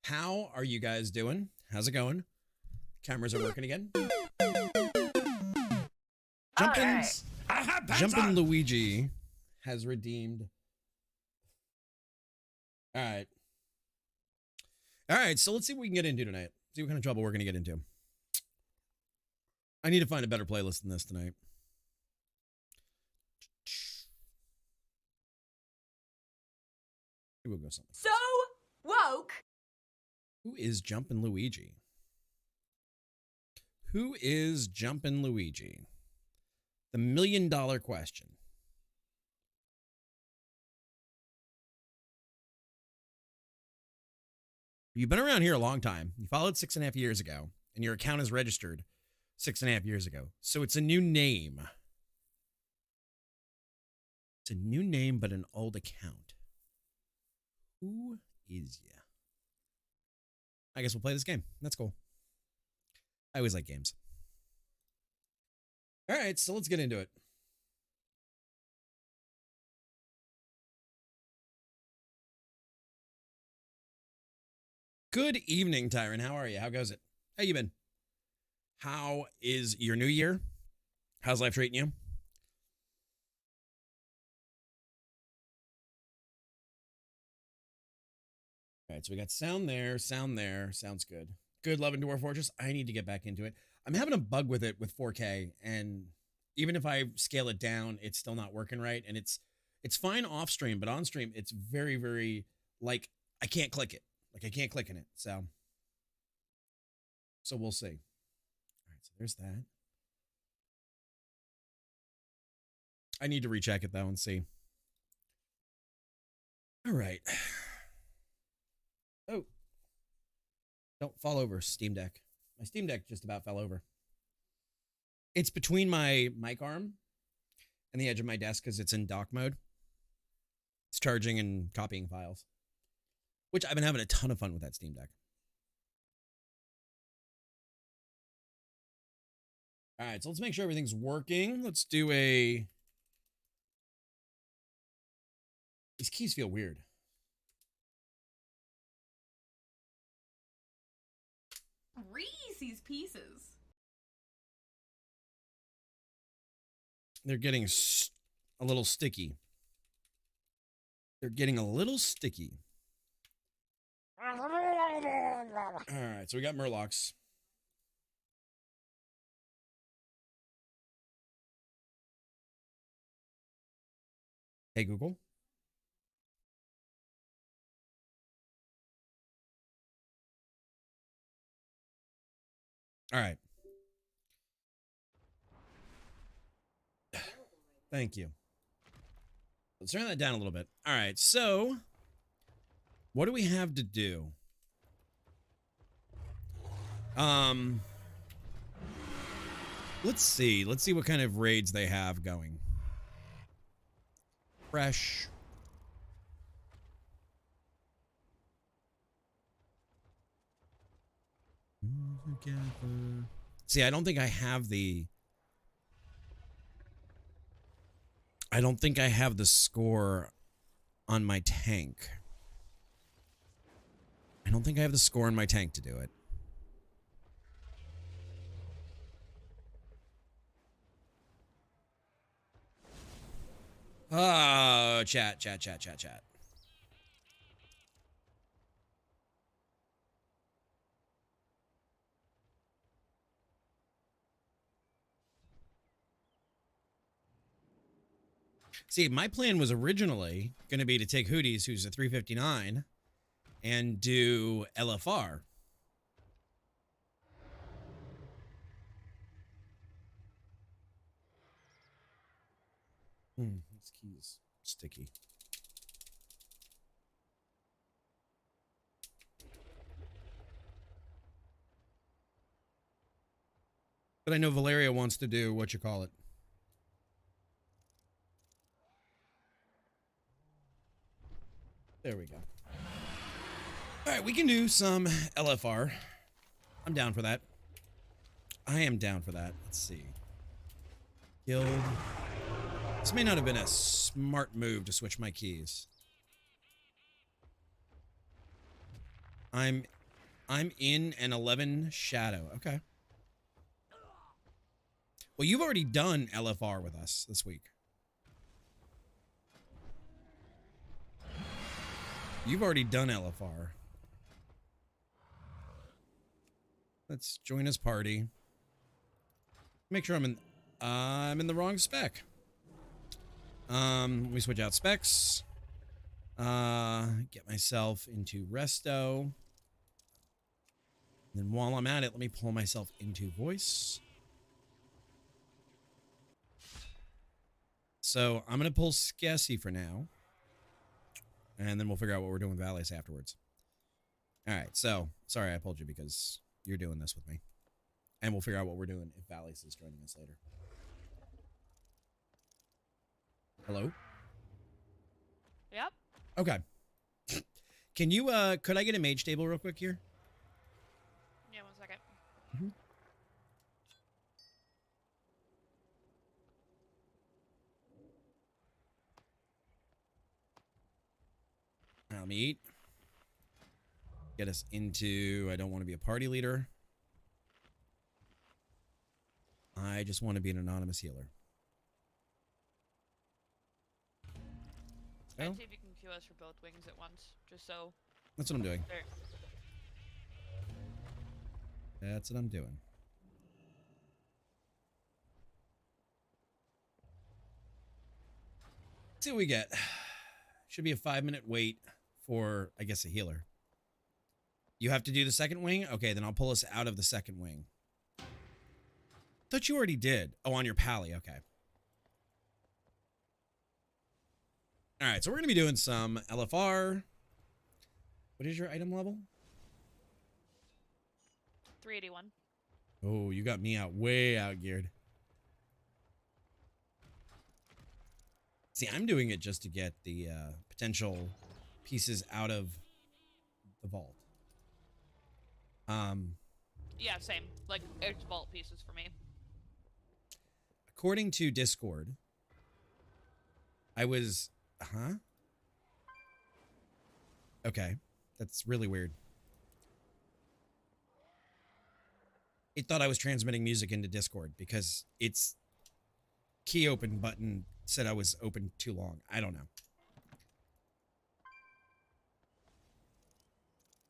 How are you guys doing? How's it going? Cameras are working again. Jumpin' Luigi has redeemed. All right. All right, so let's see what we can get into tonight. See what kind of trouble we're going to get into. I need to find a better playlist than this tonight. Here we'll go something. So woke. Who is Jumpin' Luigi? Who is Jumpin' Luigi? The $1 million question. You've been around here a long time. You followed 6.5 years ago, and your account is registered 6.5 years ago. So it's a new name. It's a new name, but an old account. Who is ya? I guess we'll play this game. That's cool. I always like games. All right, so let's get into it. Good evening, Tyron. How are you? How goes it? How you been? How is your new year? How's life treating you? All right, so we got sound there, sound there. Sounds good. Good Love and Dwarf Fortress. I need to get back into it. I'm having a bug with it with 4K, and even if I scale it down, it's still not working right. And it's fine off stream, but on stream, it's very, very, like, I can't click it. Like, I can't click in it. So we'll see. All right, so there's that. I need to recheck it, though, and see. All right. Oh. Don't fall over, Steam Deck. My Steam Deck just about fell over. It's between my mic arm and the edge of my desk because it's in dock mode. It's charging and copying files, which I've been having a ton of fun with that Steam Deck. All right, so let's make sure everything's working. Let's do a... These keys feel weird. Reese's Pieces. They're getting a little sticky. They're getting a little sticky. All right, so we got Murlocs. Hey, Google. All right. Thank you. Let's turn that down a little bit. All right, so what do we have to do? Let's see. Let's see what kind of raids they have going. Fresh. See, I don't think I have the... I don't think I have the score on my tank. I don't think I have the score on my tank to do it. Oh, chat. See, my plan was originally going to be to take Hooties, who's a 359, and do LFR. This key is sticky. But I know Valeria wants to do what you call it. There we go. All right, we can do some LFR. I'm down for that. I am down for that. Let's see. Guild. This may not have been a smart move to switch my keys. I'm in an 11 shadow. Okay. Well, you've already done LFR with us this week. You've already done LFR. Let's join his party. Make sure I'm in the wrong spec. Let me switch out specs. Get myself into resto. And then while I'm at it, let me pull myself into voice. So I'm going to pull Skessy for now. And then we'll figure out what we're doing with Valleys afterwards. All right, so sorry I pulled you because you're doing this with me. And we'll figure out what we're doing if Valleys is joining us later. Hello? Yep. Okay. Can you, could I get a mage table real quick here? Yeah, 1 second. Mm-hmm. Let me eat. Get us into, I don't want to be a party leader. I just want to be an anonymous healer. So, I'd see if you can queue us for both wings at once, just so. that's what I'm doing. There. That's what I'm doing. Let's see what we get. Should be a 5-minute wait for, I guess, a healer. You have to do the second wing? Okay, then I'll pull us out of the second wing. Thought you already did. Oh, on your pally. Okay. All right, so we're going to be doing some LFR. What is your item level? 381. Oh, you got me out way out geared. See, I'm doing it just to get the potential pieces out of the vault. Yeah, same. Like, it's vault pieces for me. According to Discord, I was... Huh? Okay. That's really weird. It thought I was transmitting music into Discord because its key open button said I was open too long. I don't know.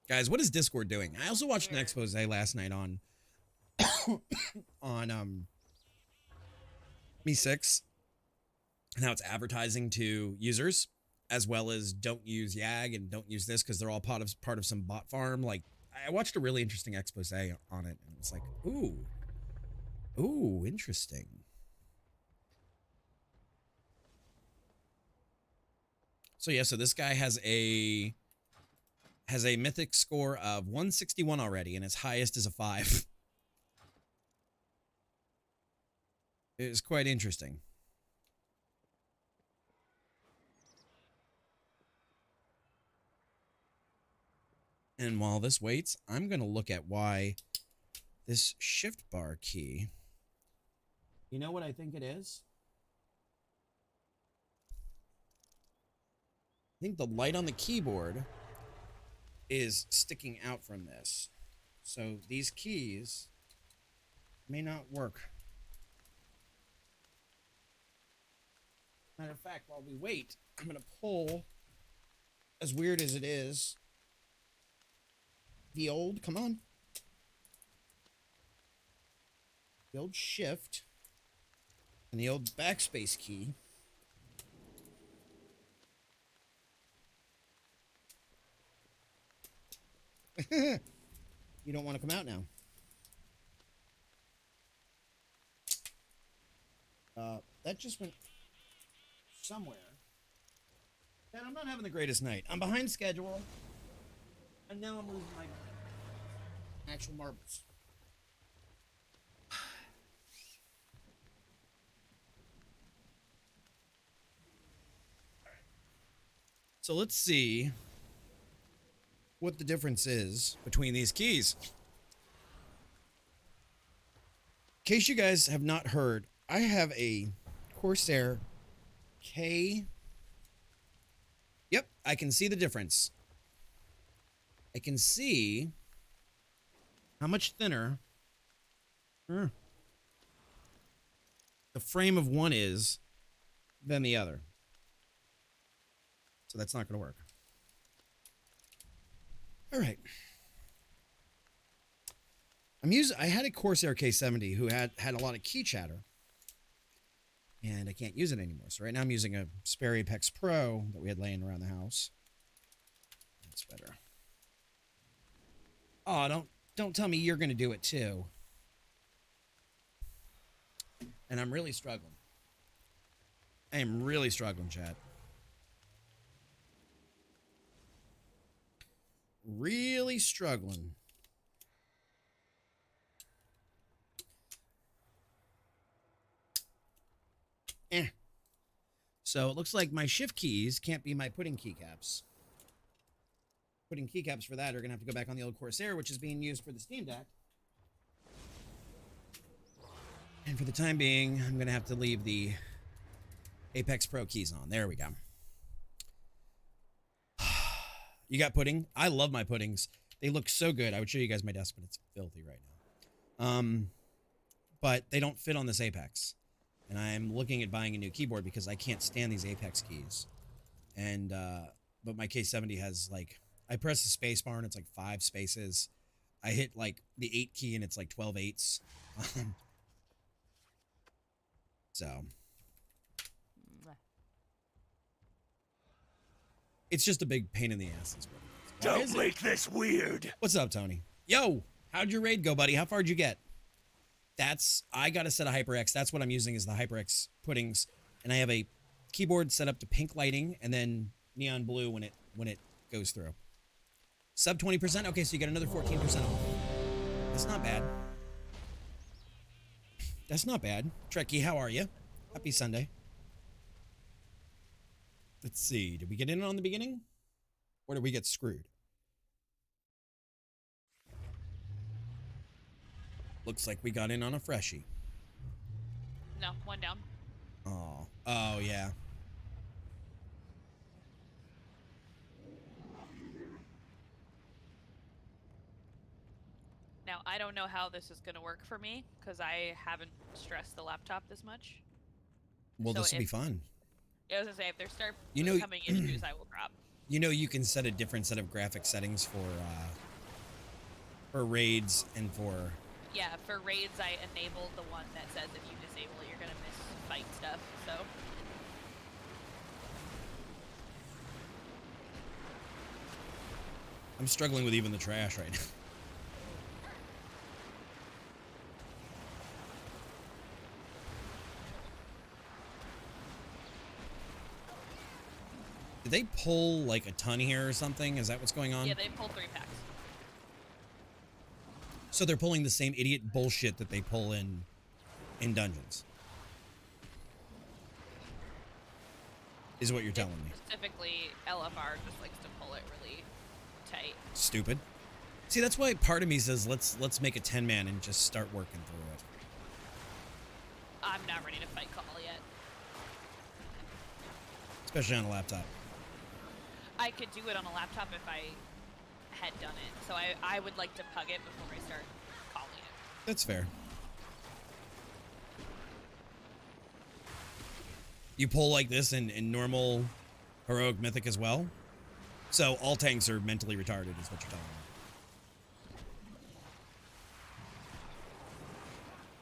Guys, what is Discord doing? I also watched an expose last night on Me6 and how it's advertising to users, as well as don't use YAG and don't use this because they're all part of some bot farm. Like, I watched a really interesting expose on it, and it's like, ooh, interesting. So yeah, so this guy has a mythic score of 161 already, and his highest is a 5. It is quite interesting. And while this waits, I'm going to look at why this shift bar key. You know what I think it is? I think the light on the keyboard is sticking out from this. So these keys may not work. Matter of fact, while we wait, I'm going to pull, as weird as it is, the old, come on, the old shift and the old backspace key. You don't want to come out now. That just went somewhere. Man, I'm not having the greatest night. I'm behind schedule. And now I'm losing my actual marbles. So let's see what the difference is between these keys. In case you guys have not heard, I have a Corsair K. Yep, I can see the difference. I can see how much thinner the frame of one is than the other. So that's not going to work. All right. I had a Corsair K70 who had a lot of key chatter, and I can't use it anymore. So right now I'm using a spare Apex Pro that we had laying around the house. That's better. Oh, don't tell me you're going to do it too. And I'm really struggling. I am really struggling, chat. Really struggling. So it looks like my shift keys can't be my pudding keycaps. Pudding keycaps for that are going to have to go back on the old Corsair, which is being used for the Steam Deck. And for the time being, I'm going to have to leave the Apex Pro keys on. There we go. You got pudding? I love my puddings. They look so good. I would show you guys my desk, but it's filthy right now. But they don't fit on this Apex. And I'm looking at buying a new keyboard because I can't stand these Apex keys. And, but my K70 has like, I press the space bar and it's like 5 spaces. I hit like the 8 key and it's like 12 eights. So. It's just a big pain in the ass. Don't make this weird. What's up, Tony? Yo, how'd your raid go, buddy? How far'd you get? I got a set of HyperX. That's what I'm using is the HyperX puddings. And I have a keyboard set up to pink lighting and then neon blue when it goes through. Sub 20%? Okay, so you get another 14% off. That's not bad. That's not bad. Trekkie, how are you? Happy Sunday. Let's see. Did we get in on the beginning? Or did we get screwed? Looks like we got in on a freshie. No, one down. Oh, yeah. Now, I don't know how this is going to work for me because I haven't stressed the laptop this much. Well, So this will be fun. I was going to say, if there start You know- becoming issues, I will drop. You know, you can set a different set of graphic settings for raids and for... Yeah, for raids, I enabled the one that says if you disable it, you're going to miss fight stuff, so... I'm struggling with even the trash right now. Did they pull like a ton here or something? Is that what's going on? Yeah, they pulled 3 packs. So they're pulling the same idiot bullshit that they pull in dungeons. Is what you're telling me. Specifically, LFR just likes to pull it really tight. Stupid. See, that's why part of me says let's make a 10-man and just start working through it. I'm not ready to fight call yet. Especially on a laptop. I could do it on a laptop if I had done it. So I would like to pug it before I start calling it. That's fair. You pull like this in normal heroic mythic as well? So all tanks are mentally retarded is what you're telling me.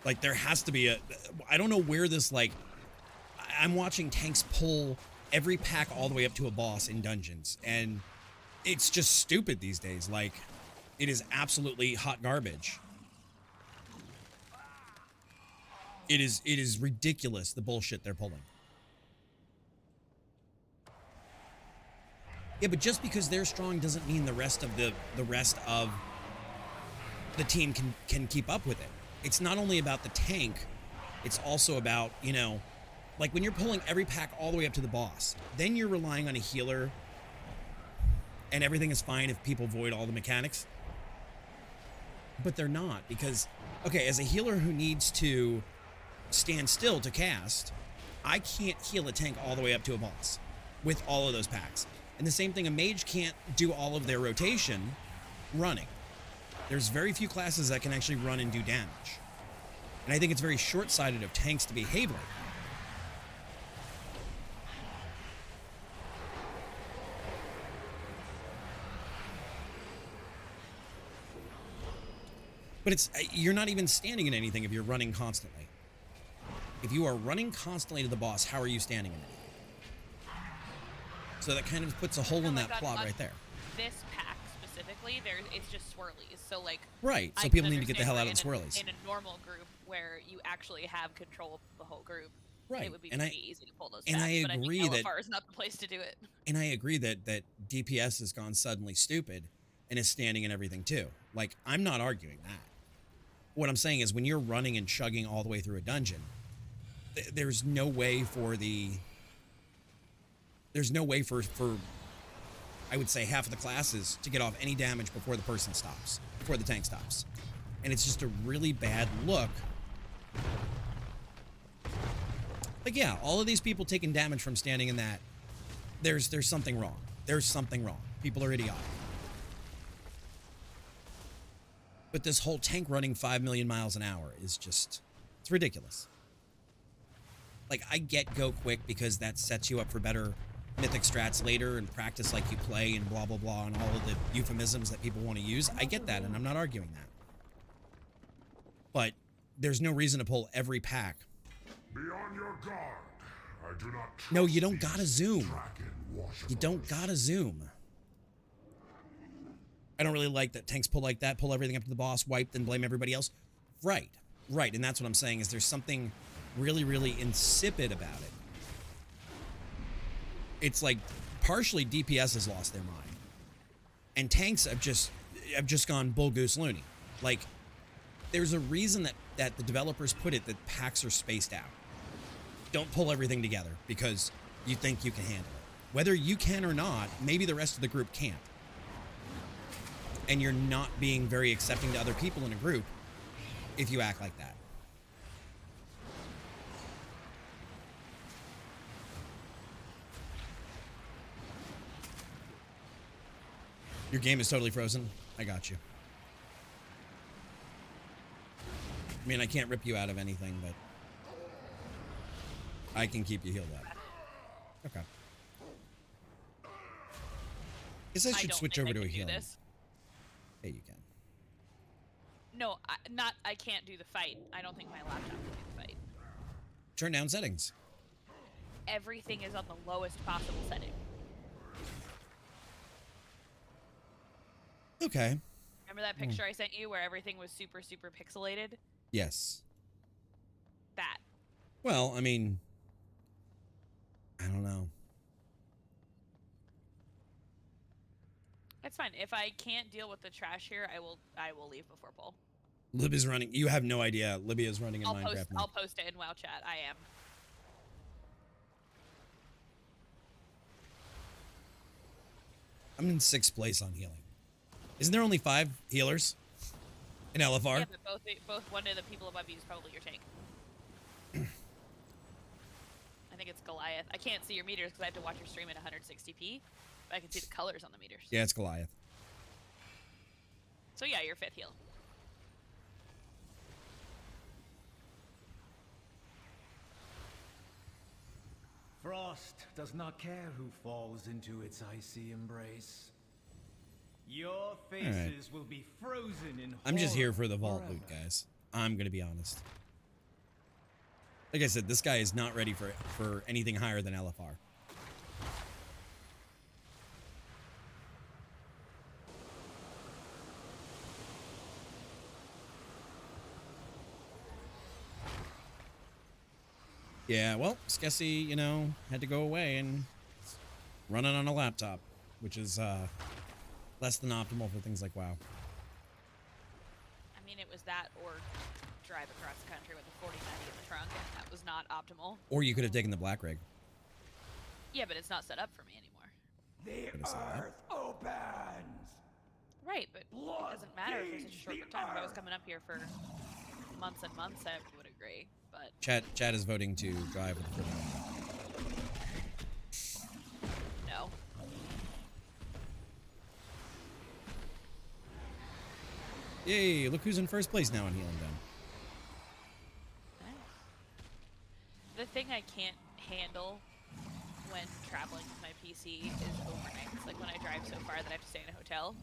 Like there has to be I don't know where this like, I'm watching tanks pull every pack all the way up to a boss in dungeons, and it's just stupid these days. Like, it is absolutely hot garbage. It is ridiculous, the bullshit they're pulling. Yeah, but just because they're strong doesn't mean the rest of the team can keep up with it. It's not only about the tank, it's also about, you know, like when you're pulling every pack all the way up to the boss, then you're relying on a healer and everything is fine if people void all the mechanics. But they're not, because, okay, as a healer who needs to stand still to cast, I can't heal a tank all the way up to a boss with all of those packs. And the same thing, a mage can't do all of their rotation running. There's very few classes that can actually run and do damage. And I think it's very short-sighted of tanks to behave like that. But you're not even standing in anything if you're running constantly. If you are running constantly to the boss, how are you standing in anything? So that kind of puts a hole in that plot right there. This pack specifically, it's just swirlies. So like, right. So people need to get the hell out of the swirlies. In a normal group where you actually have control of the whole group, right? It would be pretty easy to pull those. And I agree that LFR is not the place to do it. And I agree that DPS has gone suddenly stupid and is standing in everything too. Like, I'm not arguing that. What I'm saying is when you're running and chugging all the way through a dungeon, there's no way for I would say half of the classes to get off any damage before the person stops, before the tank stops. And it's just a really bad look. Like, yeah, all of these people taking damage from standing in that, there's something wrong. There's something wrong. People are idiotic. But this whole tank running 5 million miles an hour is just, it's ridiculous. Like, I get go quick because that sets you up for better mythic strats later and practice like you play and blah, blah, blah, and all of the euphemisms that people want to use. I get that, and I'm not arguing that. But there's no reason to pull every pack. Be on your guard. I do not trust. No, you don't gotta zoom. You don't gotta zoom. I don't really like that tanks pull like that, pull everything up to the boss, wipe, then blame everybody else. Right, right, and that's what I'm saying is there's something really, really insipid about it. It's like partially DPS has lost their mind, and tanks have just gone bull goose loony. Like, there's a reason that the developers put it that packs are spaced out. Don't pull everything together because you think you can handle it. Whether you can or not, maybe the rest of the group can't. And you're not being very accepting to other people in a group if you act like that. Your game is totally frozen. I got you. I mean, I can't rip you out of anything, but I can keep you healed up. Okay. Guess I should switch over to a healing. Hey, you can. No, I can't do the fight. I don't think my laptop can do the fight. Turn down settings. Everything is on the lowest possible setting. Okay. Remember that picture I sent you where everything was super, super pixelated? Yes. That. Well, I mean, I don't know. It's fine. If I can't deal with the trash here, I will leave before pull. Lib is running. You have no idea. Libya is running in Minecraft. I'll post it in WoW chat. I am. I'm in 6th place on healing. Isn't there only 5 healers in LFR? Yeah, but both one of the people above you is probably your tank. I think it's Goliath. I can't see your meters because I have to watch your stream at 160p. But I can see the colors on the meters. Yeah, it's Goliath. So yeah, you're 5th heal. Frost does not care who falls into its icy embrace. Your faces will be frozen in horror. I'm just here for the vault loot, guys. I'm gonna be honest. Like I said, this guy is not ready for anything higher than LFR. Yeah, well, Skessy, you know, had to go away and run it on a laptop, which is less than optimal for things like WoW. I mean, it was that or drive across the country with a 4090 in the trunk, and that was not optimal. Or you could have taken the black rig. Yeah, but it's not set up for me anymore. The earth opens. Right, but it doesn't matter for such a short time. If I was coming up here for months and months, I would agree. But Chat is voting to drive with the 4090. no. Yay, look who's in first place now on Healing Gun. The thing I can't handle when traveling with my PC is overnights. Like when I drive so far that I have to stay in a hotel.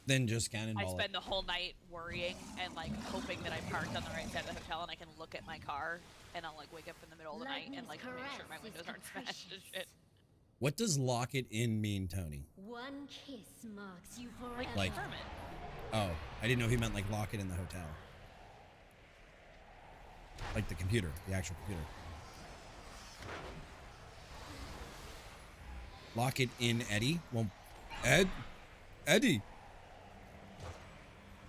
Then just cannonball I it. spend the whole night worrying and like hoping that I parked on the right side of the hotel and I can look at my car and I'll like wake up in the middle of the night and like make sure my windows aren't smashed and shit. What does lock it in mean, Tony? One kiss marks you forever. Like, Like- Oh, I didn't know if he meant like lock it in the hotel. Like the computer, the actual computer. Lock it in Eddie? Well, Eddie.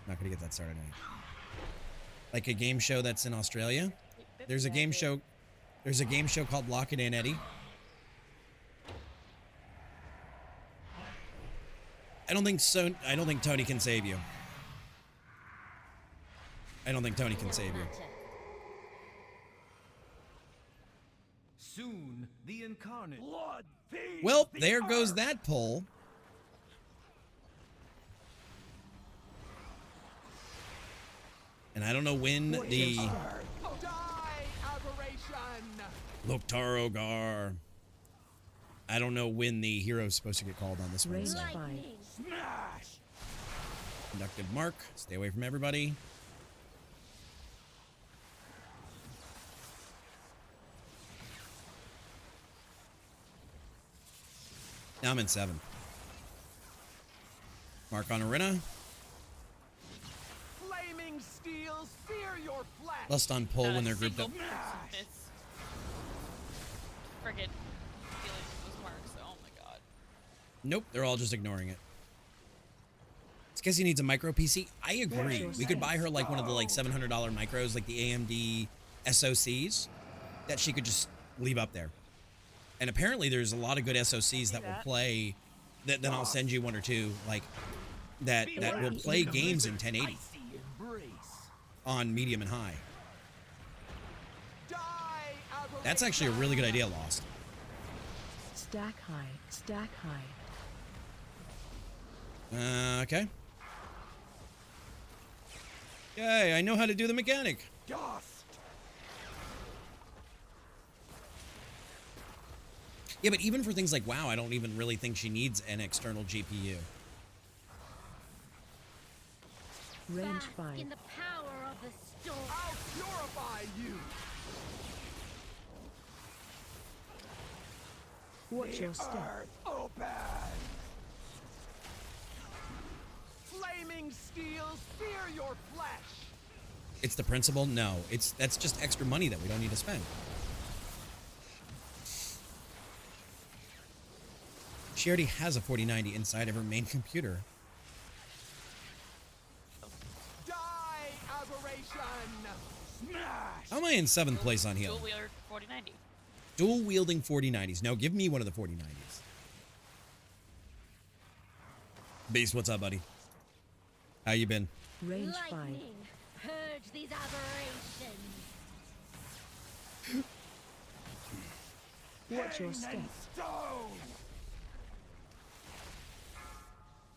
Not gonna get that started. Like a game show that's in Australia. There's a game show. There's a game show called Lock It In, Eddie. I don't think so. I don't think Tony can save you. I don't think Tony can save you. Soon, the incarnate. Blood feeds Well, the there goes earth. that poll. And I don't know when the Die, aberration! Loktar Ogar. I don't know when the hero's supposed to get called on this one. So. Lightning. Smash! Conductive mark. Stay away from everybody. Now I'm in 7. Mark on Arena. Flaming steel, sear your flesh! Lust on pull Not when a they're grouped up. single person is friggin' dealing with those marks. Oh my god. Nope, they're all just ignoring it. It's because he needs a micro PC. I agree. We could buy her like one of the like $700 micros, like the AMD SoCs, that she could just leave up there. And apparently there's a lot of good SoCs that will play, that then I'll send you one or two, like, that will play games in 1080 Icy embrace. on medium and high. Die, aberration! That's actually a really good idea, Lost. Stack high, stack high. Okay. Yay, I know how to do the mechanic. Dust! Yeah, but even for things like WoW, I don't even really think she needs an external GPU. Range Bask 5. in the power of the storm. I'll purify you! Watch your step. Earth open! Flaming steel, sear your flesh! It's the principle? No. That's just extra money that we don't need to spend. She already has a 4090 inside of her main computer. Die, aberration! Smash! How am I in 7th place on Dual healing? wheeler 4090. Dual wielding 4090s. No, give me one of the 4090s. Beast, what's up, buddy? How you been? Range 5. Lightning. Purge these aberrations. Watch your step. Stone!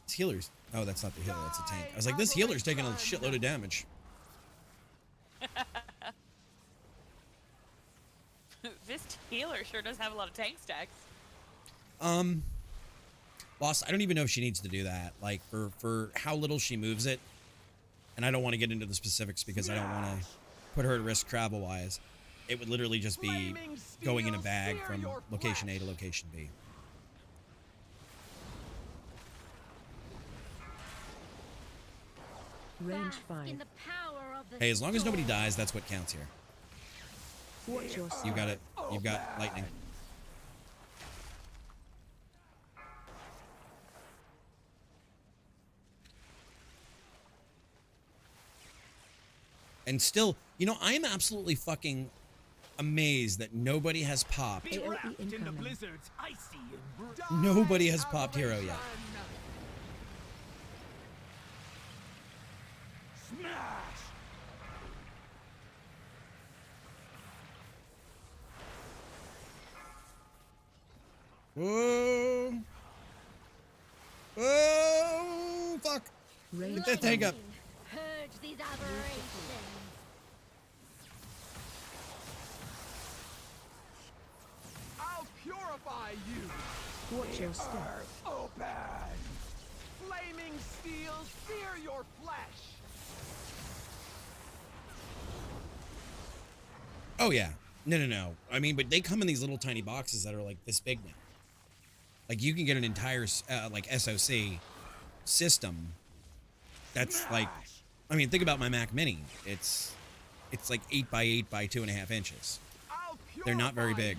It's healers. Oh, that's not the healer. That's a tank. I was like, this healer's taking a shitload of damage. This healer sure does have a lot of tank stacks. Lost, I don't even know if she needs to do that. Like, for how little she moves it. And I don't want to get into the specifics because I don't want to put her at risk travel-wise. It would literally just be going in a bag from location A to location B. Range Bask 5. in the power of the Hey, as long as nobody storm. dies, that's what counts here. Watch your step. You got it. You've got lightning. And still, you know, I am absolutely fucking amazed that nobody has popped. Be AOE wrapped in the incoming. blizzard's icy embrace. Die, Nobody has popped hero yet. aberration! Smash! Whoa. Oh, fuck. Range Get that tank up. Purge these aberrations. I'll purify you. Watch your step. Open. Flaming steel, sear your flesh. Oh yeah. No. I mean, but they come in these little tiny boxes that are like this big now. Like you can get an entire like SOC system. That's like, I mean, think about my Mac Mini. It's like 8 by 8 by 2.5 inches. I'll They're not very purify big.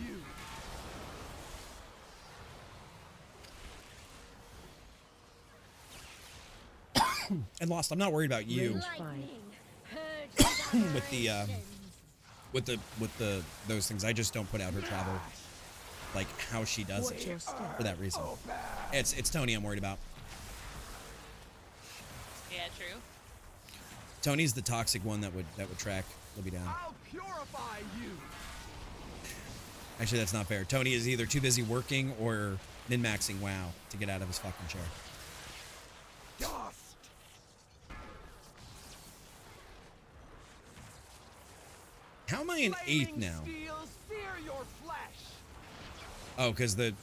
you. And Lost, I'm not worried about you Lightning. Purge these with the aberrations. with the those things. I just don't put out her travel like how she does Watch it your step. for that reason. It's Tony I'm worried about. Yeah, true. Tony's the toxic one that would track Libby down. I'll purify you. Actually, that's not fair. Tony is either too busy working or min-maxing WoW to get out of his fucking chair. Dust. How am I in 8th now? Steel, sear your flesh. Oh, because the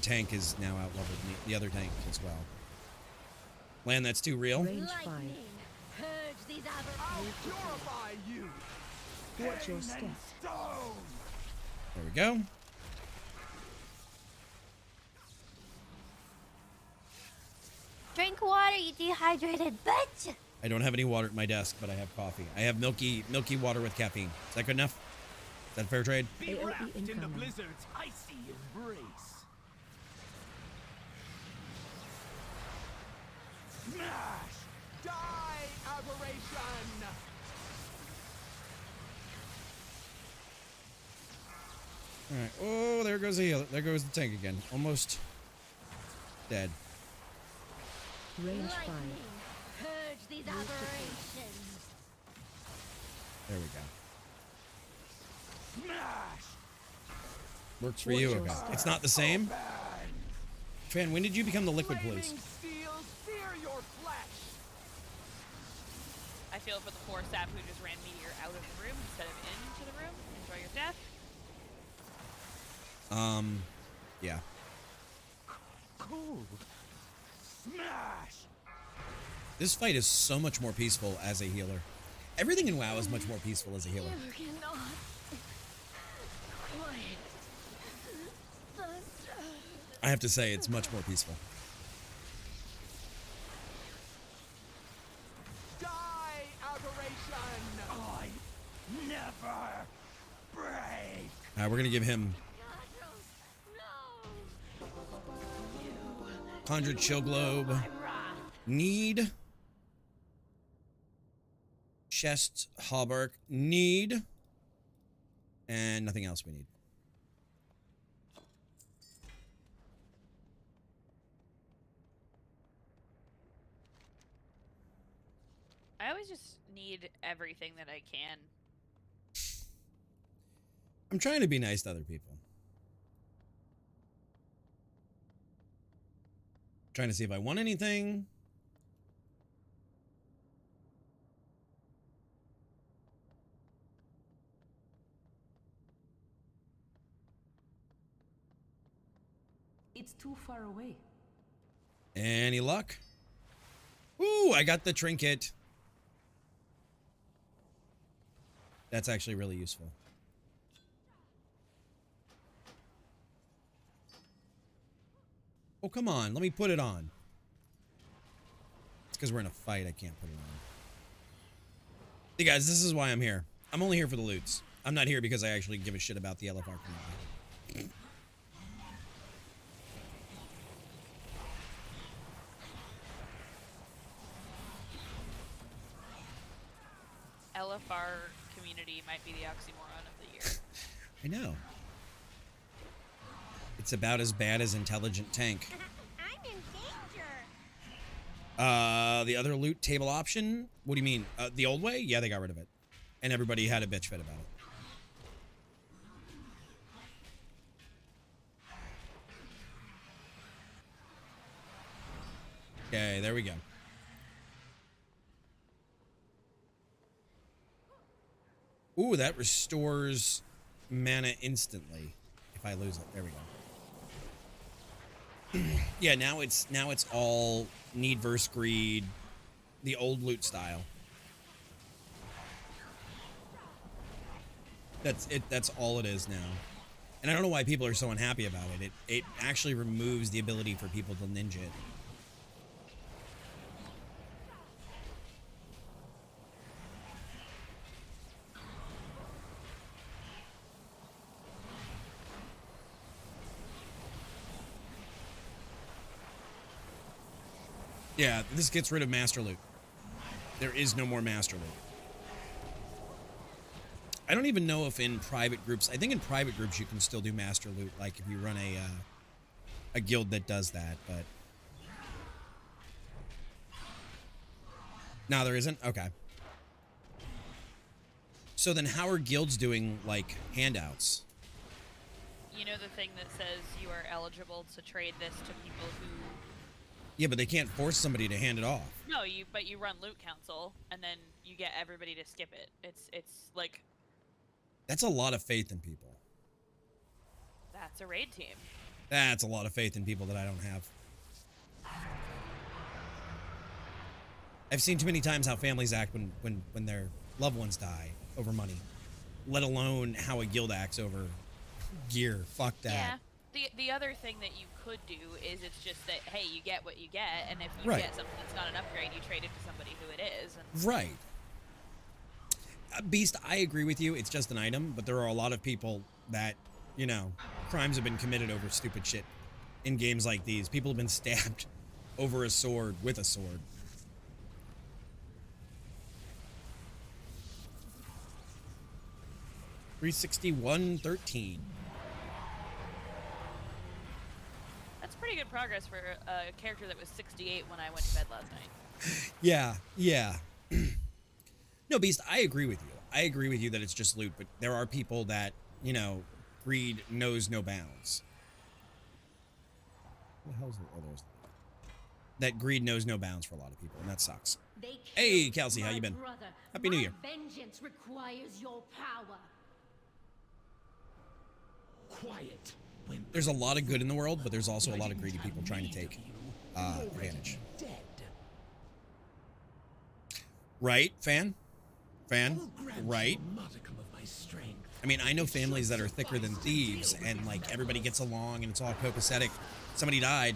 tank is now out-leveled, the other tank as well. Land, that's too real. Range 5. Lightning. Purge these I'll aberrations. purify you. Watch your step. Stone. There we go. Drink water, you dehydrated bitch. I don't have any water at my desk, but I have coffee. I have milky water with caffeine. Is that good enough? Is that fair trade? Be AOE wrapped in the incoming. blizzard's icy embrace. Smash! Die, aberration! All right. Oh, there goes the healer. There goes the tank again. Almost dead. Range 5. Lightning. Purge these aberrations. There we go. Smash! Works for you. Okay. It's not the same. Fan, when did you become the liquid police? Flaming steel, sear your flesh. I feel for the poor sap who just ran Meteor out of the room instead of into the room. Enjoy your death. Yeah. Cool. Smash! This fight is so much more peaceful as a healer. Everything in WoW is much more peaceful as a healer. You cannot quite I have to say, it's much more peaceful. Die, aberration! I never break! All right, we're gonna give him no. Conjured Chill Globe. Need. Chest Hauberk. Need. And nothing else we need. I always just need everything that I can. I'm trying to be nice to other people. Trying to see if I want anything. It's too far away. Any luck? Ooh, I got the trinket. That's actually really useful. Oh, come on. Let me put it on. It's because we're in a fight. I can't put it on. Hey, guys, this is why I'm here. I'm only here for the loots. I'm not here because I actually give a shit about the LFR community. LFR community might be the oxymoron of the year. I know. It's about as bad as Intelligent Tank. I'm in danger. The other loot table option? What do you mean? The old way? Yeah, they got rid of it. And everybody had a bitch fit about it. Okay, there we go. Ooh, that restores mana instantly if I lose it. There we go. Yeah, now it's all need versus greed, the old loot style. That's it. That's all it is now. And I don't know why people are so unhappy about it. It actually removes the ability for people to ninja it. Yeah, this gets rid of Master Loot. There is no more Master Loot. I don't even know if in private groups, I think in private groups you can still do Master Loot, like if you run a guild that does that, but... No, there isn't? Okay. So then how are guilds doing, like, handouts? You know the thing that says you are eligible to trade this to people who... Yeah, but they can't force somebody to hand it off. No, but you run loot council, and then you get everybody to skip it. It's like... That's a lot of faith in people. That's a raid team. That's a lot of faith in people that I don't have. I've seen too many times how families act when their loved ones die over money, let alone how a guild acts over gear. Fuck that. Yeah. The other thing that you could do is it's just that, hey, you get what you get, and if you Right. get something that's not an upgrade, you trade it to somebody who it is. And Right. Beast, I agree with you. It's just an item, but there are a lot of people that, you know, crimes have been committed over stupid shit in games like these. People have been stabbed over a sword with a sword. $361.13. that's pretty good progress for a character that was 68 when I went to bed last night. Yeah, yeah. No, Beast, I agree with you. I agree with you that it's just loot, but there are people that, you know, greed knows no bounds. What the hell's the others? That greed knows no bounds for a lot of people, and that sucks. Hey, Kelsey, how you been? Happy New Year. Vengeance requires your power. Quiet. There's a lot of good in the world, but there's also a lot of greedy people trying to take advantage. Dead. Right, fan? Fan? Right? Modicum of my strength. I mean, I know families that are thicker than thieves, and like everybody gets along, and it's all copacetic. Somebody died.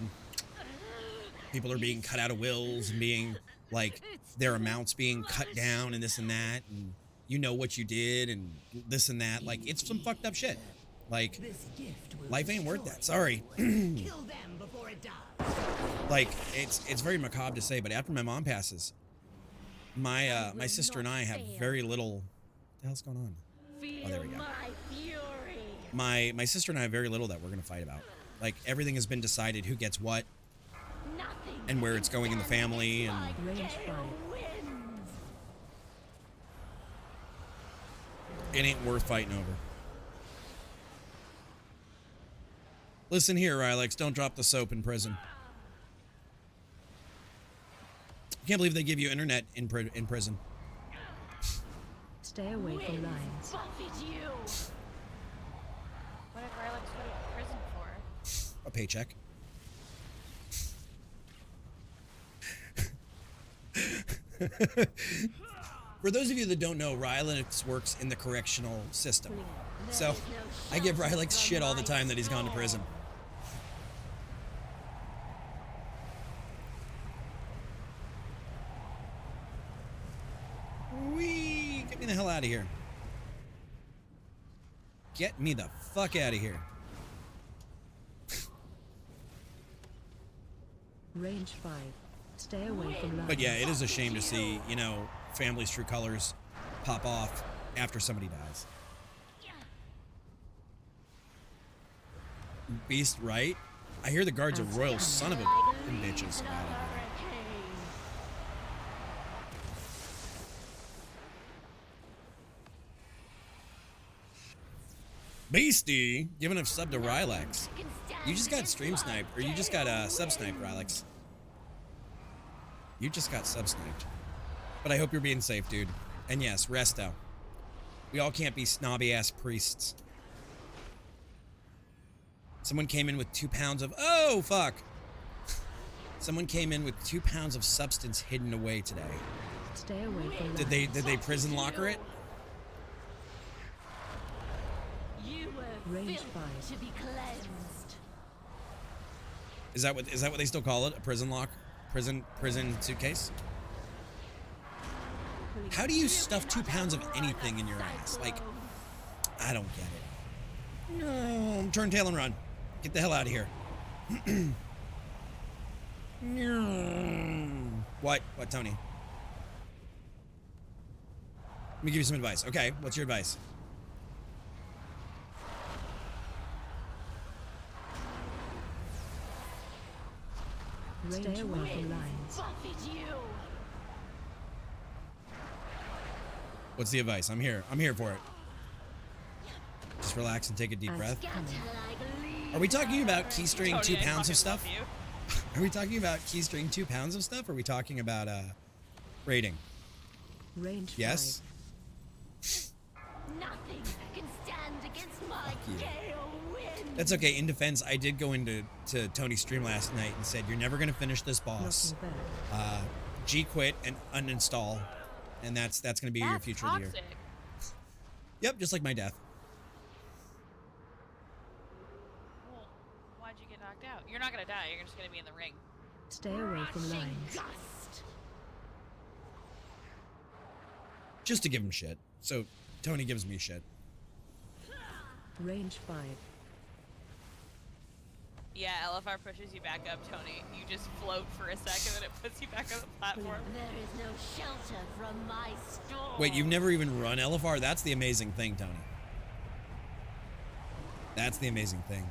People are being cut out of wills, and being like their amounts being cut down, and this and that, and you know what you did, and this and that. Like it's some fucked up shit. Like life ain't worth that. Sorry. Kill them before it does. Like it's very macabre to say, but after my mom passes, my sister and I have very little. What the hell's going on? Oh, there we go. My sister and I have very little that we're gonna fight about. Like everything has been decided, who gets what, and where it's going in the family, and Range 5. it ain't worth fighting over. Listen here, Rylex, don't drop the soap in prison. I can't believe they give you internet in prison. Stay away from lines. What did Rylex go to prison for? A paycheck. For those of you that don't know, Rylex works in the correctional system. So I give Rylex shit all the time that he's gone to prison. Whee! Get me the hell out of here. Get me the fuck out of here. Range 5. Stay away from lines. But yeah, it is a shame to see, you know, family's true colors pop off after somebody dies. Beast, right? I hear the guards are royal son of a bitches. Beastie, giving a sub to Rylex. You just got stream sniped, or you just got sub sniped, Rylex. You just got sub sniped. But I hope you're being safe, dude. And yes, resto. We all can't be snobby ass priests. Someone came in with 2 pounds of, oh fuck. Someone came in with 2 pounds of substance hidden away today. Stay away from Did they prison locker it? You were Range filth 5. to be cleansed. Is that what they still call it? A prison lock? Prison suitcase? How do you stuff 2 pounds of anything in your ass? Like, I don't get it. No, turn tail and run. Get the hell out of here. What? What, Tony? Let me give you some advice. Okay, what's your advice? Stay away from lines. Buffet you. What's the advice? I'm here. I'm here for it. Just relax and take a deep breath. Are we talking about keystring Tony, 2 I pounds of fucking stuff? love you. Are we talking about keystring 2 pounds of stuff? Or are we talking about rating? Range Yes? 5. Nothing can stand against my you. gale wind. That's okay. In defense, I did go into Tony's stream last night and said, you're never going to finish this boss. Knocking back. G quit and uninstall. And that's going to be your That's future of the year. toxic. Yep, just like my death. Well, why'd you get knocked out? You're not gonna die. You're just gonna be in the ring. Stay away from Rushing lines. gust. Just to give him shit. So Tony gives me shit. Range 5. Yeah, LFR pushes you back up, Tony. You just float for a second, and it puts you back on the platform. There is no shelter from my storm. Wait, you've never even run LFR? That's the amazing thing, Tony. That's the amazing thing.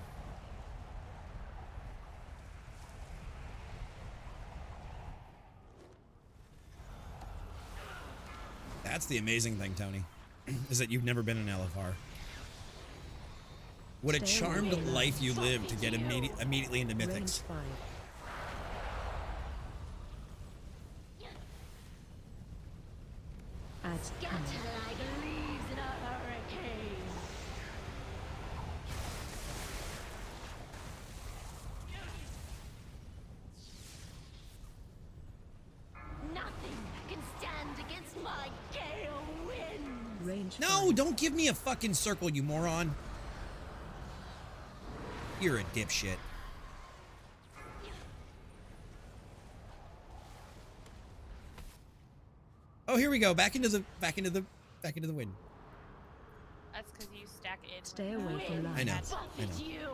That's the amazing thing, Tony. Is that you've never been in LFR. What a Stay charmed away. life you live to get immediately into Range Mythics. 5. Add Scatter cannon. like leaves in a hurricane. Nothing can stand against my gale wind. Range No, 5. don't give me a fucking circle, you moron. You're a dipshit. Oh, here we go. Back into the wind. That's because you stack in. Stay away from lines. I know. Buffet you.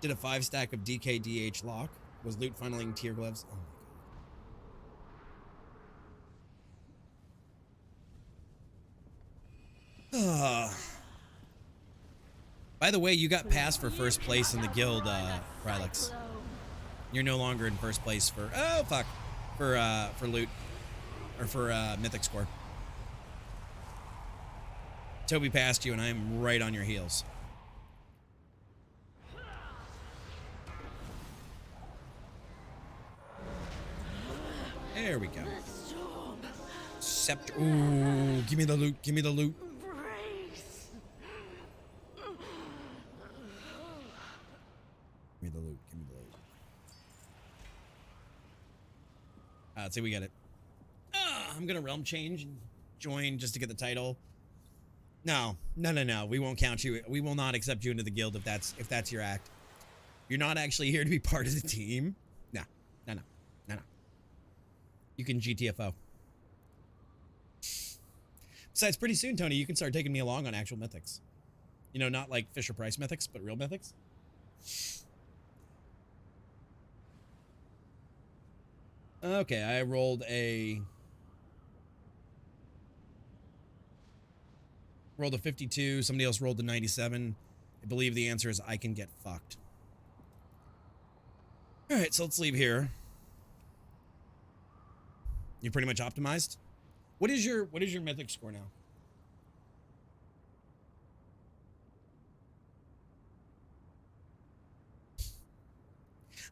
Did a 5 stack of DKDH lock. Was loot funneling tier gloves. Oh my god. By the way, you got passed for first place in the guild, Rylix. You're no longer in first place for for loot or for mythic score. Toby passed you, and I'm right on your heels. There we go. Scepter. Ooh, give me the loot. Give me the loot. Brace. Give me the loot. Give me the loot. Let's see, we get it. I'm gonna realm change and join just to get the title. No. We won't count you. We will not accept you into the guild if that's your act. You're not actually here to be part of the team. No. You can GTFO. Besides, pretty soon, Tony, you can start taking me along on actual mythics. You know, not like Fisher Price mythics, but real mythics. Okay, I rolled a 52. Somebody else rolled a 97. I believe the answer is I can get fucked. All right, so let's leave here. You're pretty much optimized. What is your mythic score now?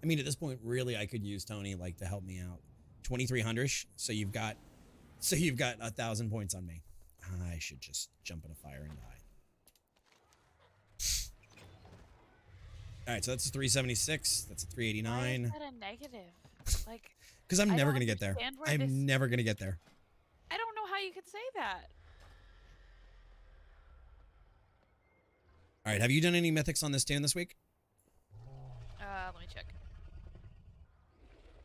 I mean, at this point, really, I could use Tony like to help me out. 2,300. So you've got 1,000 points on me. I should just jump in a fire and die. All right, so that's a 376. That's a 389. Why is that a negative? Like, Because I'm I never don't going to get there. understand where this- I'm never going to get there. I don't know how you could say that. All right, have you done any mythics on this tune this week? Let me check.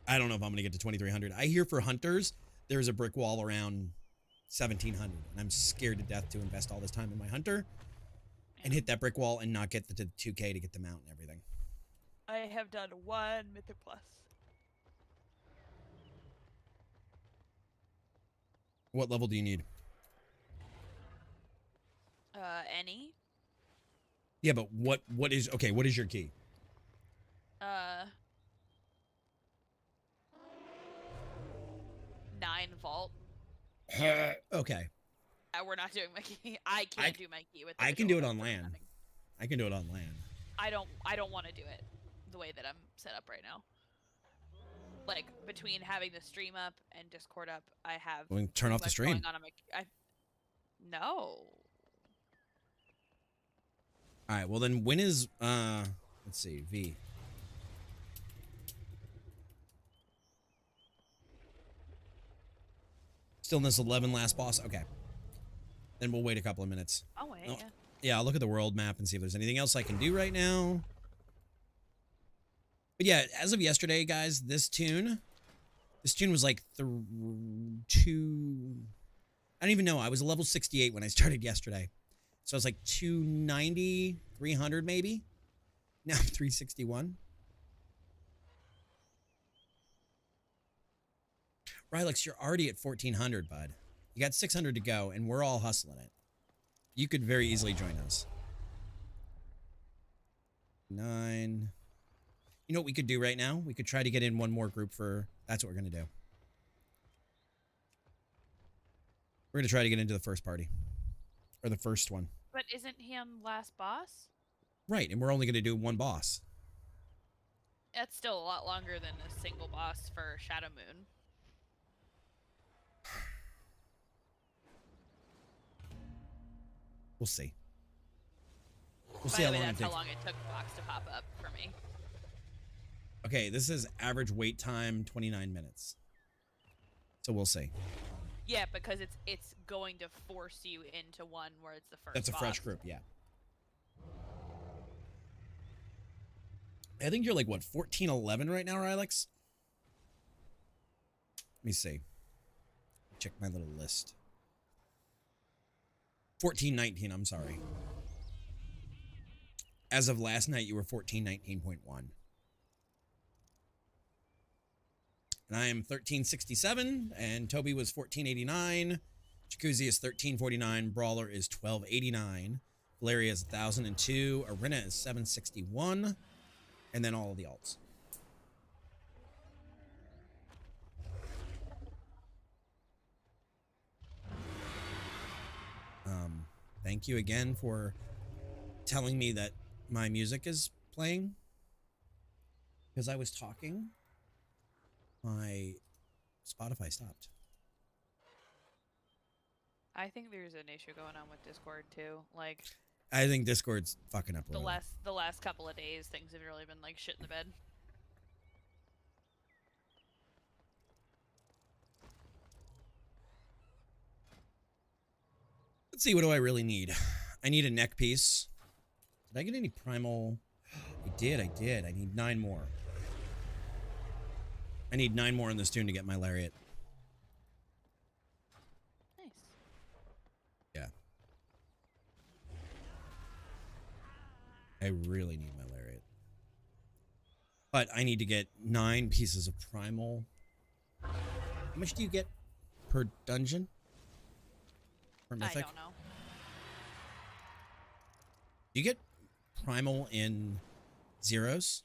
I don't know if I'm going to get to 2300. I hear for hunters, there's a brick wall around 1700. And I'm scared to death to invest all this time in my hunter and hit that brick wall and not get the 2K to get the mount and everything. I have done 1 Mythic Plus. What level do you need? Any. Yeah, but what is your key? 9 vault. Okay. We're not doing my key. I can't do my key with. I can do it on land. I can do it on land. I don't want to do it the way that I'm set up right now. Like between having the stream up and Discord up, I have. Well, turn off the stream. Going on no. All right. Well, then when is let's see, V. Still in this 11 last boss. Okay. Then we'll wait a couple of minutes. Oh wait. Oh, Yeah. yeah, I'll look at the world map and see if there's anything else I can do right now. But yeah, as of yesterday, guys, this tune was like 2. I don't even know. I was level 68 when I started yesterday. So I was like 290, 300 maybe. Now I'm 361. Rylix, you're already at 1400, bud. You got 600 to go, and we're all hustling it. You could very easily join us. 9. You know what we could do right now? We could try to get in one more group for... That's what we're going to do. We're going to try to get into the first party. Or the first one. But isn't he on last boss? Right, and we're only going to do one boss. That's still a lot longer than a single boss for Shadow Moon. We'll see. We'll By see the how way, long it that's takes. how long it took the box to pop up for me. Okay, this is average wait time 29 minutes. So we'll see. Yeah, because it's going to force you into one where it's the first. That's a boss. fresh group, yeah. I think you're like, what, 1411 right now, Rylix? Let me see. Check my little list. 1419, I'm sorry. As of last night, you were 1419.1. And I am 1367, and Toby was 1489. Jacuzzi is 1349. Brawler is 1289. Valeria is 1002. Arena is 761. And then all of the alts. Thank you again for telling me that my music is playing. Because I was talking, my Spotify stopped. I think there's an issue going on with Discord too. Like I think Discord's fucking up. the last couple of days, things have really been like shit in the bed. Let's see, what do I really need? I need a neck piece. Did I get any primal? I did. I need 9 more. I need 9 more in this tune to get my lariat. Nice. Yeah. I really need my lariat. But I need to get 9 pieces of primal. How much do you get per dungeon? Per mythic? I don't know. Do you get primal in zeros?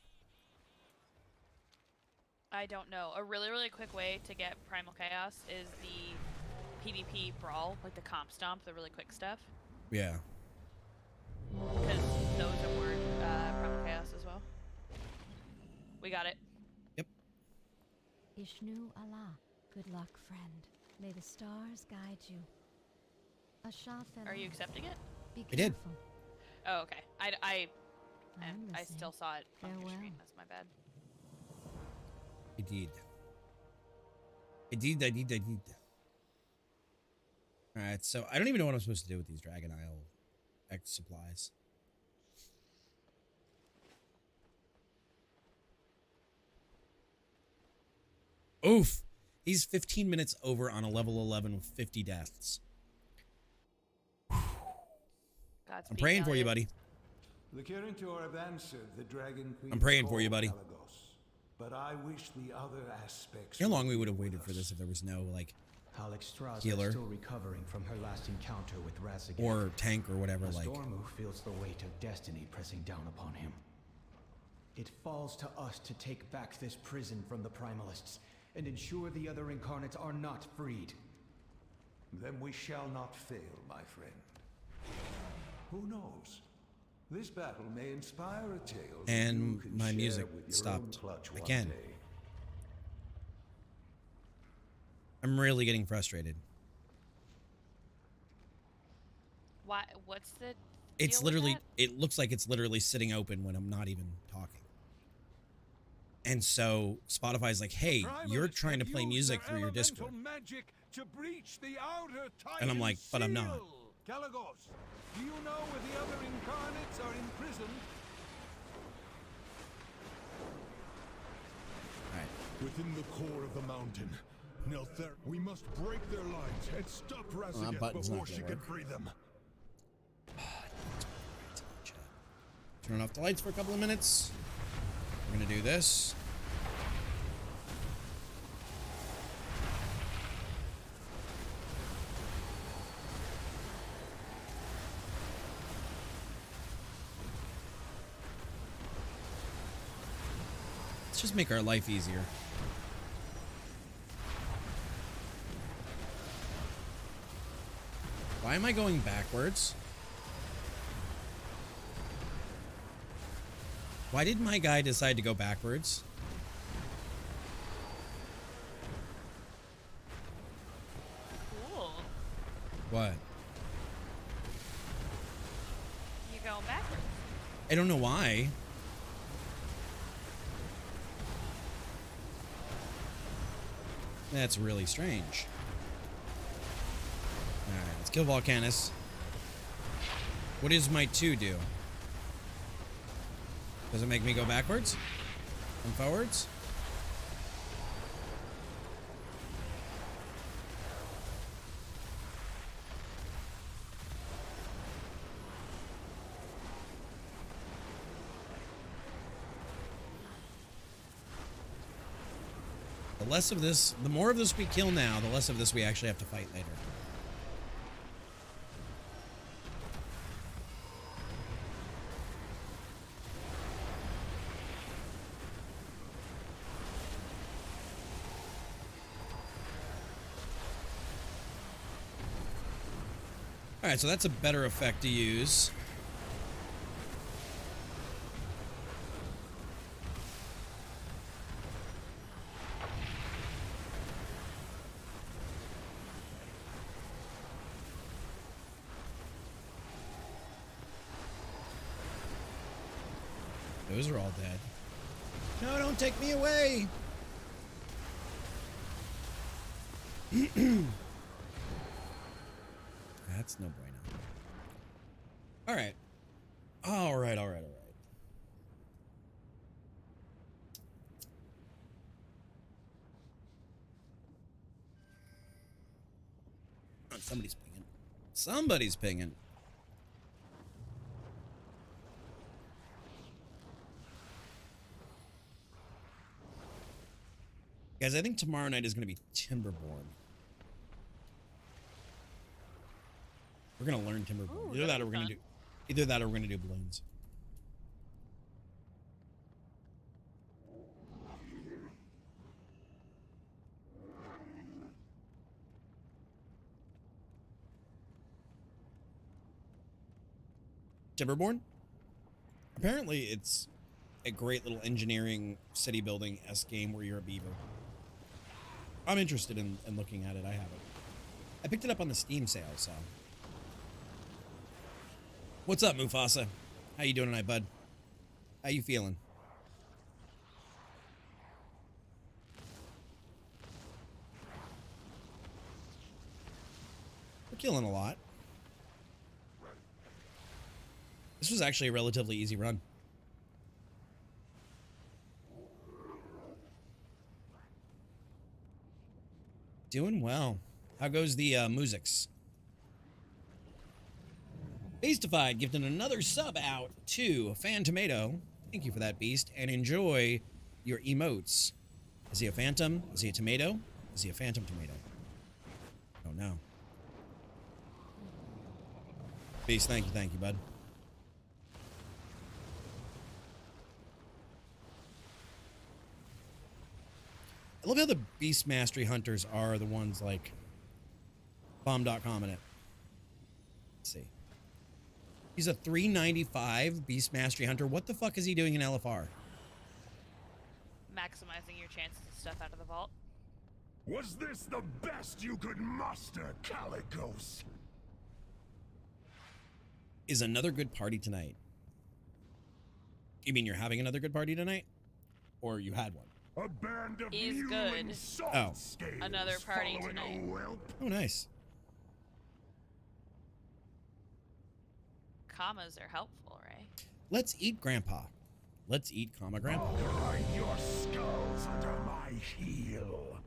I don't know. A really, really quick way to get Primal Chaos is the PvP Brawl, like the Comp Stomp, the really quick stuff. Yeah. Because those are word Primal Chaos as well. We got it. Yep. Ishnu Allah, good luck, friend. May the stars guide you. A sharp fellow. Are you accepting it? Be I did. careful. Oh, okay. I I'm I listening. still saw it on your Farewell. screen. That's my bad. I did. All right, so I don't even know what I'm supposed to do with these Dragon Isle X supplies. Oof. He's 15 minutes over on a level 11 with 50 deaths. Godspeed, I'm praying for you, Elliot. buddy. The Kirintor have answered the Dragon Queen. I'm praying for you, buddy. But I wish the other aspects. How long we would have waited for this if there was no, like, Alexstrasza healer. is still recovering from her last encounter with Razageth. or tank or whatever, like. Stormu feels the weight of destiny pressing down upon him. It falls to us to take back this prison from the Primalists and ensure the other incarnates are not freed. Then we shall not fail, my friend. Who knows? This battle may inspire a tale that And you can my share music with your stopped own clutch one again. day. I'm really getting frustrated. Why? What's the? It's deal with literally, that? it looks like it's literally sitting open when I'm not even talking. And so Spotify's like, hey, you're trying to play music through your Discord. Magic to breach the outer And I'm like, but I'm not. Kalagos, do you know where the other incarnates are imprisoned? Alright. Within the core of the mountain. Nelther, we must break their lines and stop Razageth button's not before she gonna can work. free them. Turn off the lights for a couple of minutes. We're gonna do this. Let's just make our life easier. Why am I going backwards? Why did my guy decide to go backwards? Cool. What? You going backwards? I don't know why. That's really strange. Alright, let's kill Volcanus. What does my 2 do? Does it make me go backwards? And forwards? The less of this, the more of this we kill now, the less of this we actually have to fight later. Alright, so that's a better effect to use. Those are all dead. No, don't take me away! That's no bueno. Alright. Alright. Oh, somebody's pinging. Somebody's pinging. Guys, I think tomorrow night is going to be Timberborn. We're going to learn Timberborn. Ooh, Either that or that'll we're be going to do balloons. Timberborn? Apparently it's a great little engineering city building-esque game where you're a beaver. I'm interested in looking at it. I haven't. I picked it up on the Steam sale, so What's up, Mufasa? How you doing tonight, bud? How you feeling? We're killing a lot. This was actually a relatively easy run. Doing well. How goes the musics? Beastified gifted another sub out to Fan Tomato. Thank you for that, Beast. And enjoy your emotes. Is he a phantom? Is he a tomato? Is he a phantom tomato? I don't know. Beast, thank you, bud. I love how the Beast Mastery Hunters are the ones like bomb.com in it. Let's see. He's a 395 Beast Mastery Hunter. What the fuck is he doing in LFR? Maximizing your chances of stuff out of the vault. Was this the best you could muster, Calicos? Is another good party tonight? You mean you're having another good party tonight? Or you had one? A band of Is mewling good. soft scales Another party following tonight. a whelp. Oh, nice. Commas are helpful, right? Let's eat Grandpa. Let's eat comma Grandpa. Grind your skulls under my heel.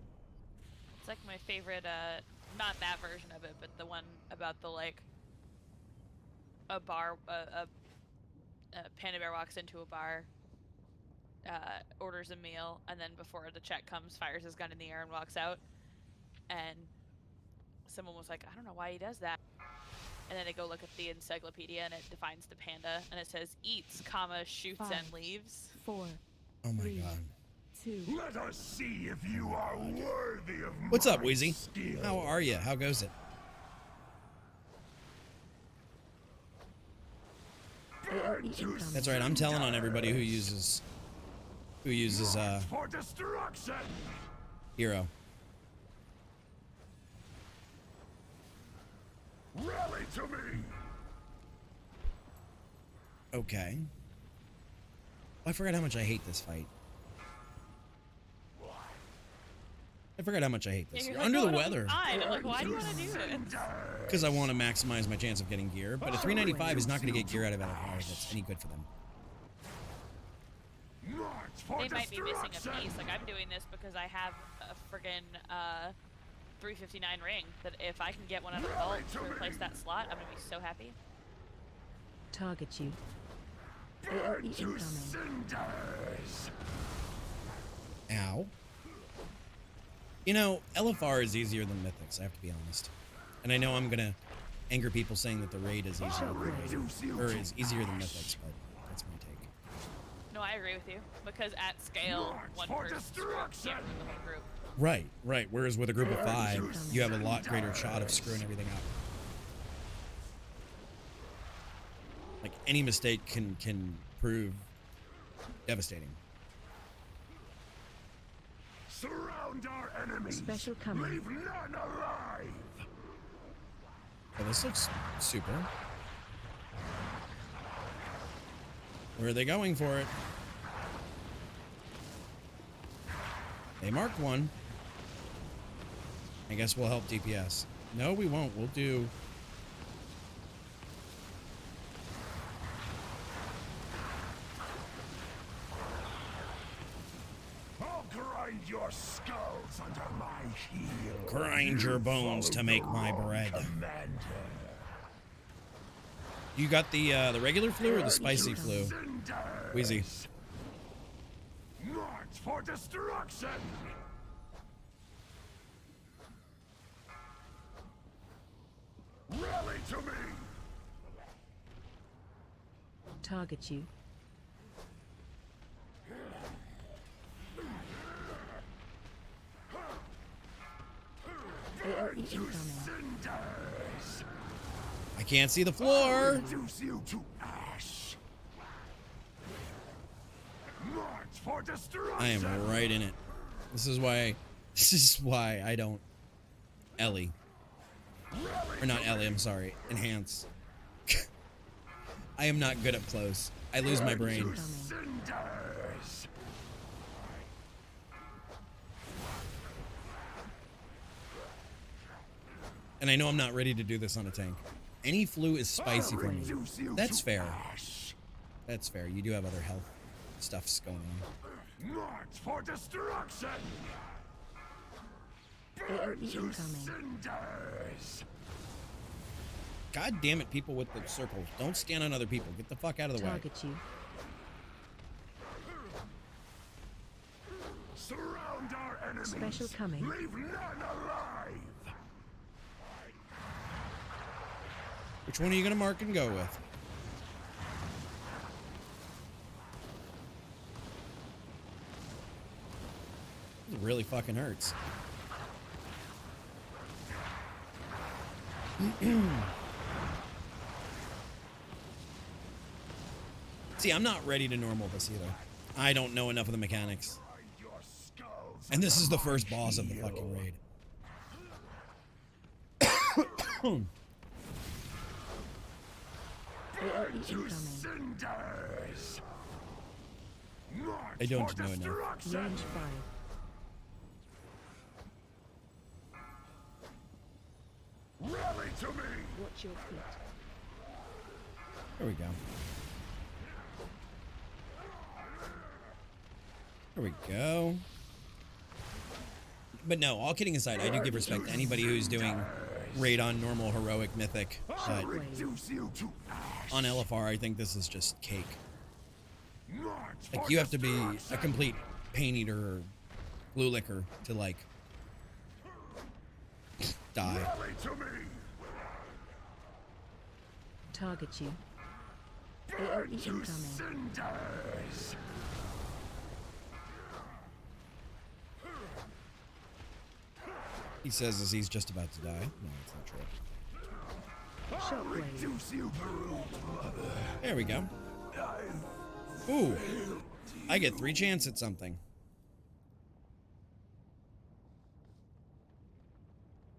It's like my favorite, not that version of it, but the one about the, like, a bar, Panda Bear walks into a bar, orders a meal, and then before the check comes, fires his gun in the air and walks out. And someone was like, I don't know why he does that. And then they go look at the encyclopedia, and it defines the panda, and it says eats, comma, shoots, 5, and leaves. 4. Oh my 3, god. 2. Let us see if you are worthy of What's up, my Wheezy? skill. How are you? How goes it? AOE incoming. That's right. I'm telling on everybody who uses For destruction. Hero. Rally to me. Okay. I forgot how much I hate this fight. I forgot how much I hate this. Yeah, You're like, under "Oh, the it'll be weather. fine." I'm like, why do you want to do this? Because I want to maximize my chance of getting gear, but a 395 is not going to get gear out of LFR that's any good for them. They might be missing a piece. Like, I'm doing this because I have a friggin' 359 ring that if I can get one out of the vault to replace that slot, I'm gonna be so happy. Target you. AOE incoming. Cinders. Ow. You know, LFR is easier than Mythics, I have to be honest. And I know I'm going to anger people saying that the raid is easier than raid, or is easier than Mythics, but that's my take. No, I agree with you because at scale, one person can't ruin the whole group. Right, right. Whereas with a group of 5, you have a lot greater shot of screwing everything up. Like, any mistake can prove devastating. Surround our enemies. Special coming. Leave none alive. Oh, this looks super. Where are they going for it? They marked one. I guess we'll help DPS. No, we won't. We'll do... I'll grind your skulls under my heel. Grind your bones to make my bread. Commander. You got the regular flu or the spicy flu? Wheezy. March for destruction. Rally to me. Target you. AOE incoming. Cinders. I can't see the floor. Reduce you to ash. March for destruction. I am right in it. This is why I don't Ellie. Or not Ellie, I'm sorry. Enhance. I am not good up close. I lose my brain. Cinders! And I know I'm not ready to do this on a tank. Any flu is spicy for me. That's fair. That's fair. You do have other health stuffs going on. March for destruction! Burn to cinders! God damn it, people with the circles. Don't stand on other people. Get the fuck out of the way. Target you. Surround our enemies! Special coming. Leave none alive! Which one are you going to mark and go with? It really fucking hurts. See, I'm not ready to normal this either. I don't know enough of the mechanics. And this is the first boss of the fucking raid. Cinders! I don't know enough. Range 5. Rally to me! Watch your feet. There we go. There we go. But no, all kidding aside, I do give respect to anybody who's doing raid on normal, heroic, mythic. But on LFR, I think this is just cake. Like, you have to be a complete pain eater or glue licker to, like, die. Target you. AoE incoming. Cinders! He says as he's just about to die. No, it's not true. Shockwave. There we go. Ooh. I get 3 chances at something.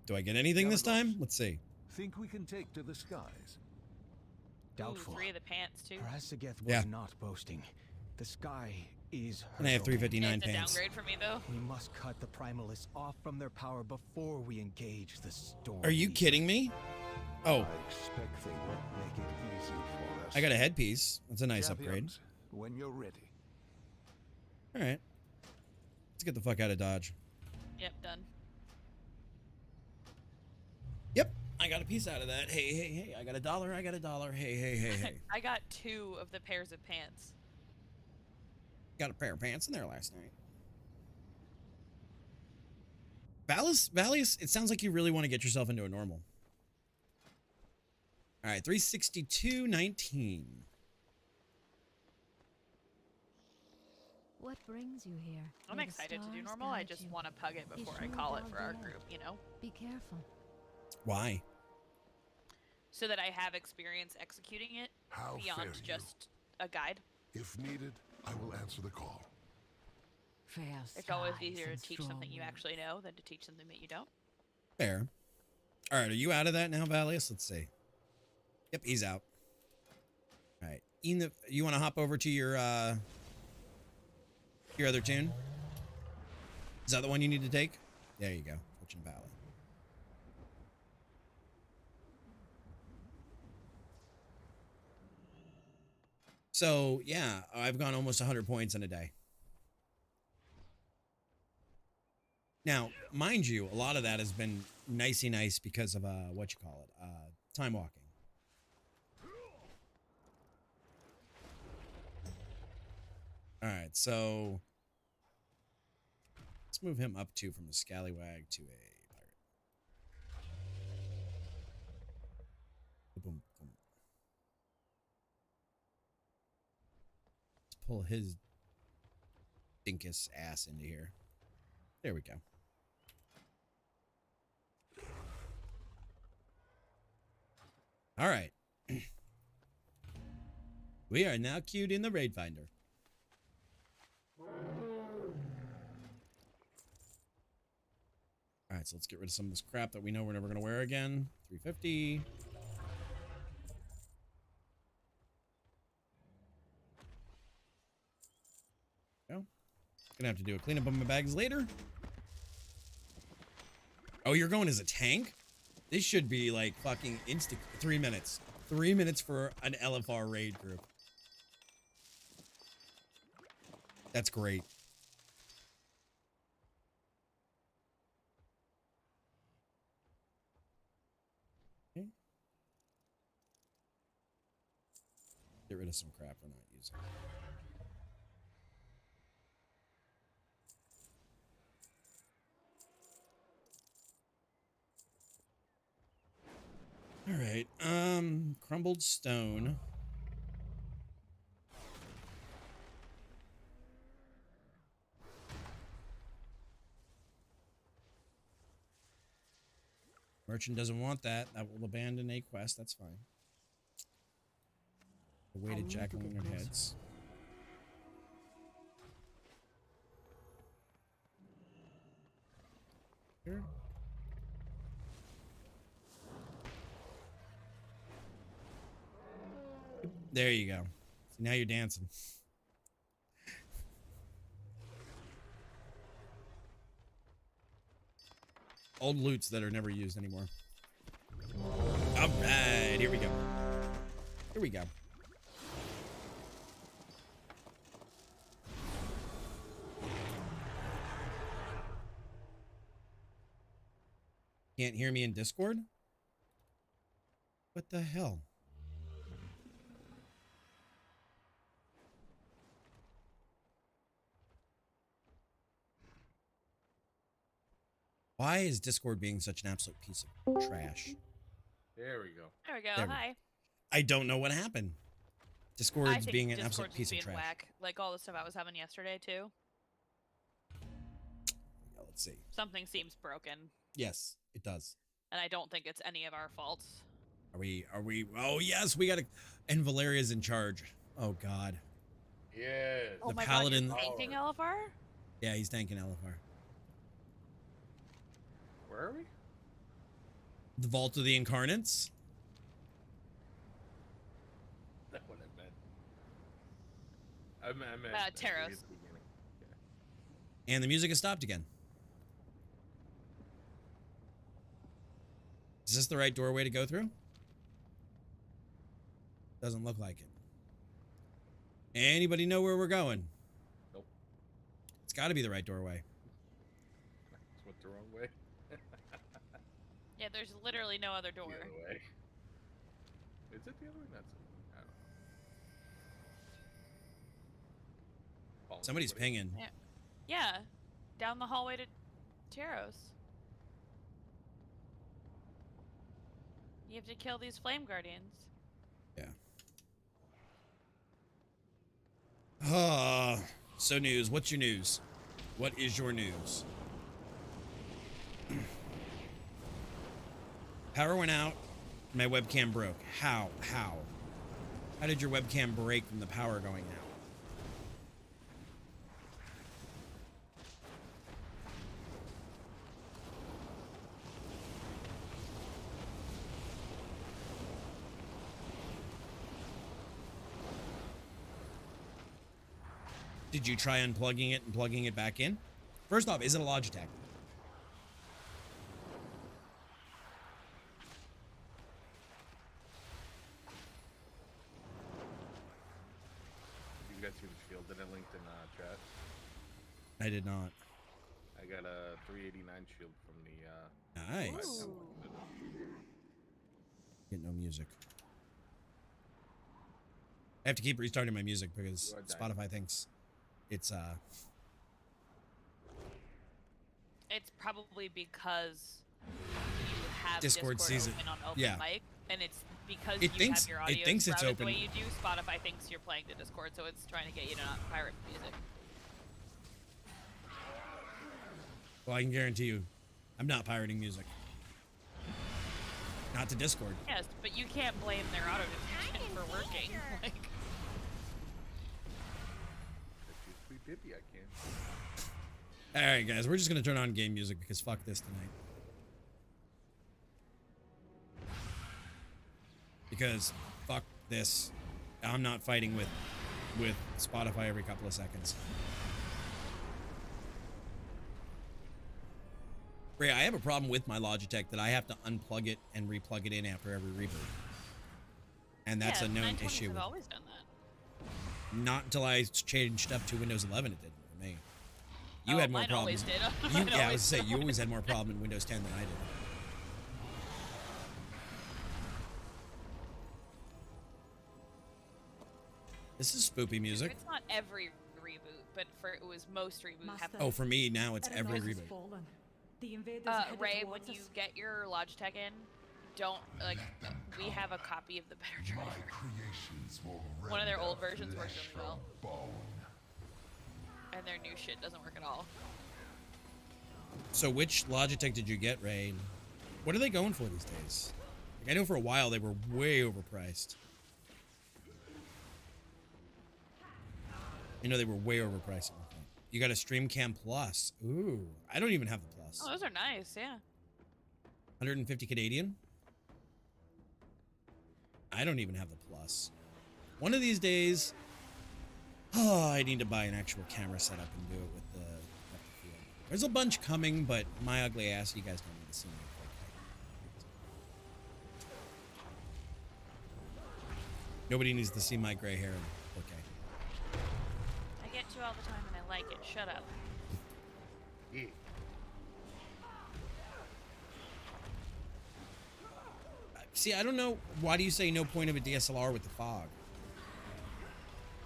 Do I get anything this time? Let's see. Think we can take to the skies? Doubtful. Ooh, 3 of the pants too. Prasageth was Yeah. not boasting. The sky is her And I have domain. 359 It's a pants. downgrade for me though. We must cut the primalists off from their power before we engage the storm. Are you kidding me? Oh, I expect they won't make it easy for us. I got a headpiece. That's a nice upgrade. Champions, when you're ready. All right. Let's get the fuck out of Dodge. Yep, done. Yep. I got a piece out of that. Hey, hey, hey. I got $1. I got $1. Hey, hey, hey, hey. I got 2 of the pairs of pants. Got a pair of pants in there last night. Valius, it sounds like you really want to get yourself into a normal. All right, 362.19. What brings you here? I'm Where the excited to do stars normal. I guide just you. want to pug it before I Issue call it above for our below. group, you know? Be careful. Why? So that I have experience executing it How beyond fare you? just a guide. If needed, I will answer the call. It's always easier to teach something you actually know than to teach something that you don't. Fair. All right, are you out of that now, Valius? Let's see. Yep, he's out. All right. Ian, you want to hop over to your other tune? Is that the one you need to take? There you go. Fortune Valley. So, yeah, I've gone almost 100 points in a day. Now, mind you, a lot of that has been nicey nice because of, what you call it, time walking. All right, so let's move him up to from a scallywag to a pirate. Boom, boom. Let's pull his dinkus ass into here. There we go. All right. We are now queued in the raid finder. All right, so let's get rid of some of this crap that we know we're never going to wear again. 350. Gonna have to do a cleanup of my bags later. Oh, you're going as a tank? This should be like fucking 3 minutes. 3 minutes for an LFR raid group. That's great. Okay. Get rid of some crap we're not using. All right. Crumbled stone. Merchant doesn't want that. That will abandon a quest. That's fine. The weighted jack-o'-lantern heads. Here. There you go. So now you're dancing. Old loots that are never used anymore. All right, here we go. Here we go. Can't hear me in Discord? What the hell? Why is Discord being such an absolute piece of trash? There we go. There we go. There we Hi. I don't know what happened. Discord's being an absolute piece of trash. Whack, like all the stuff I was having yesterday too. Yeah, let's see. Something seems broken. Yes, it does. And I don't think it's any of our faults. Are we, oh yes, we gotta, and Valeria's in charge. Oh God. Yeah. Oh my paladin. God, you're tanking LFR? Yeah, he's tanking LFR. Where are we? The Vault of the Incarnates. That's what I meant. I meant Taros. Yeah. And the music has stopped again. Is this the right doorway to go through? Doesn't look like it. Anybody know where we're going? Nope. It's got to be the right doorway. That's what's the wrong way. Yeah, there's literally no other door. The other way. Is it the other way? That's I don't know. Somebody's pinging. Yeah. Yeah. Down the hallway to Taros. You have to kill these flame guardians. Yeah. So news. What's your news? What is your news? Power went out. My webcam broke. How? How did your webcam break from the power going out? Did you try unplugging it and plugging it back in? First off, is it a Logitech? You guys see the shield that I linked in chat? I did not. I got a 389 shield from the Nice. Get no music. I have to keep restarting my music because Spotify thinks it's It's probably because you have Discord sees it. open on open Yeah. mic, and it's because It you thinks- have your it audio thinks it's routed the open. way you do. Spotify thinks you're playing to Discord, so it's trying to get you to not pirate music. Well, I can guarantee you, I'm not pirating music. Not to Discord. Yes, but you can't blame their auto detection for working. Like, If you sweet Pippi, I can. All right, guys, we're just gonna turn on game music because fuck this tonight. Because fuck this, I'm not fighting with Spotify every couple of seconds. Ray, I have a problem with my Logitech that I have to unplug it and replug it in after every reboot. And that's a known issue. I've always done that. Not until I changed up to Windows 11 it did for me. You had more mine problems. Always did. Yeah, I was say you always had more problem in Windows 10 than I did. This is spoopy music. It's not every reboot, but it was most reboots. Oh, for me now it's every reboot. Ray, when you get your Logitech in, don't we have a copy of the better driver. One of their old versions works really well, and their new shit doesn't work at all. So which Logitech did you get, Ray? What are they going for these days? Like, I know for a while they were way overpriced. I know they were way overpriced at one point. You got a StreamCam Plus. Ooh, I don't even have the Plus. Oh, those are nice, yeah. 150 Canadian? I don't even have the Plus. One of these days, I need to buy an actual camera setup and do it with the field. There's a bunch coming, but my ugly ass, you guys don't need to see me. Nobody needs to see my gray hair in 4K. I get to all the time and I like it. Shut up. See, I don't know. Why do you say no point of a DSLR with the fog?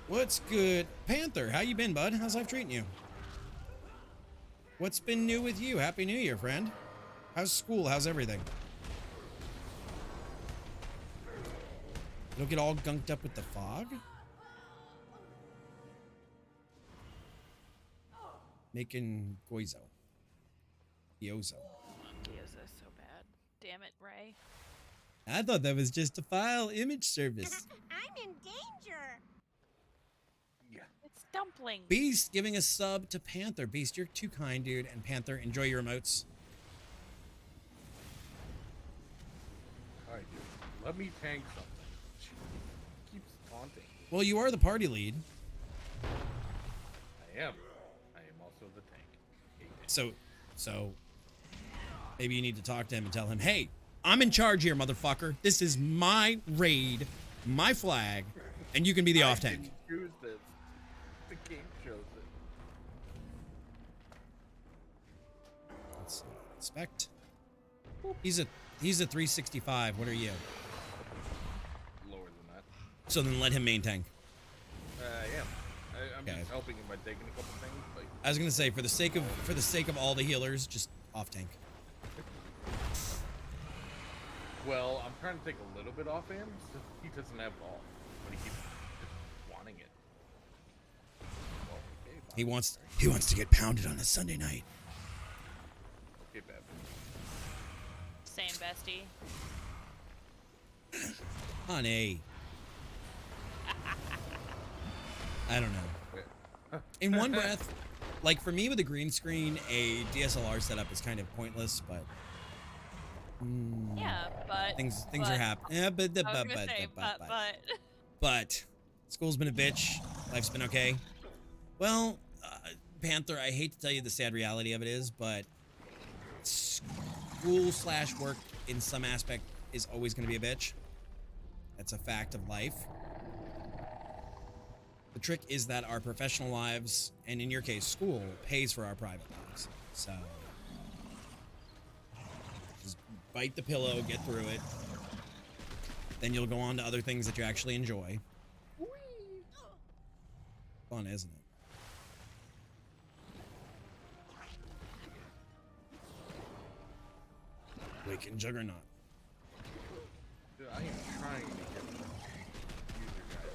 What's good? Panther, how you been, bud? How's life treating you? What's been new with you? Happy New Year, friend. How's school? How's everything? You don't get all gunked up with the fog? Making Goizo. Gyozo. Gyoza so bad. Damn it, Ray. I thought that was just a file image service. I'm in danger. It's dumpling. Beast giving a sub to Panther. Beast, you're too kind, dude. And Panther, enjoy your emotes. Alright, dude. Let me tank something. She keeps taunting. Well, you are the party lead. I am. I am also the tank. So maybe you need to talk to him and tell him, hey, I'm in charge here, motherfucker. This is my raid, my flag, and you can be the off tank. I didn't choose this. The game chose it. Let's see. Inspect. He's a 365. What are you? Lower than that. So then let him main tank. I am. I'm Okay. just helping him by taking a couple things. Like, I was gonna say for the sake of all the healers, just off tank. well, I'm trying to take a little bit off him, so he doesn't have all, but he keeps just wanting it. Well, okay, He wants to get pounded on a Sunday night. Okay, bad. Same, bestie. Honey. I don't know. In one breath, like for me with a green screen, a DSLR setup is kind of pointless, but Yeah, but things are happening. Yeah, but school's been a bitch. Life's been okay. Well, Panther, I hate to tell you the sad reality of it is, but school/work in some aspect is always going to be a bitch. That's a fact of life. The trick is that our professional lives, and in your case, school, pays for our private lives. So just bite the pillow, get through it. Then you'll go on to other things that you actually enjoy. Fun, isn't it? Waking Juggernaut. Dude, I am trying to get the user guide.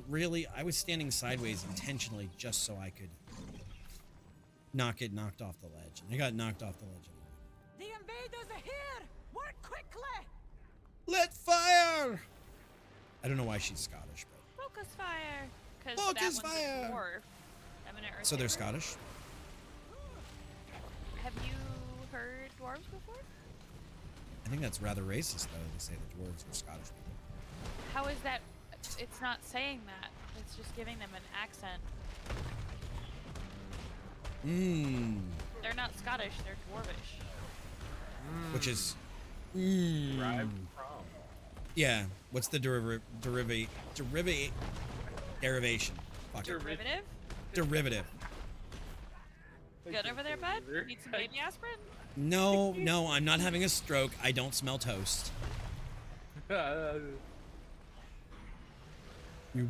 Really, I was standing sideways intentionally just so I could not get knocked off the ledge. And I got knocked off the ledge anyway. The invaders are here! Work quickly! Let fire! I don't know why she's Scottish, but Focus fire. Because Focus that one's fire! a dwarf. Eminent Earth so they're Saber. Scottish? Have you heard dwarves before? I think that's rather racist, though, to say the dwarves are Scottish people. How is that? It's not saying that. It's just giving them an accent. Mmm. They're not Scottish, they're Dwarvish. Which is... Derived from. Yeah. What's the derivation? Fuck it. Derivative? Derivative. Good over there, bud? Need some baby aspirin? No, no, I'm not having a stroke. I don't smell toast. You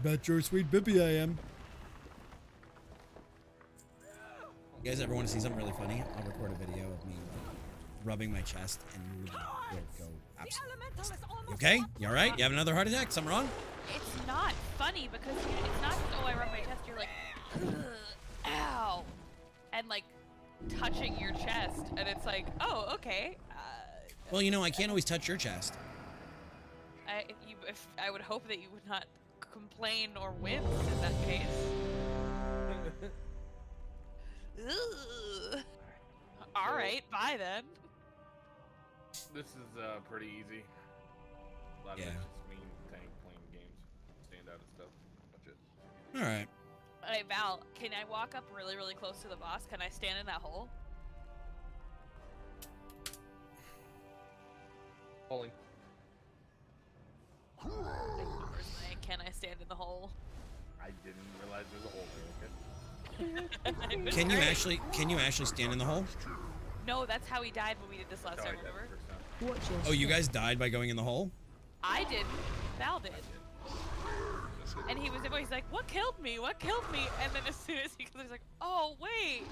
bet your sweet bippy I am. You guys ever want to see something really funny? I'll record a video of me rubbing my chest and you will go absolutely. You okay? You alright? You have another heart attack? Something wrong? It's not funny because it's not just, oh, I rub my chest. You're like, ow. And like touching your chest. And it's like, oh, okay. Well, you know, I can't always touch your chest. I would hope that you would not complain or wince in that case. All right, bye then. This is pretty easy. A lot of it's just me and Tank playing games, stand out and stuff. That's it. All right. Hey Val, can I walk up really, really close to the boss? Can I stand in that hole? Holding. Can I stand in the hole? I didn't realize there's a hole there. Can you actually stand in the hole? No, that's how he died when we did this last time, remember? Oh, you guys died by going in the hole? I didn't. Val did. And he's like, what killed me? What killed me? And then as soon as he goes, he's like, oh, wait.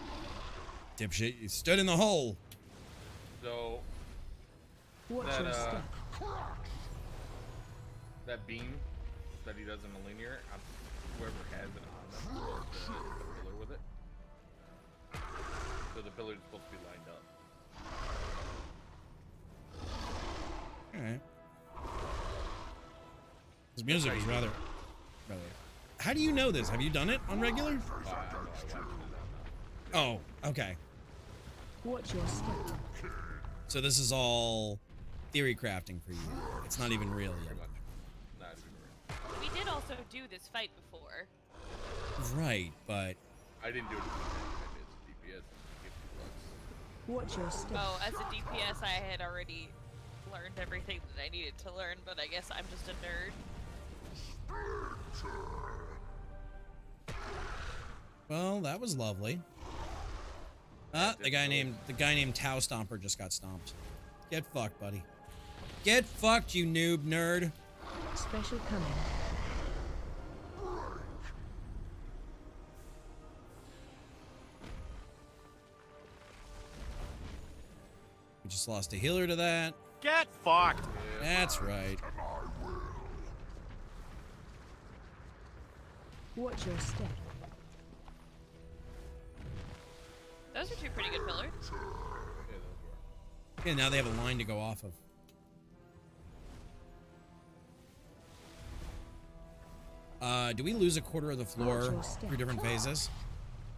Dipshit, you stood in the hole. So, that beam that he does in the linear, whoever has it on them, the pillar with it. So the pillar is supposed to be lined up. Alright. This music is rather... How do you know this? Have you done it on regular? Oh, okay. Watch your step. So this is all theory crafting for you. It's not even real yet. We did also do this fight before. Right, but... I didn't do it as DPS. Watch your step. Oh, as a DPS, I had already learned everything that I needed to learn, but I guess I'm just a nerd. Well, that was lovely. The guy named Tau Stomper just got stomped. Get fucked, buddy. Get fucked, you noob nerd. Special coming. We just lost a healer to that. Get fucked. That's right. Watch your step. Those are two pretty good pillars. Yeah, now they have a line to go off of. Do we lose a quarter of the floor through different phases?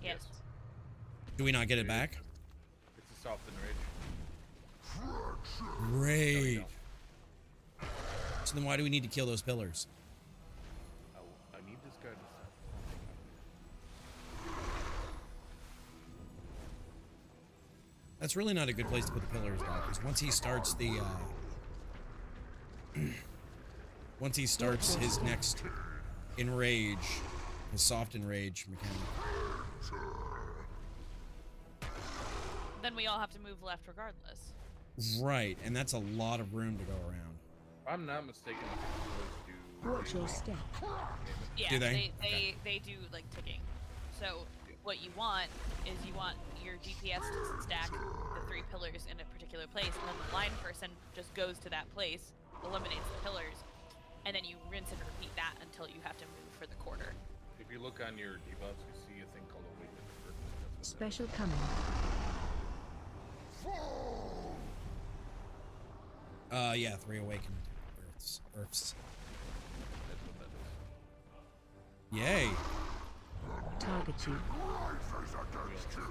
Yes. Do we not get it back? It's a softened ridge. Great. So then why do we need to kill those pillars? I need this guy to stop. That's really not a good place to put the pillars, though, because once he starts the, once he starts his next enrage, his soft enrage mechanic. Then we all have to move left regardless. Right, and that's a lot of room to go around. If I'm not mistaken, Watch your step. Yeah, do they? They do like ticking. So what you want is you want your DPS to stack the 3 pillars in a particular place, and then the line person just goes to that place, eliminates the pillars, and then you rinse and repeat that until you have to move for the quarter. if you look on your debuffs, you see a thing called Awaken. Special coming. Yeah, 3 awakened Earths. That's what that is. Yay. Target you.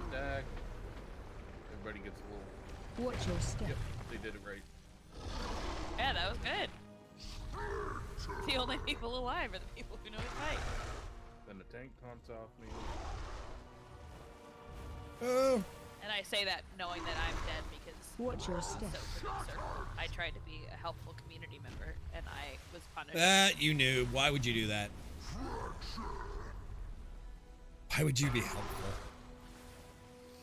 Stack. Everybody gets a little. Watch your step. Yep, they did it right. Yeah, that was good. The only people alive are the people who know to fight. Then the tank taunts off me. Oh. And I say that knowing that I'm dead because Watch your I'm so step. circle. I tried to be a helpful community member, and I was punished. That you knew. Why would you do that? Why would you be helpful?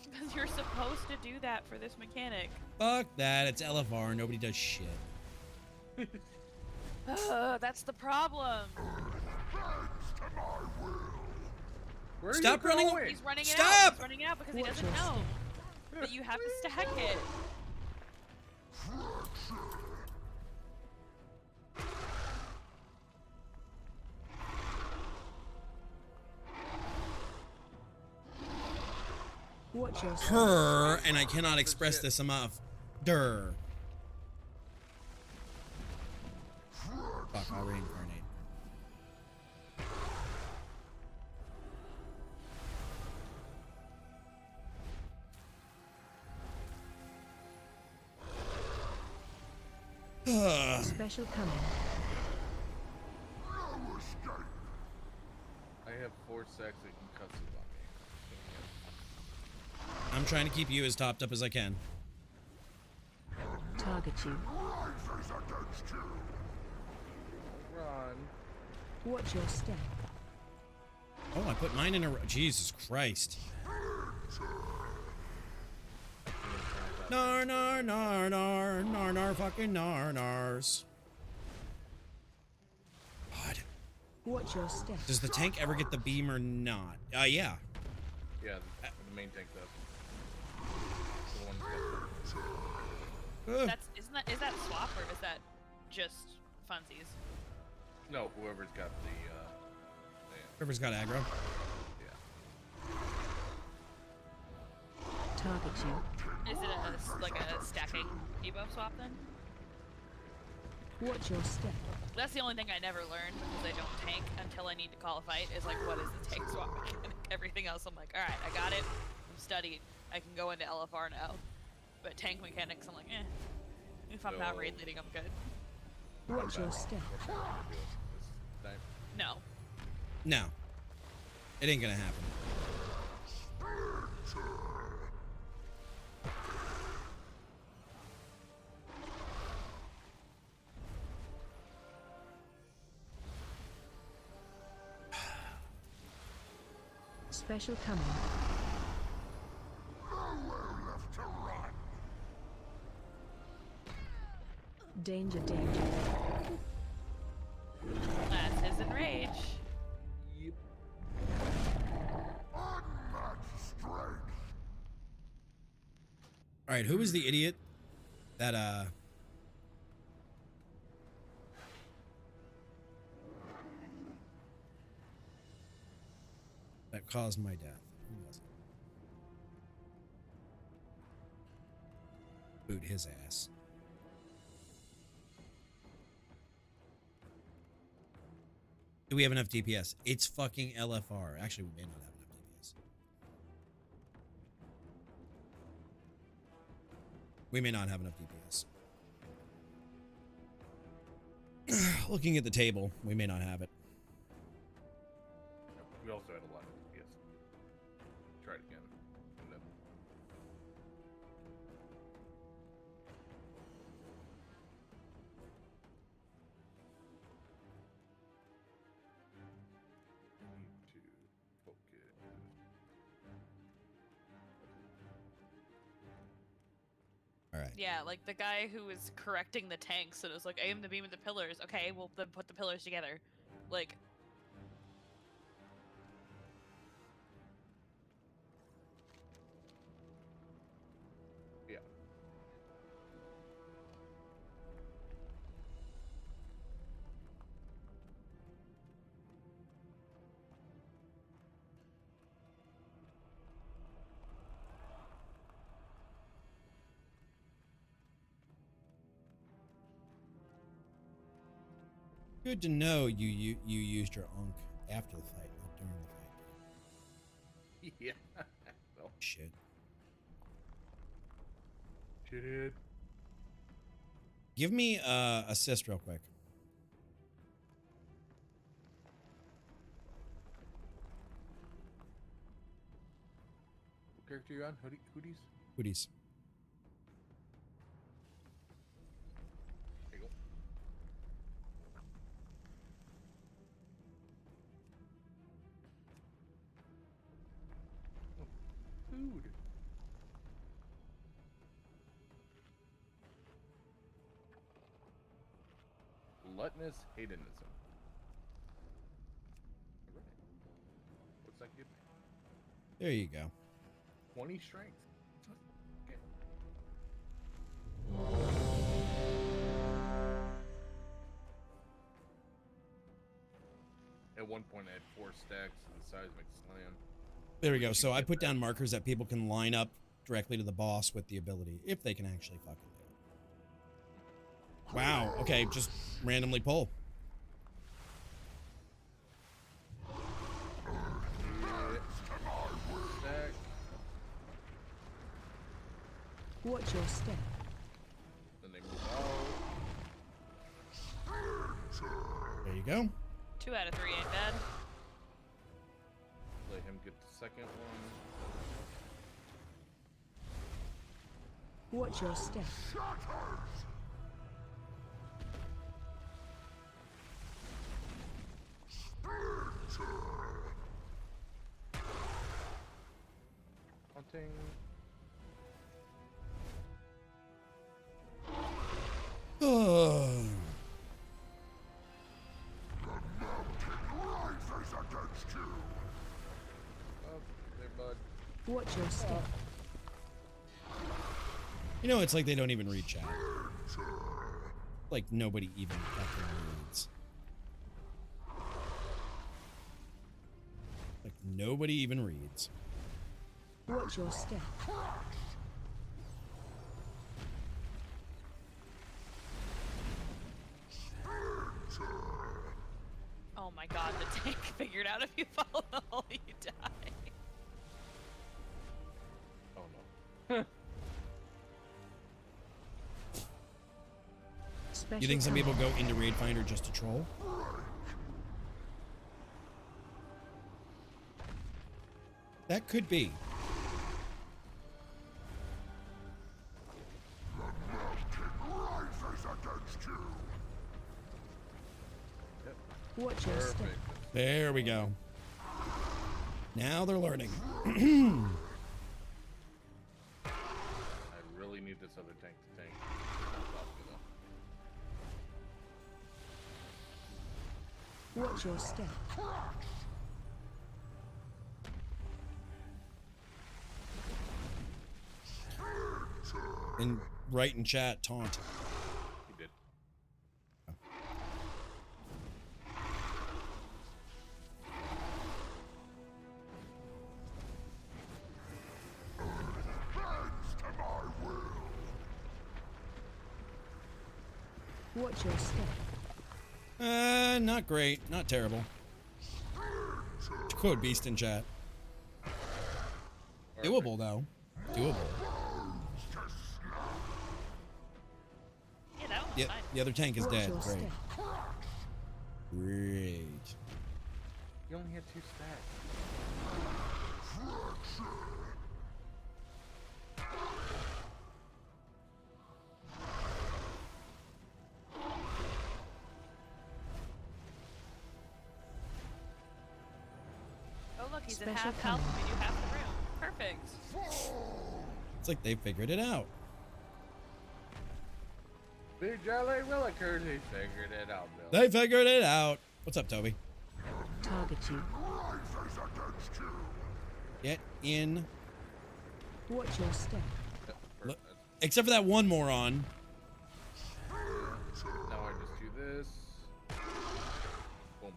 Because you're supposed to do that for this mechanic. Fuck that. It's LFR. Nobody does shit. That's the problem. Where are Stop you running. going? He's running it out. Stop! He's running it out because he Watch doesn't your know. step. But you have to stack it. Watch your step. Her, and I cannot express this enough. Durr. Fuck, I'll reincarnate. Special coming. I have 4 sacks that can cut on me. I'm trying to keep you as topped up as I can. Target you. Run. Watch your step. Oh, I put mine in a row. Jesus Christ. Nar, nar, nar, nar, nar, nar, fucking nar, nars. God. Watch your step. Does the tank ever get the beam or not? Yeah. Yeah, the main tank does. The one that's got Is that swap or is that just funsies? no, whoever's got the Whoever's got aggro. yeah. Target you. Is it like a stacking debuff swap then? Watch your step. That's the only thing I never learned because I don't tank until I need to call a fight. Is like, what is the tank swap mechanic? Everything else, I'm like, all right, I got it. I'm studied. I can go into LFR now. But tank mechanics, I'm like, eh. If I'm not raid leading, I'm good. Watch your step. No. No. It ain't gonna happen. Special coming. Danger, danger. That's his enrage. Yep. All right, who was the idiot that that caused my death? Who was it? Boot his ass. Do we have enough DPS? It's fucking LFR. Actually, we may not have enough DPS. We may not have enough DPS. Looking at the table, we may not have it. We also had a lot of DPS. Try it again. And then we need to focus. All right. Yeah, like the guy who was correcting the tanks and it was like, aim the beam at the pillars. Okay, well then put the pillars together. Like, Yeah. Good to know you used your unk after the fight, not during the fight. Yeah. Well, Shit. shit. Give me assist real quick. Who character you on? Hoodies? Hoodies. There you go. Oh, food. Gluttonous hedonism. Alright. What's that give me? There you go. 20 strength. Okay. At one point I had 4 stacks of the seismic slam. There we go. So I put down markers that people can line up directly to the boss with the ability, if they can actually fucking do it. Wow. Okay, just randomly pull. Stack. Watch your step. Then they move out. There you go. 2 out of 3 ain't bad. Let him get the second one. Watch your step. Hunting. Oh. Oh, there, bud. Watch your step. You know, it's like they don't even read chat. Like nobody even fucking reads. Like nobody even reads. Watch your step. Oh my god, the tank figured out if you fall in the hole, you die. Oh no. Special You think some command. people go into Raid Finder just to troll? That could be. Watch your step. Perfect. There we go. Now they're learning. I really need this other tank to tank. Watch your step. And write in chat, taunt. He did. Watch your step. Not great. Not terrible. To quote Beast in chat. Doable, though. Doable. Yeah, that one was Yeah, fine. the other tank is Watch dead. your Great. step. Great. You only had 2 stacks. Oh look, he's at Special half health command. and we do half the room. Perfect. It's like they figured it out. Big Jolly Willikers, he figured it out, Bill. They figured it out. What's up, Toby? Target you. Get in. Watch your step. Perfect. Except for that one moron. Now I just do this. Boom.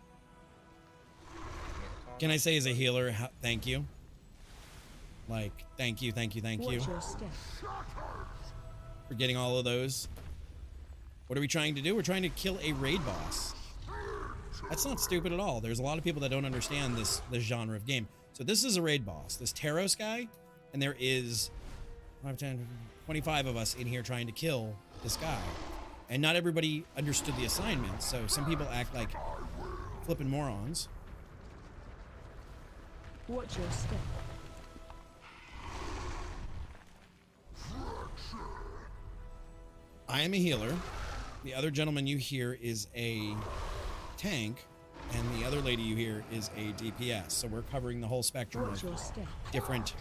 Can I say as a healer, thank you? Like, thank you, thank you, thank you Watch your step. for getting all of those. What are we trying to do? We're trying to kill a raid boss. That's not stupid at all. There's a lot of people that don't understand this genre of game. So this is a raid boss, this Taros guy, and there is 5, 10, 25 of us in here trying to kill this guy. And not everybody understood the assignment, so some people act like flipping morons. Watch your step. I am a healer. The other gentleman you hear is a tank, and the other lady you hear is a DPS. So we're covering the whole spectrum Watch your step. of different.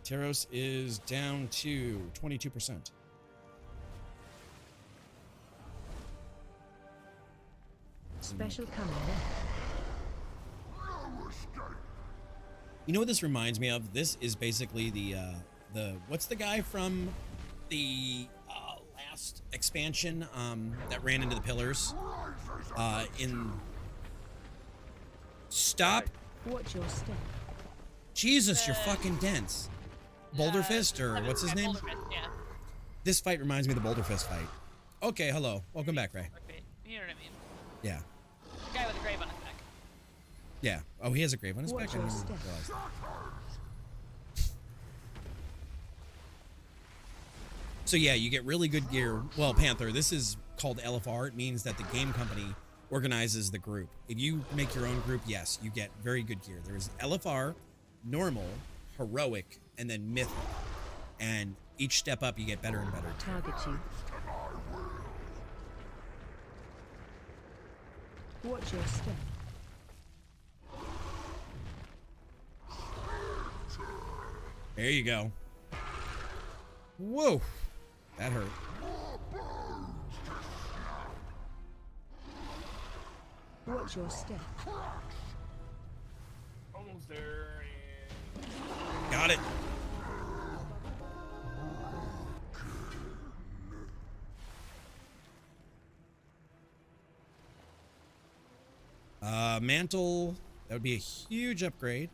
Teros is down to 22%. Special coming. You know what this reminds me of? This is basically the what's the guy from the last expansion that ran into the pillars in stop. Watch your step. Jesus, you're fucking dense. Boulder Fist, or what's his name? Boulder Fist, yeah. This fight reminds me of the Boulder Fist fight. Okay, hello. Welcome back, Ray. You know what I mean? Yeah. Guy with a grave on his back. Yeah. Oh, he has a grave on his back. I didn't Watch your even step. realize. So yeah, you get really good gear. Well, Panther, this is called LFR. It means that the game company organizes the group. If you make your own group, yes, you get very good gear. There is LFR, normal, heroic, and then mythic. And each step up, you get better and better. Target you. Watch your step. There you go. Whoa. That hurt. Watch your step. Almost there. Got it. Mantle. That would be a huge upgrade.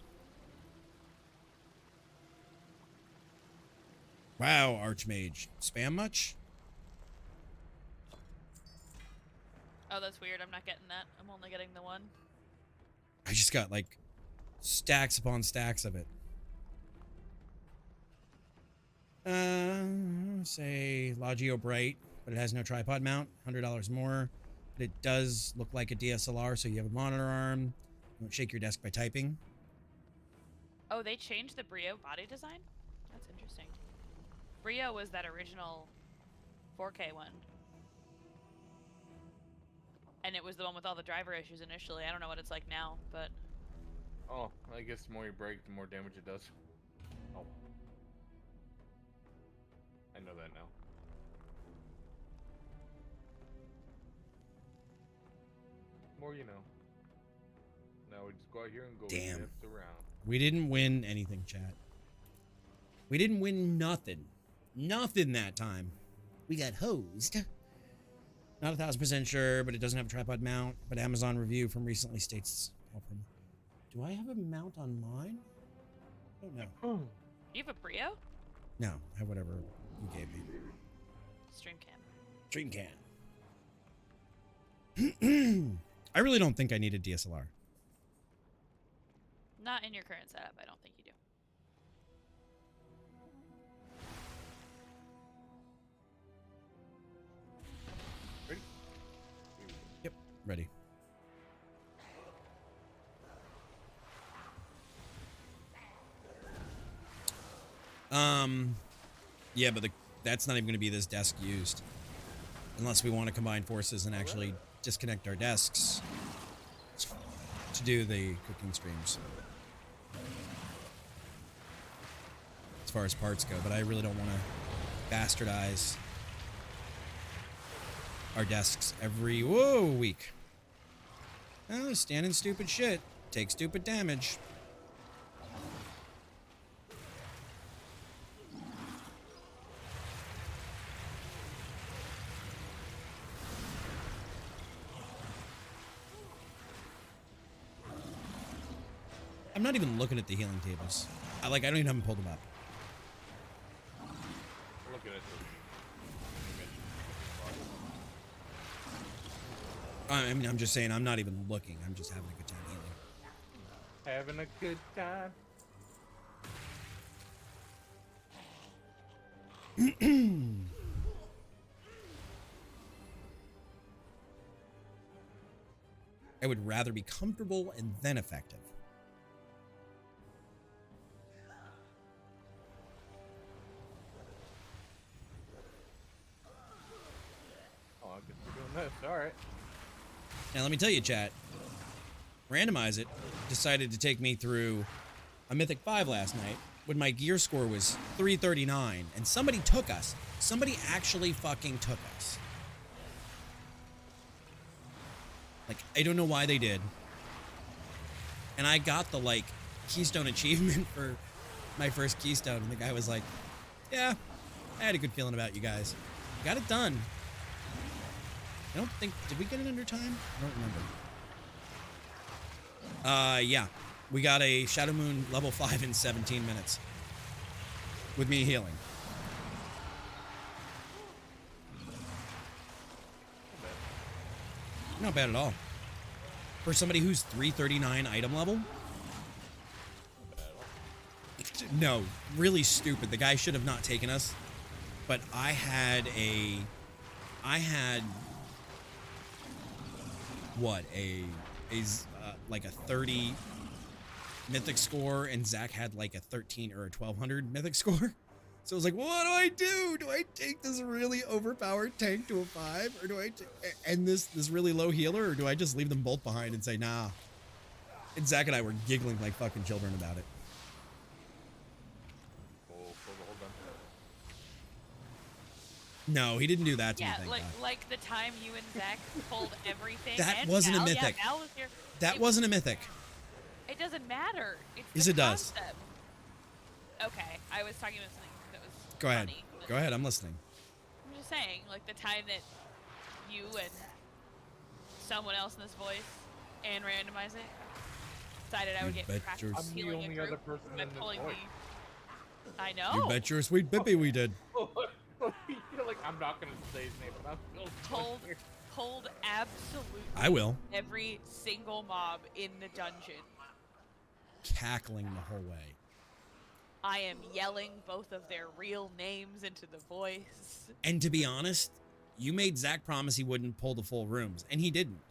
Wow, Archmage. Spam much? Oh, that's weird. I'm not getting that. I'm only getting the one. I just got like stacks upon stacks of it. Say Logio Bright, but it has no tripod mount. $100 more. But it does look like a DSLR, so you have a monitor arm. You don't shake your desk by typing. Oh, they changed the Brio body design? That's interesting. Brio was that original 4K one. And it was the one with all the driver issues initially. I don't know what it's like now, but... Oh, I guess the more you break, the more damage it does. Oh. I know that now. More you know. Now we just go out here and go Damn. depth around. We didn't win anything, chat. We didn't win nothing. Nothing that time. We got hosed. Not 1,000% sure, but it doesn't have a tripod mount. But Amazon review from recently states. Do I have a mount on mine? I don't know. You have a Brio? No, I have whatever you gave me. Stream cam. Stream can. I really don't think I need a DSLR. Not in your current setup, I don't think you do. Ready? Yep, ready. Yeah, but that's not even going to be this desk used. Unless we want to combine forces and actually disconnect our desks to do the cooking streams. As far as parts go, but I really don't want to bastardize our desks every week. Oh, standing stupid shit. Take stupid damage. I'm not even looking at the healing tables. I don't even have them pulled them up. Look at it. I mean, I'm just saying, I'm not even looking. I'm just having a good time healing. Having a good time. I would rather be comfortable and then effective. Oh, I guess we're doing this. All right. Now, let me tell you, chat. Randomize It decided to take me through a Mythic 5 last night when my gear score was 339, and somebody took us. Somebody actually fucking took us. Like, I don't know why they did. And I got the, like, Keystone achievement for my first Keystone, and the guy was like, yeah, I had a good feeling about you guys. Got it done. I don't think, did we get it under time? I don't remember. Yeah. We got a Shadow Moon level 5 in 17 minutes. With me healing. Not bad at all. For somebody who's 339 item level? No, really stupid. The guy should have not taken us. But I had what, like a 30 Mythic score, and Zach had like a 13 or a 1200 Mythic score. So I was like, what do I do? Do I take this really overpowered tank to a 5, or do I end this really low healer, or do I just leave them both behind and say nah? And Zach and I were giggling like fucking children about it. No, he didn't do that to me. Yeah, like the time you and Zach pulled everything. That wasn't a Mythic. Yeah, Val was here. That wasn't a Mythic. It doesn't matter. It's Yes, the it does. concept. Okay, I was talking about something that was Go ahead. funny, but Go ahead. I'm listening. I'm just saying, like the time that you and someone else in this voice and randomize it decided I would get practice I'm the healing only a other group person by in this pulling voice. the. I know. You bet your sweet Bippy we did. You're like, I'm not gonna say his name, but I'm still Pulled absolutely. I will. Every single mob in the dungeon. Cackling the whole way. I am yelling both of their real names into the voice. And to be honest, you made Zach promise he wouldn't pull the full rooms, and he didn't.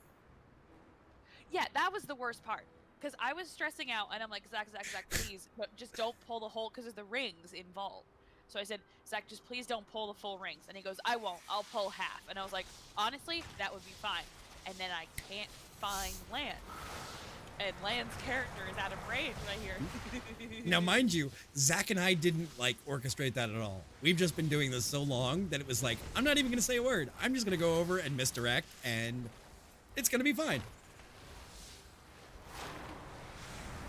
Yeah, that was the worst part. Because I was stressing out, and I'm like, Zach, please, but just don't pull the whole, because there's the rings involved. So I said, Zach, just please don't pull the full rings. And he goes, I won't. I'll pull half. And I was like, honestly, that would be fine. And then I can't find Lan. And Lan's character is out of range right here. Now, mind you, Zach and I didn't, like, orchestrate that at all. We've just been doing this so long that it was like, I'm not even going to say a word. I'm just going to go over and misdirect, and it's going to be fine.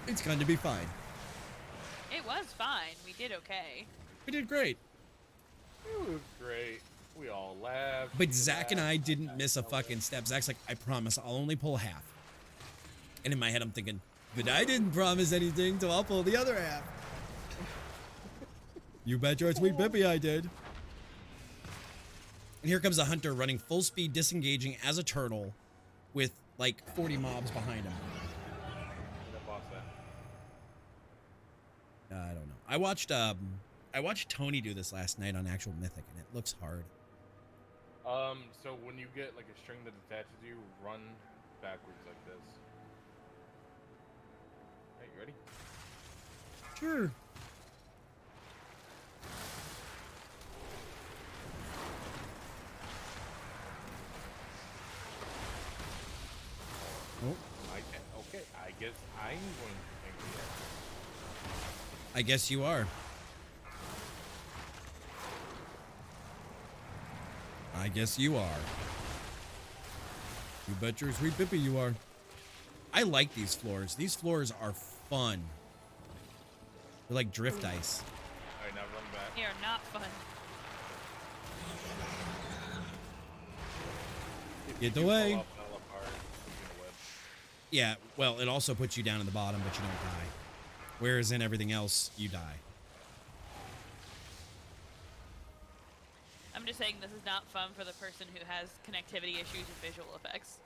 It's going to be fine. It was fine. We did okay. We did great. It was great. We all laughed. But Zach and I didn't miss a fucking step. Zach's like, I promise I'll only pull half. And in my head I'm thinking, but I didn't promise anything, so I'll pull the other half. You bet your sweet Bippy I did. And here comes a hunter running full speed, disengaging as a turtle with like 40 mobs behind him. I don't know. I watched Tony do this last night on actual Mythic, and it looks hard. So when you get like a string that attaches you, run backwards like this. Hey, you ready? Sure. Oh. Okay, I guess I'm going to take it. I guess you are. I guess you are. You bet your sweet Bippy you are. I like these floors. These floors are fun. They're like drift ice. Alright, now run back. They are not fun. Get away. Yeah, well, it also puts you down in the bottom, but you don't die. Whereas in everything else, you die. I'm just saying this is not fun for the person who has connectivity issues with visual effects.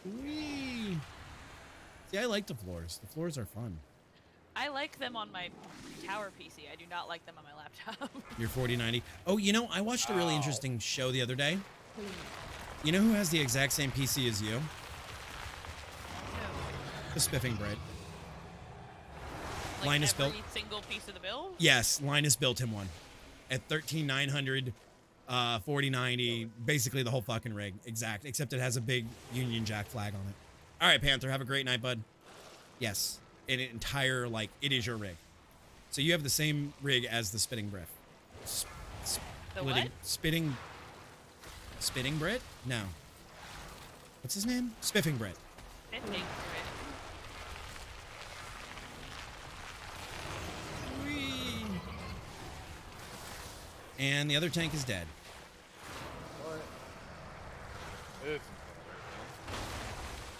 Whee! See, I like the floors. The floors are fun. I like them on my tower PC. I do not like them on my laptop. Your 4090. Oh, you know, I watched a really interesting show the other day. You know who has the exact same PC as you? The spiffing Brit. Like Linus every built. single piece of the build? Yes, Linus built him one at 13,900, 4090, basically the whole fucking rig. Exact, except it has a big Union Jack flag on it. All right, Panther, have a great night, bud. Yes, an entire, like, it is your rig. So you have the same rig as the Spitting Briff. The what? Spitting Brit? No. What's his name? Spiffing Brit. Spiffing Brit. And the other tank is dead. What? It's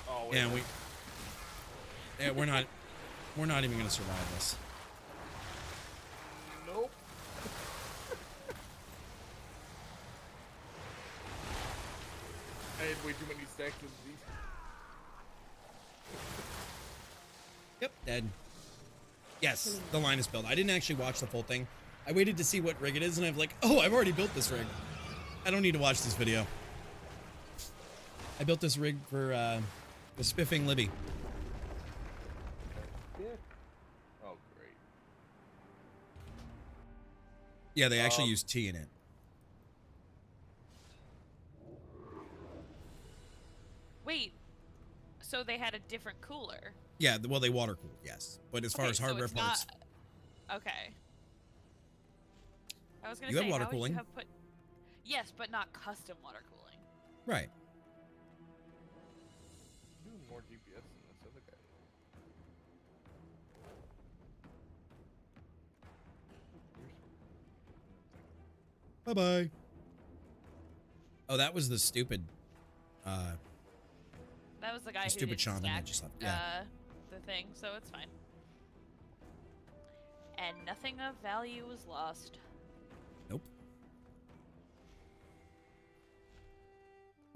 oh, wait. Yeah, we're not even gonna survive this. Nope. I had way too many stacks of these. Yep, dead. Yes, the Linus build. I didn't actually watch the full thing. I waited to see what rig it is, and I'm like, oh, I've already built this rig. I don't need to watch this video. I built this rig for the Spiffing Libby. Yeah. Oh, great. Yeah, they actually use tea in it. Wait, so they had a different cooler? Yeah, well, they water cooled, yes. But as far as hardware parts, Okay. I was gonna You say, have water how would cooling. you have put... Yes, but not custom water cooling. right? Doing more DPS than this other guy. Bye bye. Oh, that was the stupid. That was the guy The who stupid didn't shaman that stack, just left, yeah. the thing, so it's fine. And nothing of value was lost. Nope.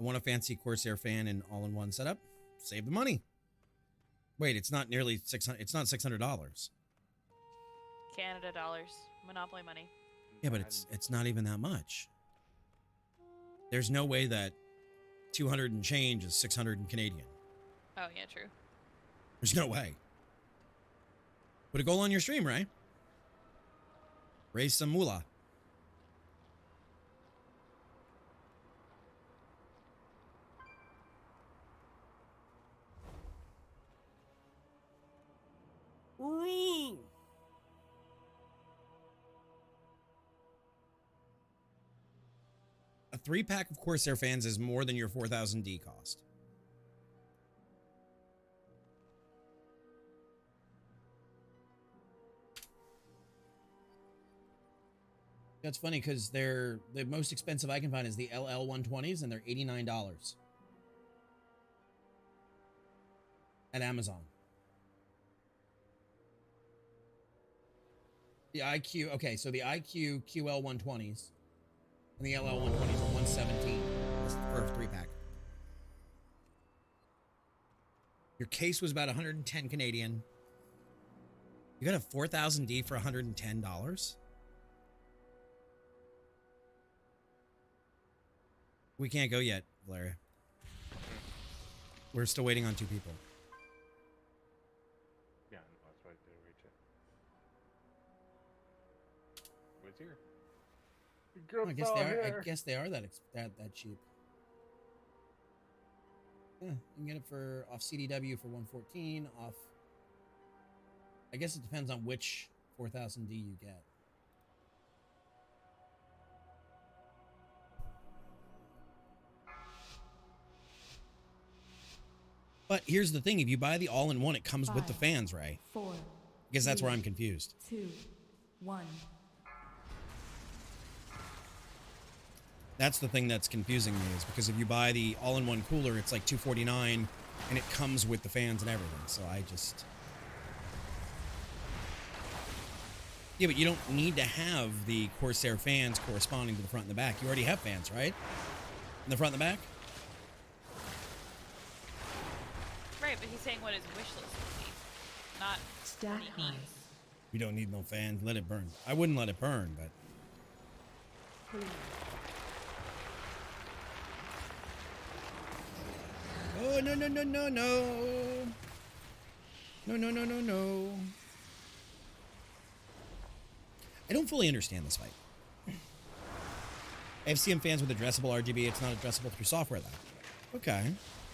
I want a fancy Corsair fan and all-in-one setup. Save the money. Wait, it's not nearly 600. It's not $600. Canada dollars. Monopoly money. Yeah, but it's not even that much. There's no way that 200 and change is 600 in Canadian. Oh, yeah, true. There's no way. Put a goal on your stream, right? Raise some moolah. Ooh. A 3-pack of Corsair fans is more than your 4,000 D cost. That's funny because the most expensive I can find is the LL 120s, and they're $89 at Amazon. The IQ, okay, so the IQ QL 120s and the LL 120s are 117 for a 3-pack. Your case was about 110 Canadian. You got a 4,000 D for $110? We can't go yet, Valeria. We're still waiting on 2 people. Yeah, that's why I didn't reach it. What's here? I guess they are that cheap. Yeah, you can get it for off CDW for 114, off. I guess it depends on which 4,000 D you get. But here's the thing, if you buy the all-in-one, it comes with the fans, right? 4. I guess that's where I'm confused. 2, 1. That's the thing that's confusing me, is because if you buy the all-in-one cooler, it's like $249, and it comes with the fans and everything. So I just... Yeah, but you don't need to have the Corsair fans corresponding to the front and the back. You already have fans, right? In the front and the back? Right, but he's saying what his wish list would be, not Stack what he high. needs. We don't need no fans. Let it burn. I wouldn't let it burn, but... Oh, no, no, no, no, no. No, no, no, no, no. I don't fully understand this fight. FCM fans with addressable RGB, it's not addressable through software, though. Okay.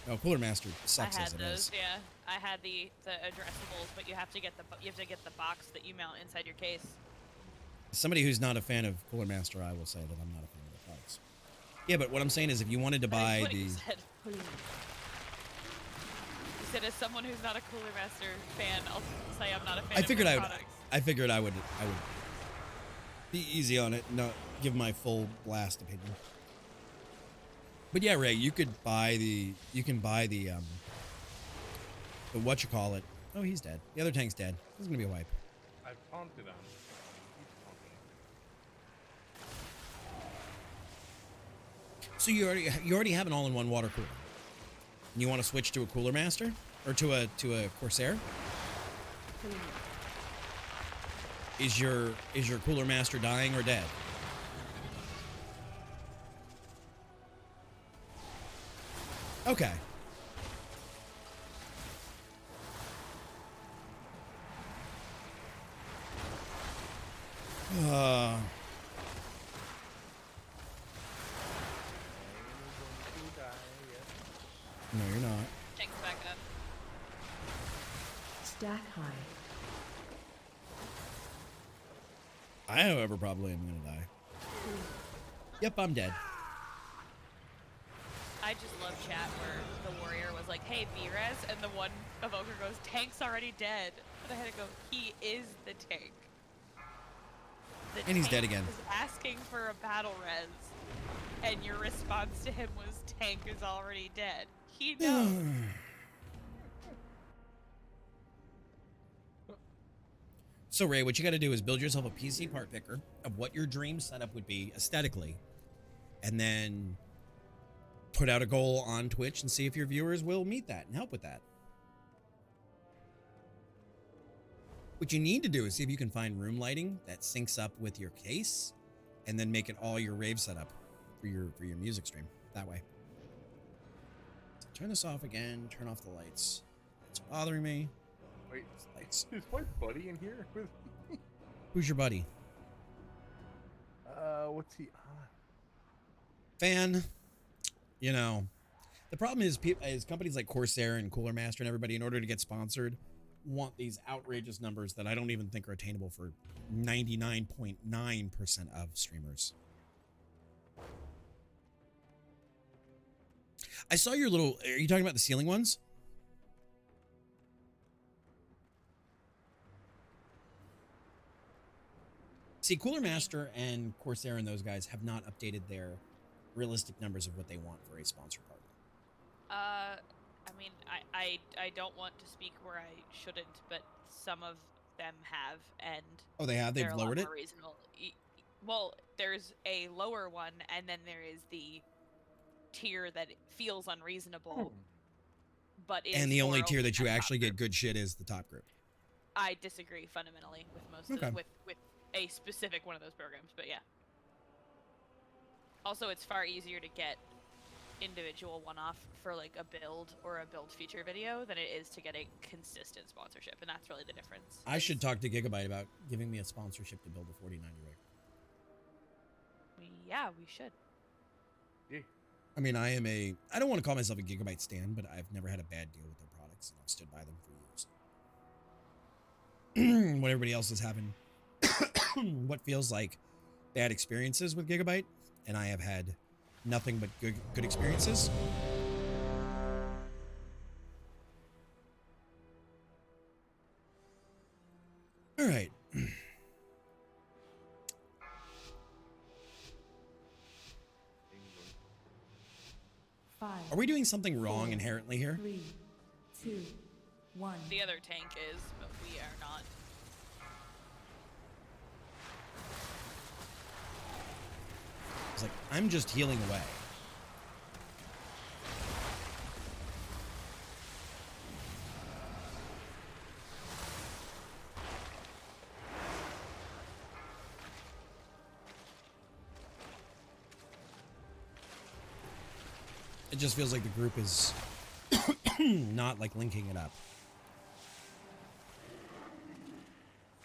Oh, Cooler Master sucks as it is. Yeah. I had the addressables, but you have to get the box that you mount inside your case. Somebody who's not a fan of Cooler Master, I will say that I'm not a fan of the products. Yeah, but what I'm saying is if you wanted to buy the... You said as someone who's not a Cooler Master fan, I'll say I'm not a fan of the products. I figured I would be easy on it, not give my full blast opinion. But yeah, Ray, you can buy the whatchamacallit. Oh, he's dead. The other tank's dead. This is gonna be a wipe. I've taunted him. So you already have an all-in-one water cooler. And you want to switch to a Cooler Master or to a Corsair? Is your Cooler Master dying or dead? Okay. No, you're not. Tank's back up. Stack high. I, however, probably am gonna die. Yep, I'm dead. I just love chat where the warrior was like, hey, B-Res, and the one evoker goes, tank's already dead. And I had to go, he is the tank. And he's dead again. Was asking for a battle res, and your response to him was, tank is already dead. He knows. So, Ray, what you got to do is build yourself a PC part picker of what your dream setup would be aesthetically, and then put out a goal on Twitch and see if your viewers will meet that and help with that. What you need to do is see if you can find room lighting that syncs up with your case, and then make it all your rave setup for your music stream that way. So turn this off again. Turn off the lights. It's bothering me. Wait, lights. Is my buddy in here with me? Who's your buddy? What's he on? Fan. You know, the problem is companies like Corsair and Cooler Master and everybody, in order to get sponsored, want these outrageous numbers that I don't even think are attainable for 99.9% of streamers. I saw your little... Are you talking about the ceiling ones? See, Cooler Master and Corsair and those guys have not updated their realistic numbers of what they want for a sponsor partner. I mean, I don't want to speak where I shouldn't, but some of them have, and oh, they have. They've lowered it. Reasonable. Well, there's a lower one, and then there is the tier that feels unreasonable, but is and the only tier for that you actually group. get good shit is the top group. I disagree fundamentally with most of with a specific one of those programs, but yeah. Also, it's far easier to get individual one-off for like a build or a build feature video than it is to get a consistent sponsorship, and that's really the difference. I should talk to Gigabyte about giving me a sponsorship to build a 4090 rig. Yeah, we should. Yeah. I mean, I don't want to call myself a Gigabyte stan, but I've never had a bad deal with their products, and I've stood by them for years. When everybody else is having what feels like bad experiences with Gigabyte, and I have had nothing but good experiences. All right. Are we doing something wrong inherently here? 3, 2, 1. The other tank is, but we are not. It's like, I'm just healing away. It just feels like the group is not like linking it up.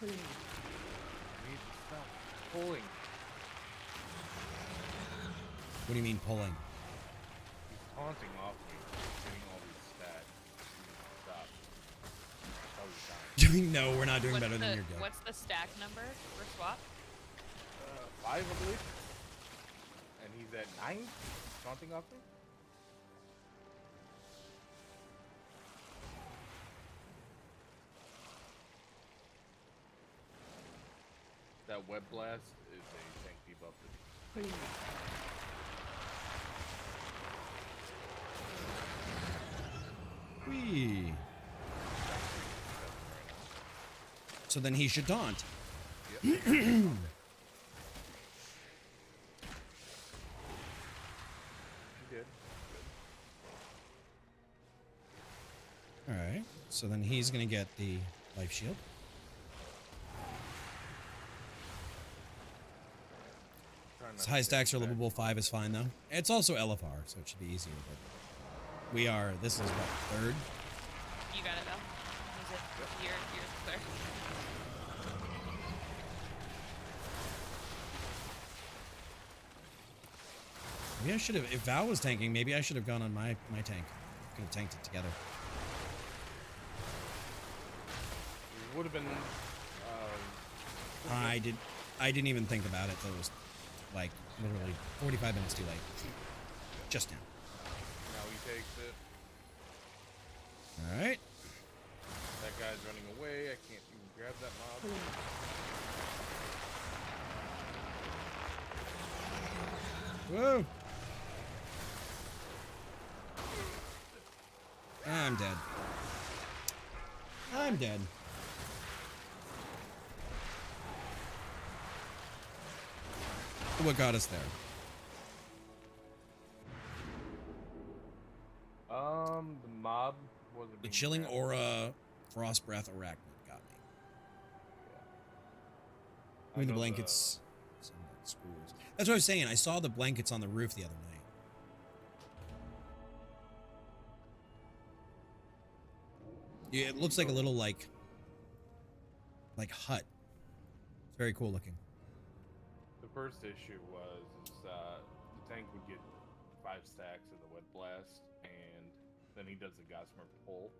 3. I need to stop pulling. What do you mean pulling? He's taunting off me, getting all these stats. Stop. That's how he's dying. No, we're not doing better than your guy. What's the stack number for swap? 5, I believe. And he's at 9, taunting off me. That web blast is a tank debuff. 3. Whee. So then he should taunt. Yep. He did. All right. So then he's going to get the life shield. His high stacks are livable. 5 is fine though. It's also LFR, so it should be easier. But we are. This is what, 3rd? You got it though. Is it yours clear? Maybe I should have. If Val was tanking, maybe I should have gone on my tank. Could have tanked it together. It would have been. I didn't even think about it till it was like literally 45 minutes too late. Just now. Now he takes it. All right. That guy's running away. I can't even grab that mob. Whoa. I'm dead. I'm dead. What got us there? The mob wasn't. The chilling aura, frost breath, arachnid got me. I mean the blankets. Screws. That's what I was saying. I saw the blankets on the roof the other night. Yeah, it looks like a little like hut. It's very cool looking. The first issue was the tank would get 5 stacks of the wet blast, and then he does the Gossamer pull.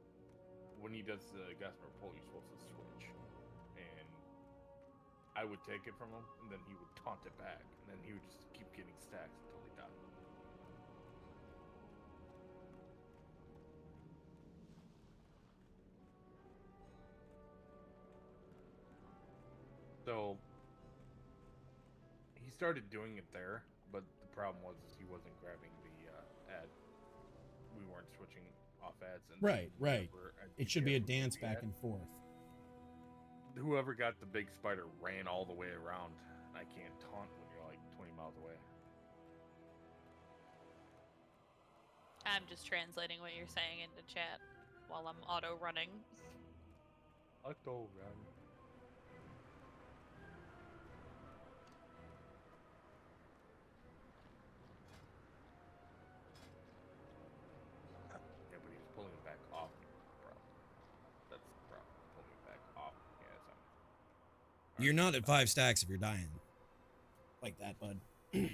When he does the Gossamer pull, you're supposed to switch, and I would take it from him, and then he would taunt it back, and then he would just keep getting stacks until he died. So he started doing it there, but the problem was he wasn't grabbing the ad. We weren't switching off ads. And Right. It should be a dance back and forth. Whoever got the big spider ran all the way around. I can't taunt when you're like 20 miles away. I'm just translating what you're saying into chat while I'm auto running. Auto run. Yeah, but he's pulling it back off. That's the problem. Pulling it back off. Yeah, it's on. You're not at 5 stacks if you're dying. Like that, bud. I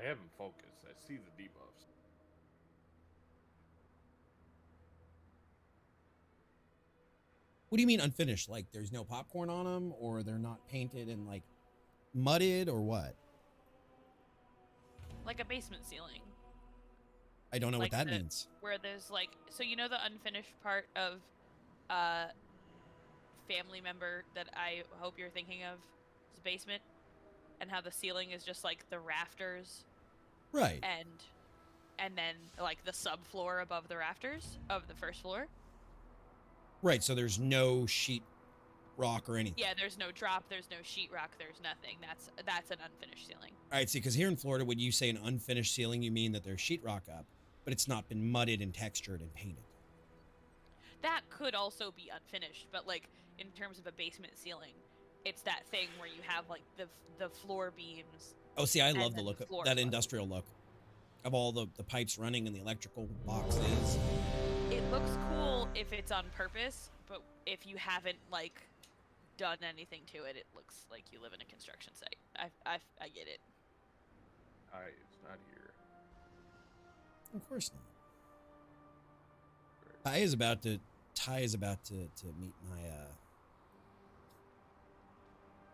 haven't focused. I see the debuffs. What do you mean unfinished? Like there's no popcorn on them, or they're not painted and like mudded, or what? Like a basement ceiling. I don't know Like what that the- means. Where there's like, so you know the unfinished part of family member that I hope you're thinking of, is basement, and how the ceiling is just like the rafters, Right. and then like the subfloor above the rafters of the first floor. Right. So there's no sheet rock or anything. Yeah, there's no drop, there's no sheetrock, there's nothing. That's an unfinished ceiling. All right. See, because here in Florida, when you say an unfinished ceiling, you mean that there's sheetrock up, but it's not been mudded and textured and painted. That could also be unfinished, but like in terms of a basement ceiling, it's that thing where you have like the floor beams. Oh, see, I and love the then look of floor that above. industrial look of all the pipes running and the electrical boxes. It looks cool if it's on purpose, but if you haven't like done anything to it, it looks like you live in a construction site. I get it. It's not here. Of course not. Ty is about to meet my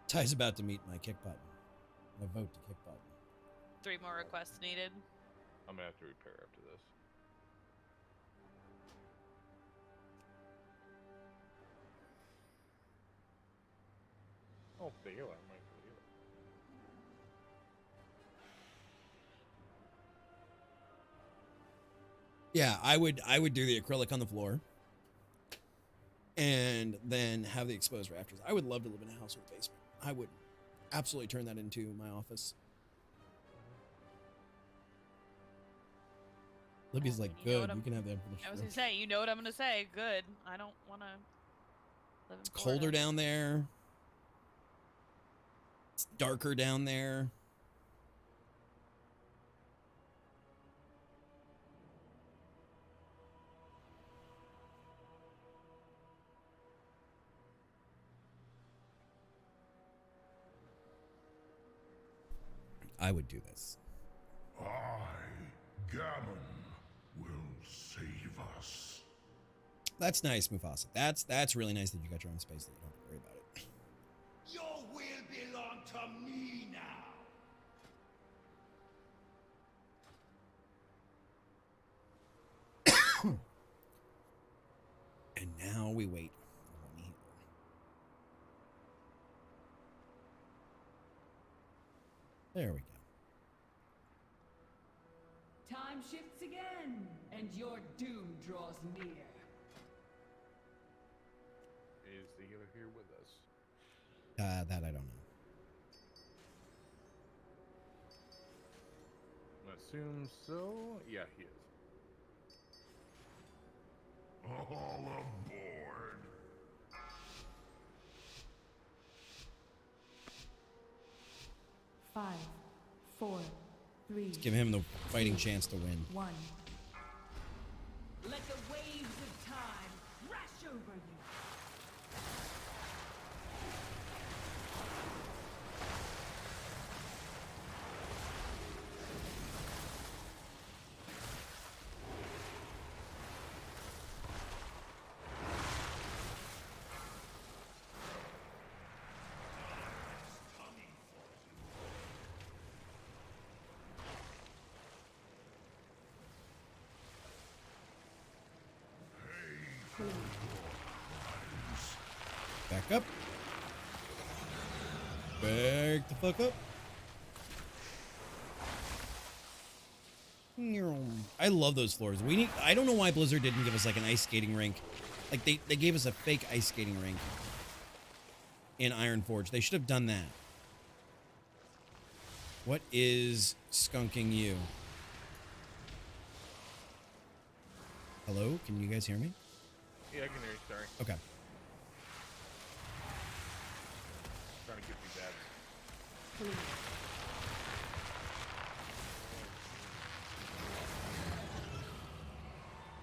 Ty's about to meet my kick button. My vote to kick button. 3 more requests needed. I'm gonna have to repair after this. Oh, Baylor, my Baylor. Yeah, I would do the acrylic on the floor and then have the exposed rafters. I would love to live in a house with a basement. I would absolutely turn that into my office. Libby's like, good, you can have that. I was gonna say, you know what I'm gonna say. Good. I don't want to live in It's Florida. colder down there. It's darker down there. I would do this. I, Gammon, will save us. That's nice, Mufasa. That's really nice that you got your own space that you don't have to worry about it. Your will belong to me now. And now we wait for one healer. There we go. Time shifts again, and your doom draws near. Is the healer here with us? That I don't know. I assume so. Yeah, he is. All aboard. Five, 4, 3. Let's give him the fighting chance to win. 1. Let the waves of time crash over you. Back up. Back the fuck up. I love those floors. I don't know why Blizzard didn't give us like an ice skating rink. Like they gave us a fake ice skating rink in Ironforge. They should have done that. What is skunking you? Hello? Can you guys hear me? Yeah, I can hear you. Sorry. Okay. Trying to get me bad.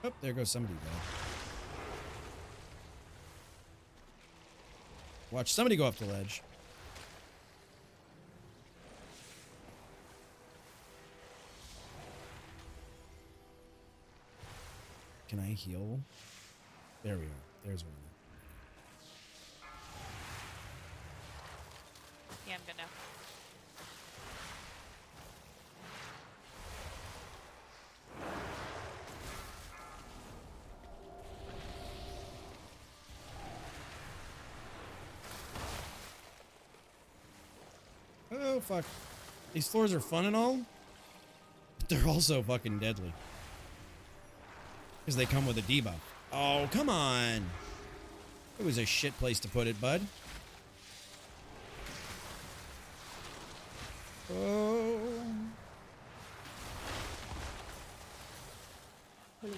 Oh, there goes somebody dead. Watch somebody go off the ledge. Can I heal? There we are. There's one. Yeah, I'm good now. Oh, fuck. These floors are fun and all, but they're also fucking deadly. Because they come with a debuff. Oh, come on. It was a shit place to put it, bud. Oh. And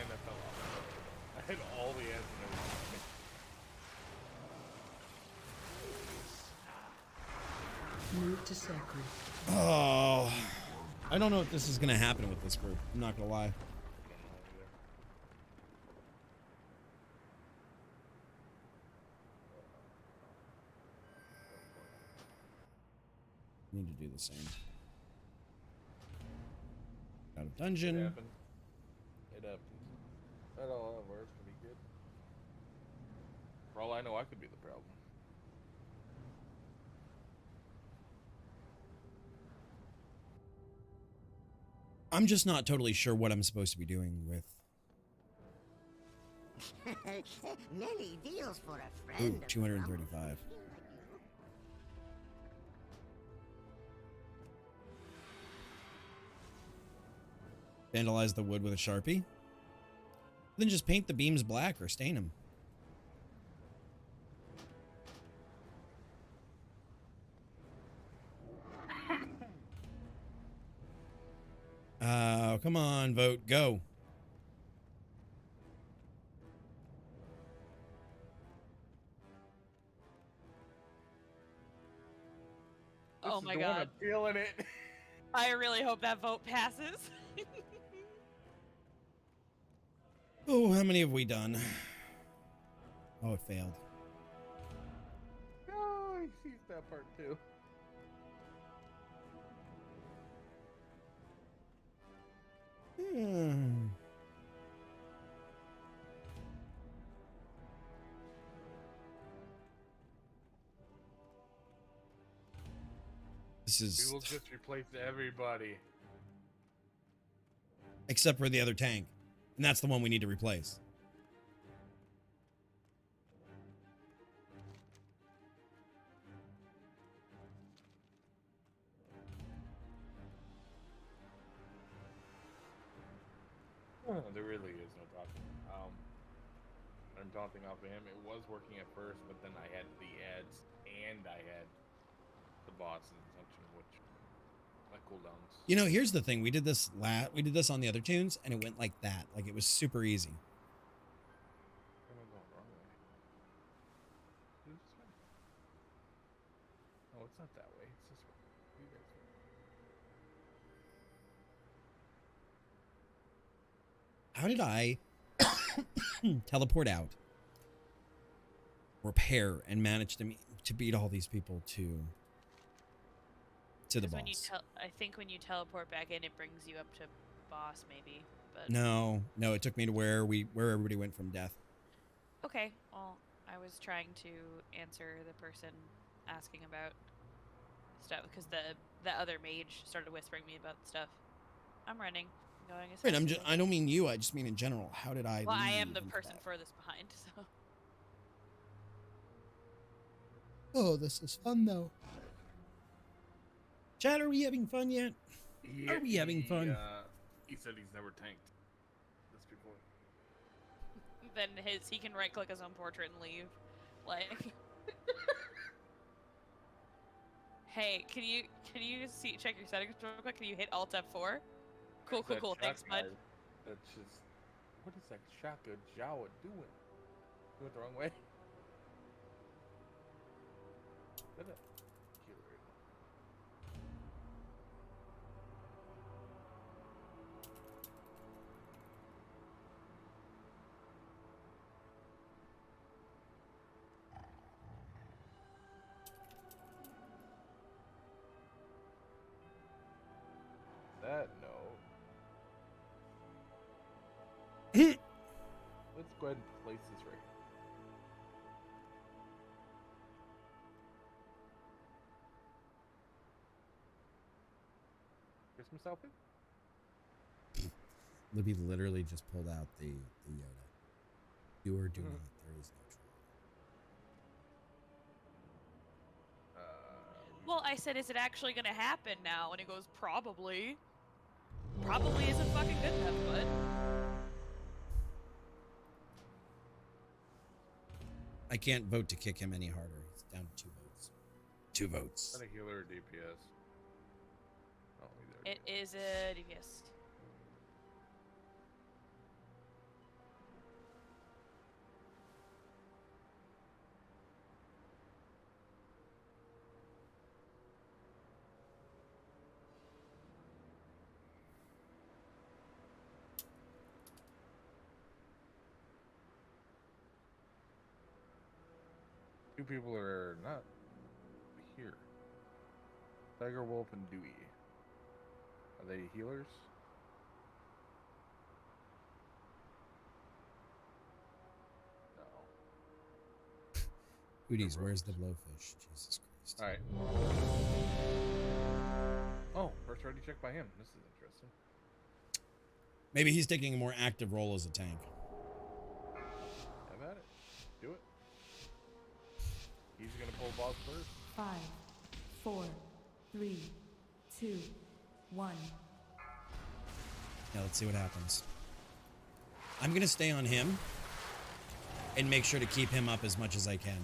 I fell off. I had all the ads and everything. Move to sacred. Oh. I don't know if this is going to happen with this group. I'm not going to lie. I don't know either. Need to do the same. Out of It dungeon. happened. It happened. That all that works pretty good. For all I know, I could be the problem. I'm just not totally sure what I'm supposed to be doing with. Many deals for a Ooh, friend. of 235. Vandalize the wood with a Sharpie. Then just paint the beams black or stain them. Come on, vote, go. Oh This is my the one god. I'm feeling it. I really hope that vote passes. Oh, how many have we done? Oh, it failed. No, he sees that part too. This We is will just replace everybody. except for the other tank, and that's the one we need to replace. There really is no talking. I'm taunting off of him. It was working at first, but then I had the ads and I had the bosses and such, which my cooldowns. You know, here's the thing: we did this on the other tunes, and it went like that. Like it was super easy. Where am I going? Wrong way. Is it this way? No, it's not that way. It's this way. You guys go. How did I teleport out, repair, and manage to beat all these people to the boss? When you I think when you teleport back in, it brings you up to boss, maybe. But No, it took me to where everybody went from death. okay. Well, I was trying to answer the person asking about stuff because the other mage started whispering me about stuff. I'm running. Going as Right, fast as I don't mean you. I just mean in general. How did I? Well, I am leave the into person that? furthest behind, so. Oh, this is fun though. Chat, are we having fun yet? Yeah, Are we having fun? He said he's never tanked this before. Then he can right click his own portrait and leave. Like hey, can you check your settings real quick? Can you hit Alt F4? Cool. Thanks, bud. That's just what is that Shaka Jawa doing? You went the wrong way. Is that a killer? That no. Let's go ahead and place this right here. Christmas outfit? Libby literally just pulled out the Yoda. Do or do not. There is no troll. Well, I said, is it actually gonna happen now? And he goes, probably. Probably isn't fucking good enough, bud. I can't vote to kick him any harder. It's down to 2 votes. 2 votes. Is that a healer or DPS? Oh, either It is a DPS. Two people are not here. Tiger Wolf and Dewey. Are they healers? No. Hooties, where's the blowfish? Jesus Christ. Alright. Oh, first already checked by him. This is interesting. Maybe he's taking a more active role as a tank. Have at it. Do it. He's gonna pull boss first. 5, 4, 3, 2, 1. Now let's see what happens. I'm gonna stay on him and make sure to keep him up as much as I can.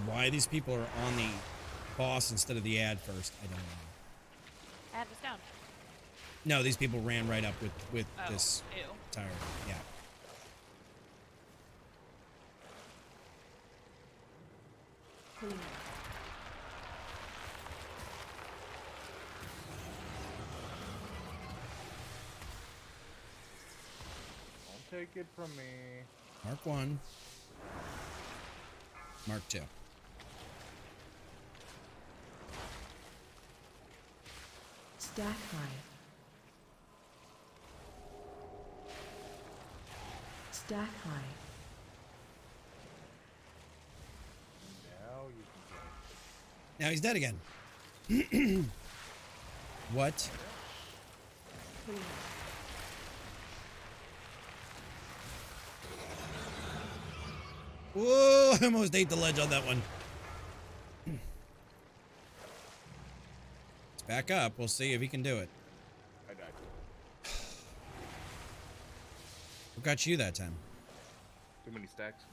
Why these people are on the boss instead of the ad first, I don't know. Ad was down. No, these people ran right up with Oh, this ew. tire. Yeah. Clear. Don't take it from me. Mark 1. Mark 2. Stack high. Stack high. Now you can go. Now he's dead again. What? Clear. Whoa, I almost ate the ledge on that one. Let's back up. We'll see if he can do it. I died. What got you that time? Too many stacks.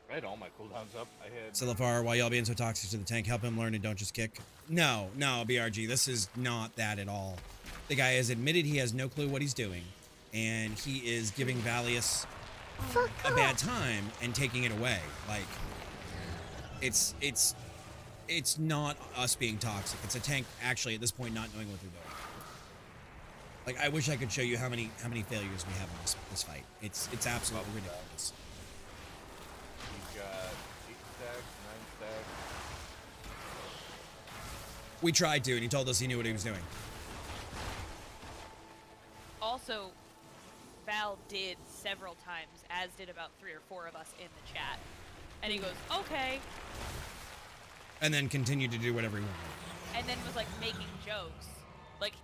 I had all my cooldowns up. I had. LFR, why y'all being so toxic to the tank? Help him learn and don't just kick. No, BRG, this is not that at all. The guy has admitted he has no clue what he's doing, and he is giving Valius a bad time and taking it away. Like, it's not us being toxic. It's a tank actually at this point not knowing what they're doing. Like, I wish I could show you how many failures we have in this fight. It's absolutely ridiculous. He's got 8 stacks, 9 stacks. We tried to, and he told us he knew what he was doing. Also, Val did several times, as did about 3 or 4 of us in the chat. And he goes, okay. And then continued to do whatever he wanted. And then was like making jokes. Like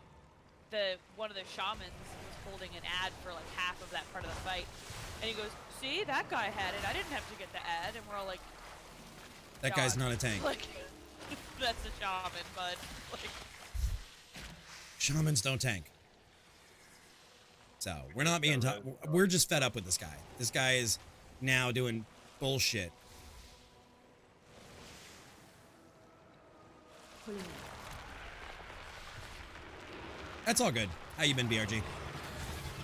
one of the shamans was holding an ad for like half of that part of the fight. And he goes, see, that guy had it. I didn't have to get the ad. And we're all like, That guy's not a tank. Like, that's a shaman, bud. Like, Shamans don't tank. So we're not being we're just fed up with this guy. This guy is now doing bullshit. Clear. That's all good. How you been, BRG?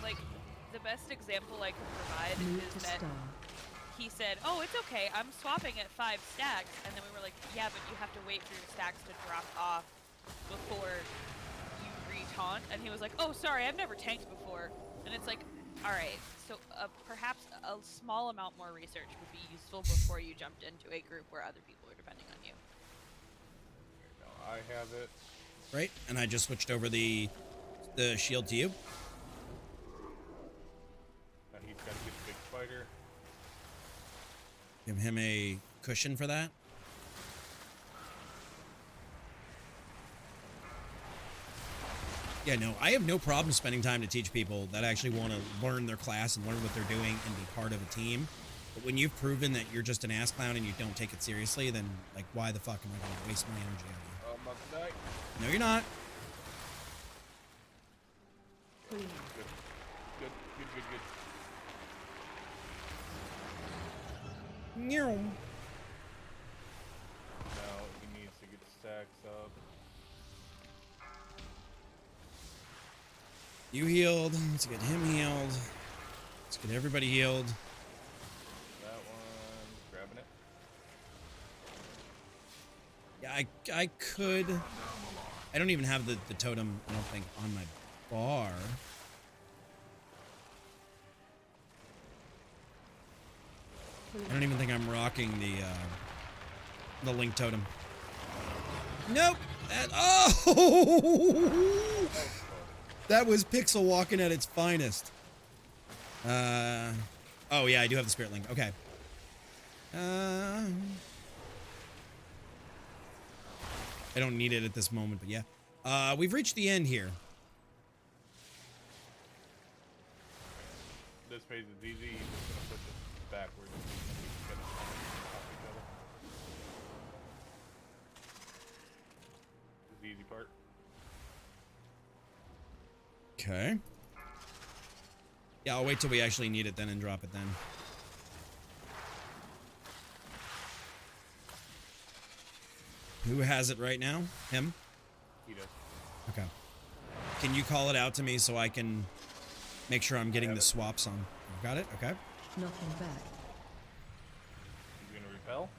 Like, the best example I could provide is that he said, oh, it's okay, I'm swapping at 5 stacks, and then we were like, yeah, but you have to wait for your stacks to drop off before you re-taunt, and he was like, oh, sorry, I've never tanked before. And it's like, alright, so perhaps a small amount more research would be useful before you jumped into a group where other people are depending on you. No, I have it. Right, and I just switched over the shield to you. Now he's got to get a big spider. Give him a cushion for that. Yeah, no, I have no problem spending time to teach people that actually want to learn their class and learn what they're doing and be part of a team. But when you've proven that you're just an ass clown and you don't take it seriously, then, like, why the fuck am I going to waste my energy on you? I'm about to die. No, you're not. Good. Good. Meow. Now he needs to get the stacks up. You healed. Let's get him healed. Let's get everybody healed. That one, grabbing it. Yeah, I could. I don't even have the totem, I don't think, on my bar. I don't even think I'm rocking the link totem. Nope. Oh! That was Pixel walking at its finest. Oh yeah, I do have the spirit link. Okay. I don't need it at this moment, but yeah. We've reached the end here. This phase is easy. You're just gonna push it backwards. This is the easy part. Okay. Yeah, I'll wait till we actually need it then and drop it then. Who has it right now? Him? He does. Okay. Can you call it out to me so I can make sure I'm getting the swaps on? Got it? Okay. Knocking back. You gonna repel?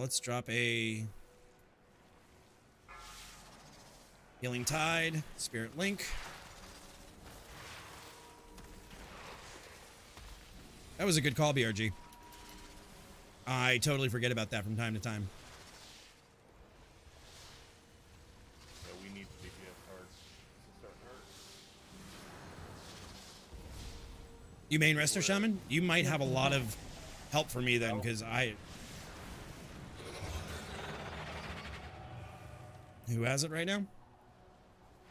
Let's drop a Healing Tide, Spirit Link. That was a good call, BRG. I totally forget about that from time to time. Yeah, we need DPS hard to start hard. You main Resto Shaman? You might have a lot of help for me then, because I... Who has it right now?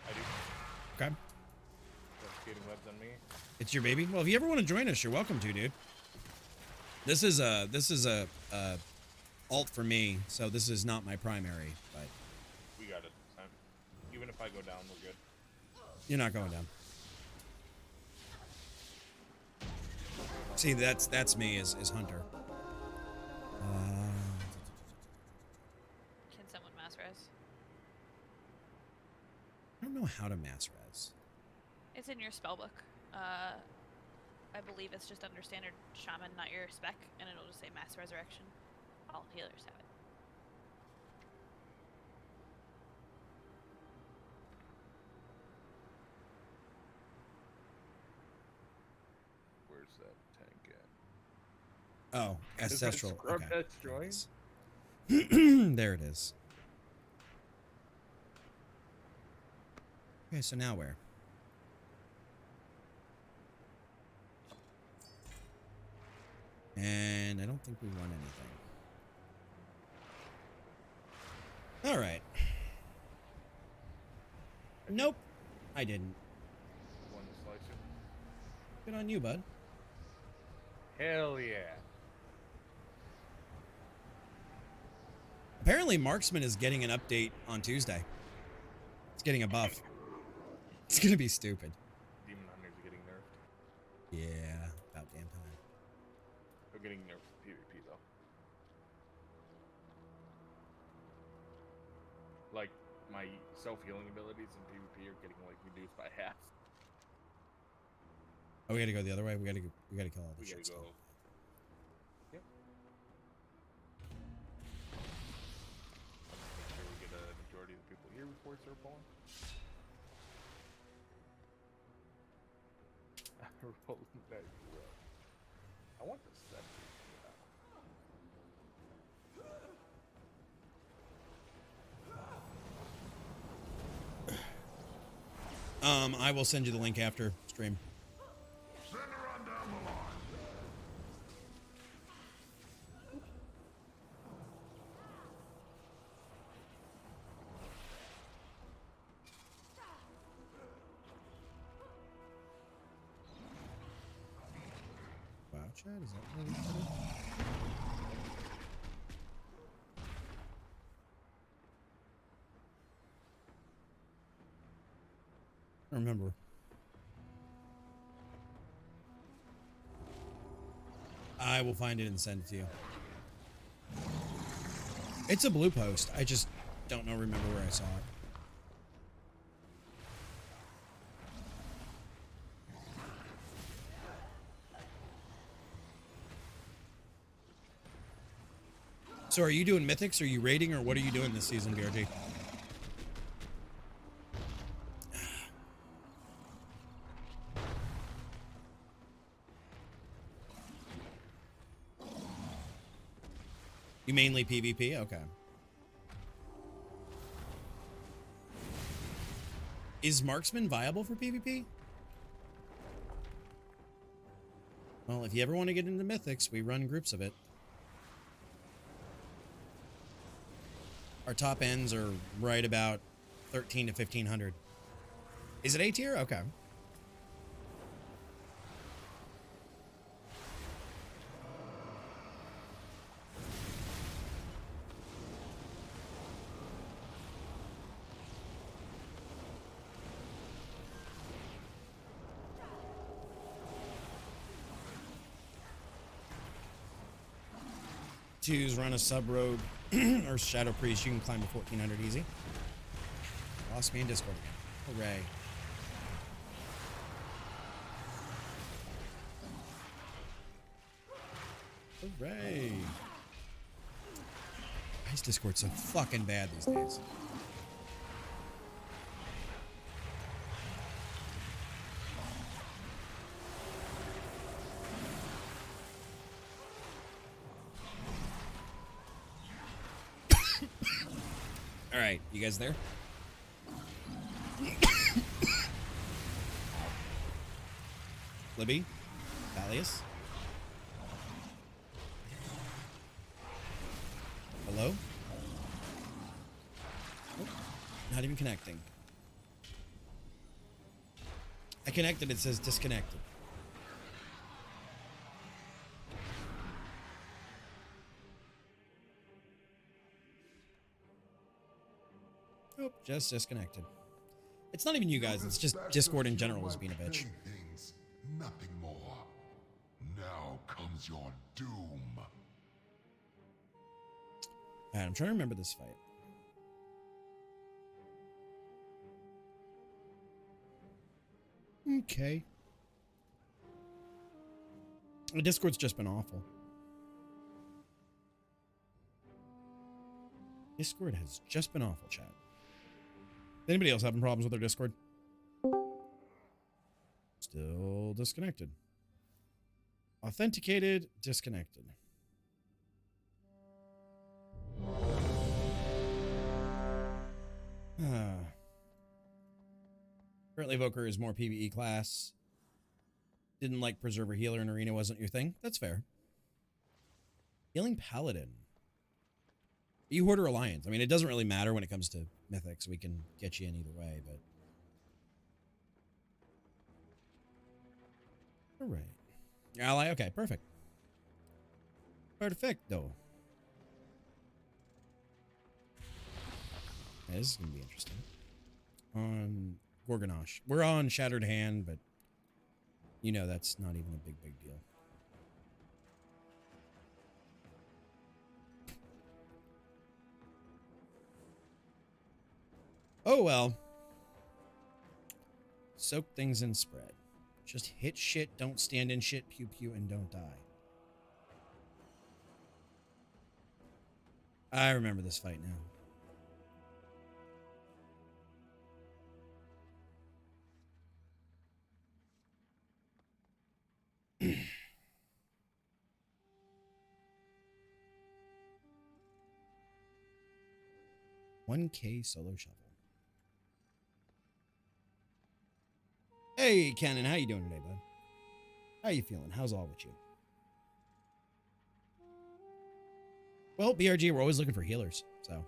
I do. Okay. Cascading webs on me. It's your baby? Well, if you ever want to join us, you're welcome to, dude. This is a alt for me, so this is not my primary, but... We got it this time. Even if I go down, we're good. You're not going down. See, that's me as Hunter. Can someone mass res? I don't know how to mass res. It's in your spellbook. I believe it's just under standard shaman, not your spec, and it'll just say mass resurrection. All healers have it. Where's that tank at? Oh, ancestral. Okay. Joins? There it is. Okay, so now where? And I don't think we won anything. All right. Nope, I didn't. One slicer. Good on you, bud. Hell yeah. Apparently, Marksman is getting an update on Tuesday. It's getting a buff. It's gonna be stupid. Demon Hunters are getting nerfed. Yeah, about damn time. They're getting nerfed for PvP though. Like my self-healing abilities in PvP are getting like reduced by half. Oh, we gotta go the other way. We gotta kill all We the gotta shit. go. Yep. Make sure we get a majority of the people here before we start pulling. Rolling that road. I want the 70. I will send you the link after stream. Send her on down the line. Wow, Chad, is that really funny? I remember. I will find it and send it to you. It's a blue post. I just don't know. Remember where I saw it. So are you doing mythics? Are you raiding, or what are you doing this season, BRG? You mainly PvP? Okay. Is marksman viable for PvP? Well, if you ever want to get into mythics, we run groups of it. Our top ends are right about 13 to 1500. Is it A tier? Okay. Twos run a sub rogue or shadow priest. You can climb to 1400 easy. Lost me in Discord again. Hooray. Hooray. Guys, Discord's so fucking bad these days. All right, you guys there? Libby? Valius? Hello? Oh, not even connecting. I connected, it says disconnected. Oh, just disconnected. It's not even you guys, it's just Discord in general is being a bitch. Things, nothing more. Now comes your doom. Alright, I'm trying to remember this fight. Okay. The Discord's just been awful. Discord has just been awful, chat. Anybody else having problems with their Discord? Still disconnected. Authenticated, disconnected. Currently, Evoker is more PvE class. Didn't like Preserver Healer in Arena wasn't your thing. That's fair. Healing Paladin. You Hoarder Alliance. I mean, it doesn't really matter when it comes to Mythics. We can get you in either way, but... Alright. Ally? Okay, perfect. Perfecto. Yeah, this is going to be interesting. On Gorgonosh. We're on Shattered Hand, but... You know that's not even a big deal. Oh well. Soak things in spread. Just hit shit, don't stand in shit, pew pew, and don't die. I remember this fight now. 1K solo shuffle. Hey, Cannon, how you doing today, bud? How you feeling? How's all with you? Well, BRG, we're always looking for healers, so.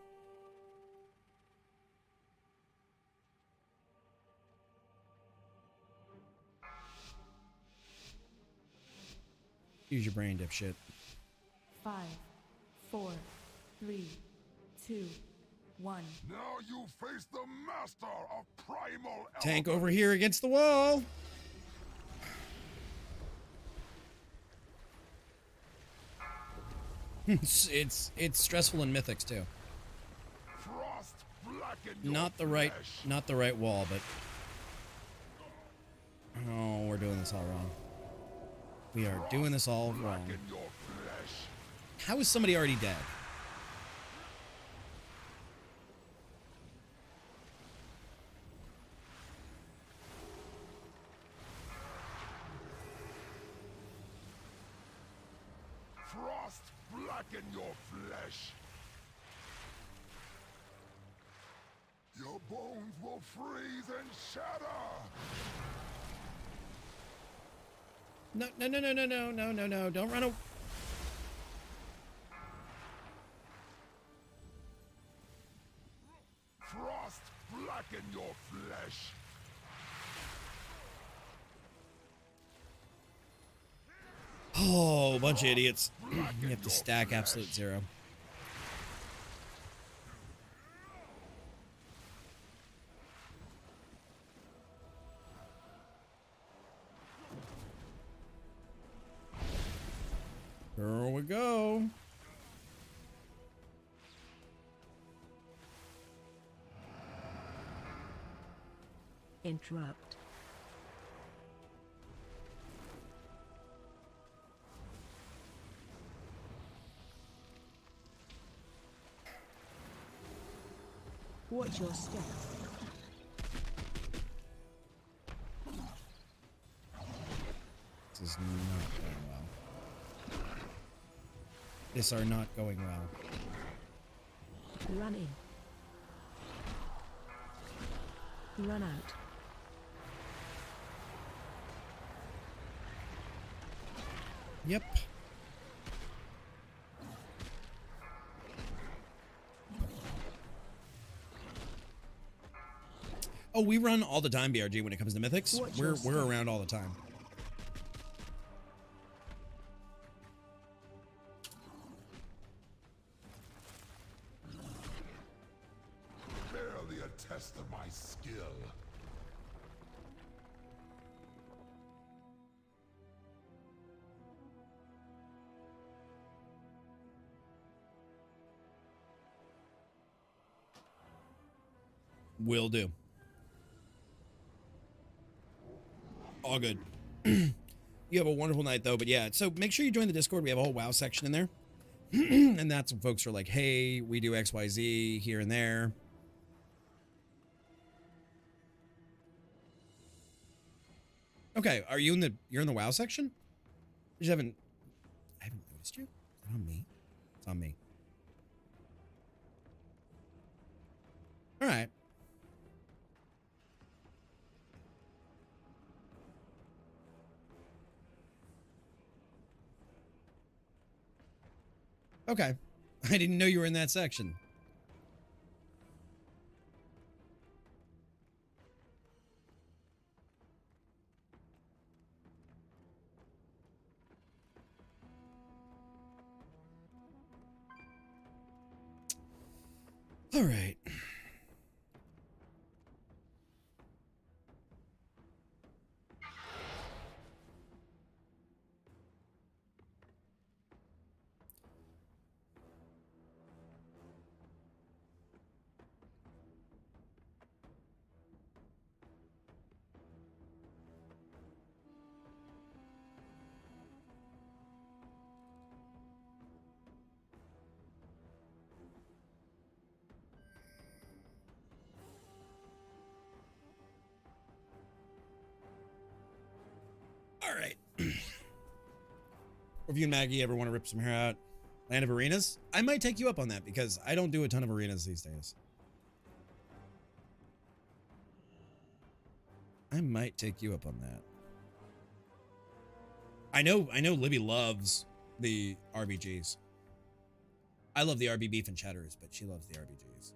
Use your brain, dipshit. 5, 4, 3, 2, 1. Now you face the master of primal Tank over here against the wall. it's stressful in Mythics too. Frost not the right wall, but oh, we're doing this all wrong. We are doing this all wrong. How is somebody already dead? Frost blacken your flesh. Your bones will freeze and shatter. No, no, no, no, no, no, no, no, no. Don't run away. Frost blacken your flesh. Oh, bunch of idiots. You have to stack absolute zero. Here we go. Interrupt. Watch your step. This is not going well. This are not going well. Run in. Run out. Yep. Oh, we run all the time, BRG, when it comes to Mythics. We're around all the time. Barely a test of my skill. Will do. All good. You have a wonderful night, though. But yeah, so make sure you join the Discord. We have a whole WoW section in there. And that's when folks are like, hey, we do XYZ here and there. Okay, you're in the WoW section? I haven't noticed you. Is that on me? It's on me. All right. Okay. I didn't know you were in that section. All right. All right. If you and Maggie ever want to rip some hair out, Land of Arenas, I might take you up on that because I don't do a ton of arenas these days. I might take you up on that. I know Libby loves the RBGs. I love the RB beef and cheddars, but she loves the RBGs.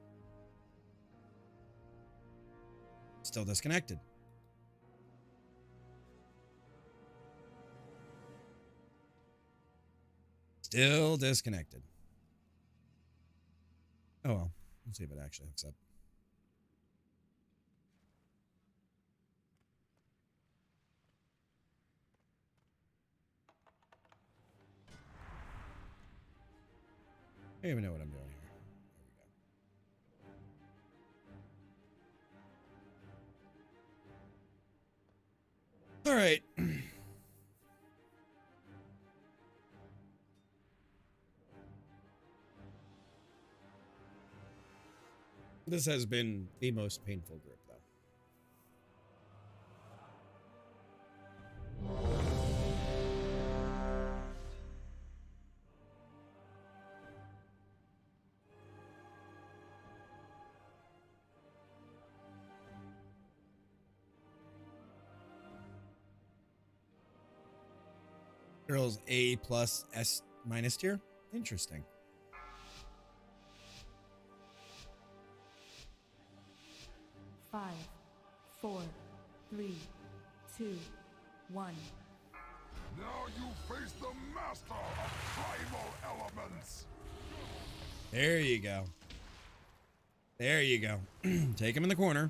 Still disconnected. Still disconnected. Oh well, let's see if it actually hooks up. I don't even know what I'm doing here. There we go. All right. This has been the most painful grip, though. Girls A plus S minus tier. Interesting. Five, 4, 3, 2, 1. Now you face the master of primal elements. There you go. There you go. Take him in the corner.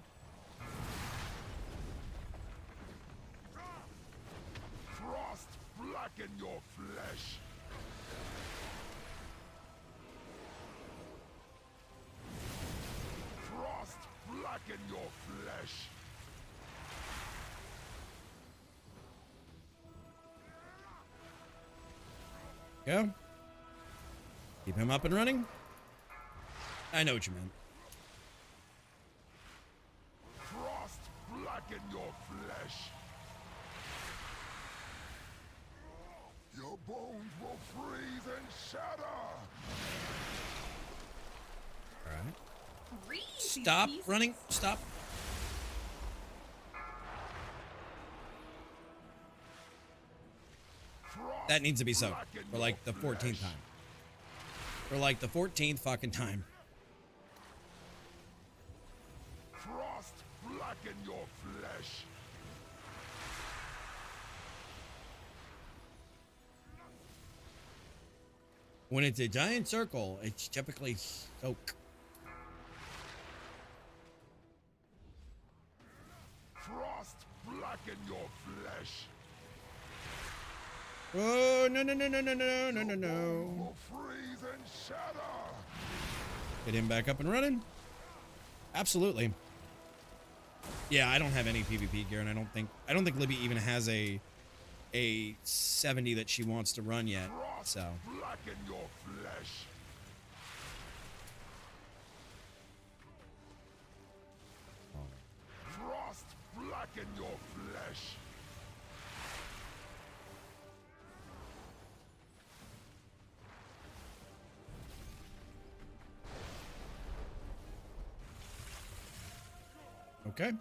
Frost blacken your flesh. Frost blacken your flesh. Go. Keep him up and running. I know what you meant. Frost blacken your flesh. Your bones will freeze and shatter. All right. Freeze, Stop running. Stop. That needs to be soaked for like the 14th time. For like the 14th fucking time. Frost blacken your flesh. When it's a giant circle, it's typically soak. Frost blacken your flesh. Oh, no, no, no, no, no, no, no, no, no. Will freeze and shatter. Get him back up and running. Absolutely. Yeah, I don't have any PvP gear, and I don't think Libby even has a 70 that she wants to run yet. So Blacken your flesh. Frost blacken your flesh. okay.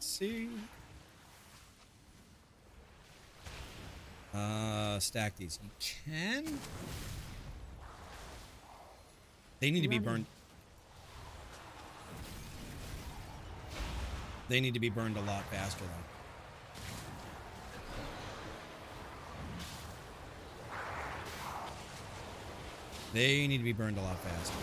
See. Stack these. You can. They need to be burned. They need to be burned a lot faster, though. They need to be burned a lot faster.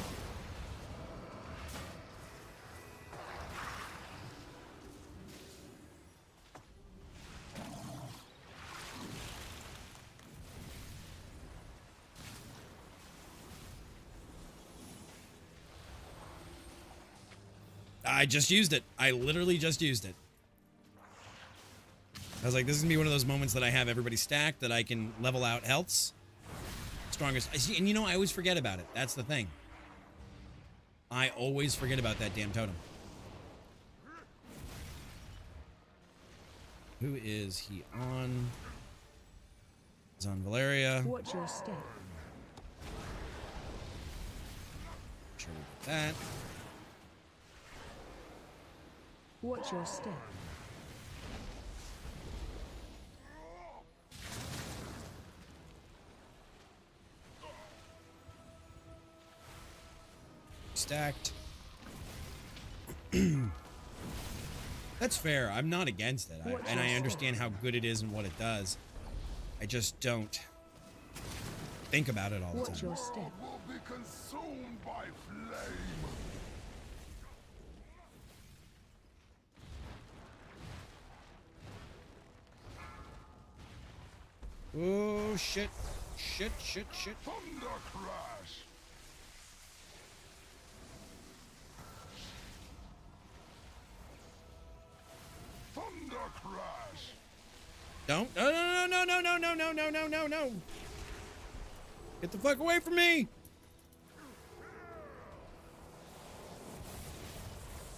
I just used it. I literally just used it. I was like, this is gonna be one of those moments that I have everybody stacked that I can level out healths. Strongest. And you know, I always forget about it. That's the thing. I always forget about that damn totem. Who is he on? He's on Valeria. Watch your step. Sure we get that. Watch your step. Stacked. That's fair. I'm not against it. And I understand how good it is and what it does. I just don't think about it all the time. Watch your step. Will be consumed by flame. Oh, shit. Shit, shit, shit. Thunder crash. Thunder crash. Don't. No, no, no, no, no, no, no, no, no, no, no. Get the fuck away from me.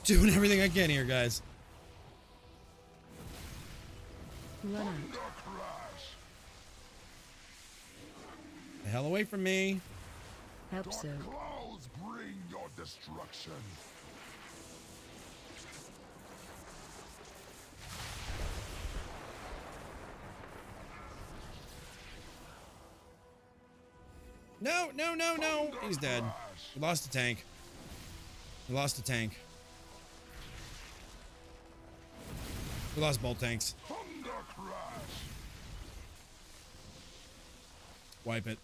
Doing everything I can here, guys. Run out. The hell away from me. Help so. Clouds bring your destruction. No, no, no, no. He's dead. We lost a tank. We lost a tank. We lost both tanks. Wipe it.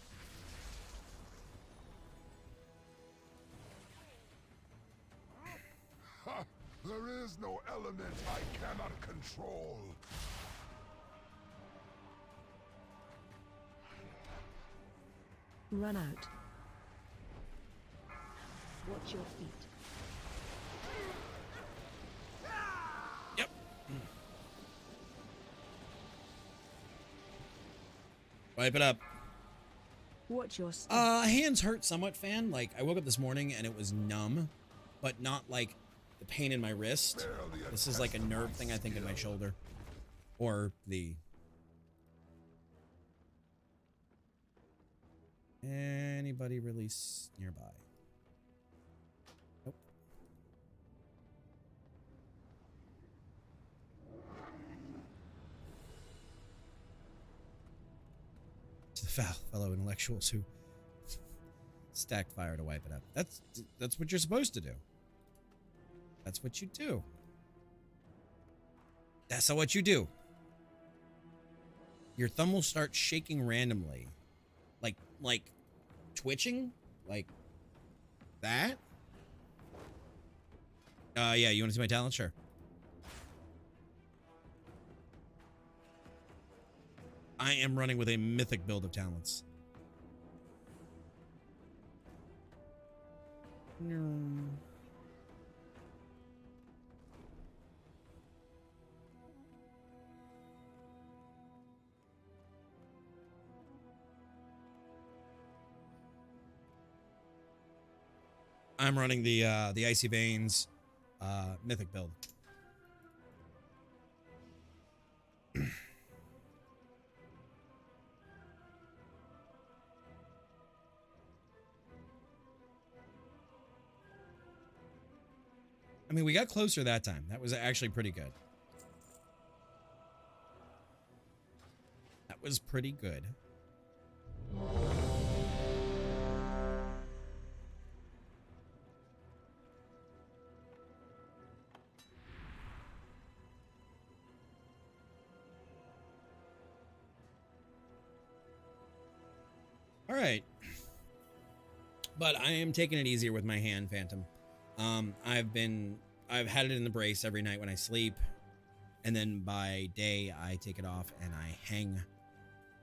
Ha! There is no element I cannot control. Run out. Watch your feet. Yep. Wipe it up. Watch your step. Hands hurt somewhat, fan. Like, I woke up this morning and it was numb, but not like the pain in my wrist. This is like a nerve thing, I think, in my shoulder. Or the... Anybody release nearby? Nope. To the fellow intellectuals who stacked fire to wipe it up. That's what you're supposed to do. That's what you do. That's what you do. Your thumb will start shaking randomly. Like twitching? Like that? Yeah, you want to see my talent? Sure. I am running with a mythic build of talents. I'm running the Icy Veins mythic build. I mean, we got closer that time. That was actually pretty good. That was pretty good. All right. But I am taking it easier with my hand, Phantom. I've had it in the brace every night when I sleep, and then by day I take it off and I hang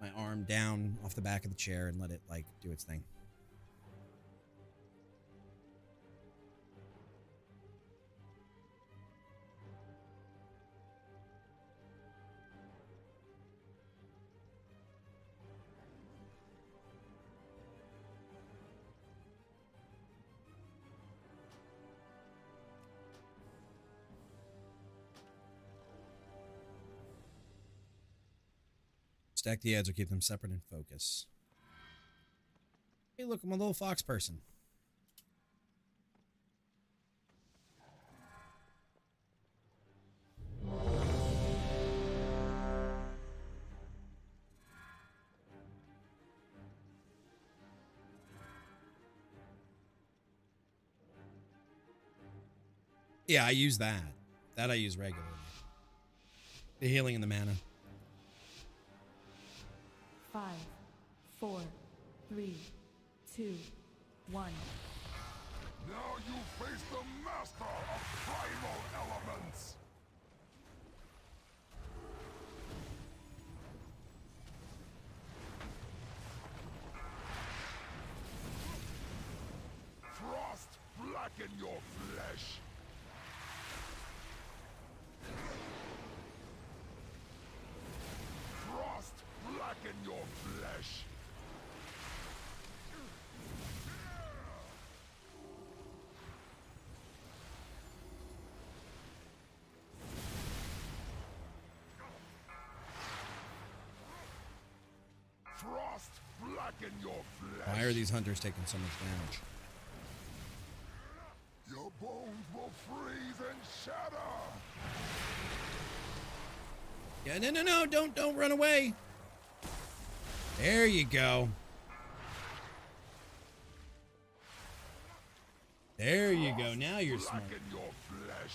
my arm down off the back of the chair and let it like do its thing. Stack the ads or keep them separate in focus. Hey, look, I'm a little fox person. Yeah, I use that. That I use regularly. The healing and the mana. 5, 4, 3, 2, 1. Now you face the master of primal elements. Frost blacken your flesh. Frost blacken your flesh. blacken your flesh. Why are these hunters taking so much damage? Your bones will freeze and shatter. Yeah, no, don't run away. There you go. There you go. Now you're smart. Blacken your flesh.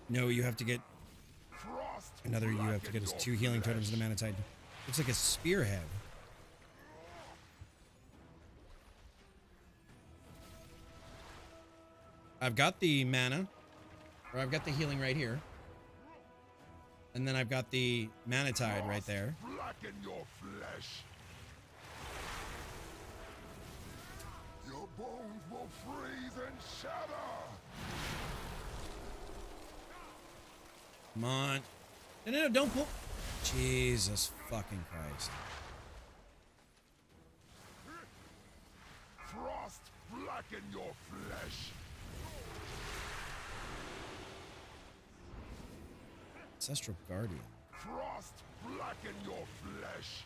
No, you have to get Frost. another. You have to get his 2 healing totems in the Manatide. Looks like a spearhead. I've got the mana, or I've got the healing right here, and then I've got the Manatide right there. Blacken your flesh. Your bones will freeze and shatter. Come on. No, don't pull. Jesus fucking Christ. Frost, blacken your flesh. Ancestral Guardian. Frost, blacken your flesh.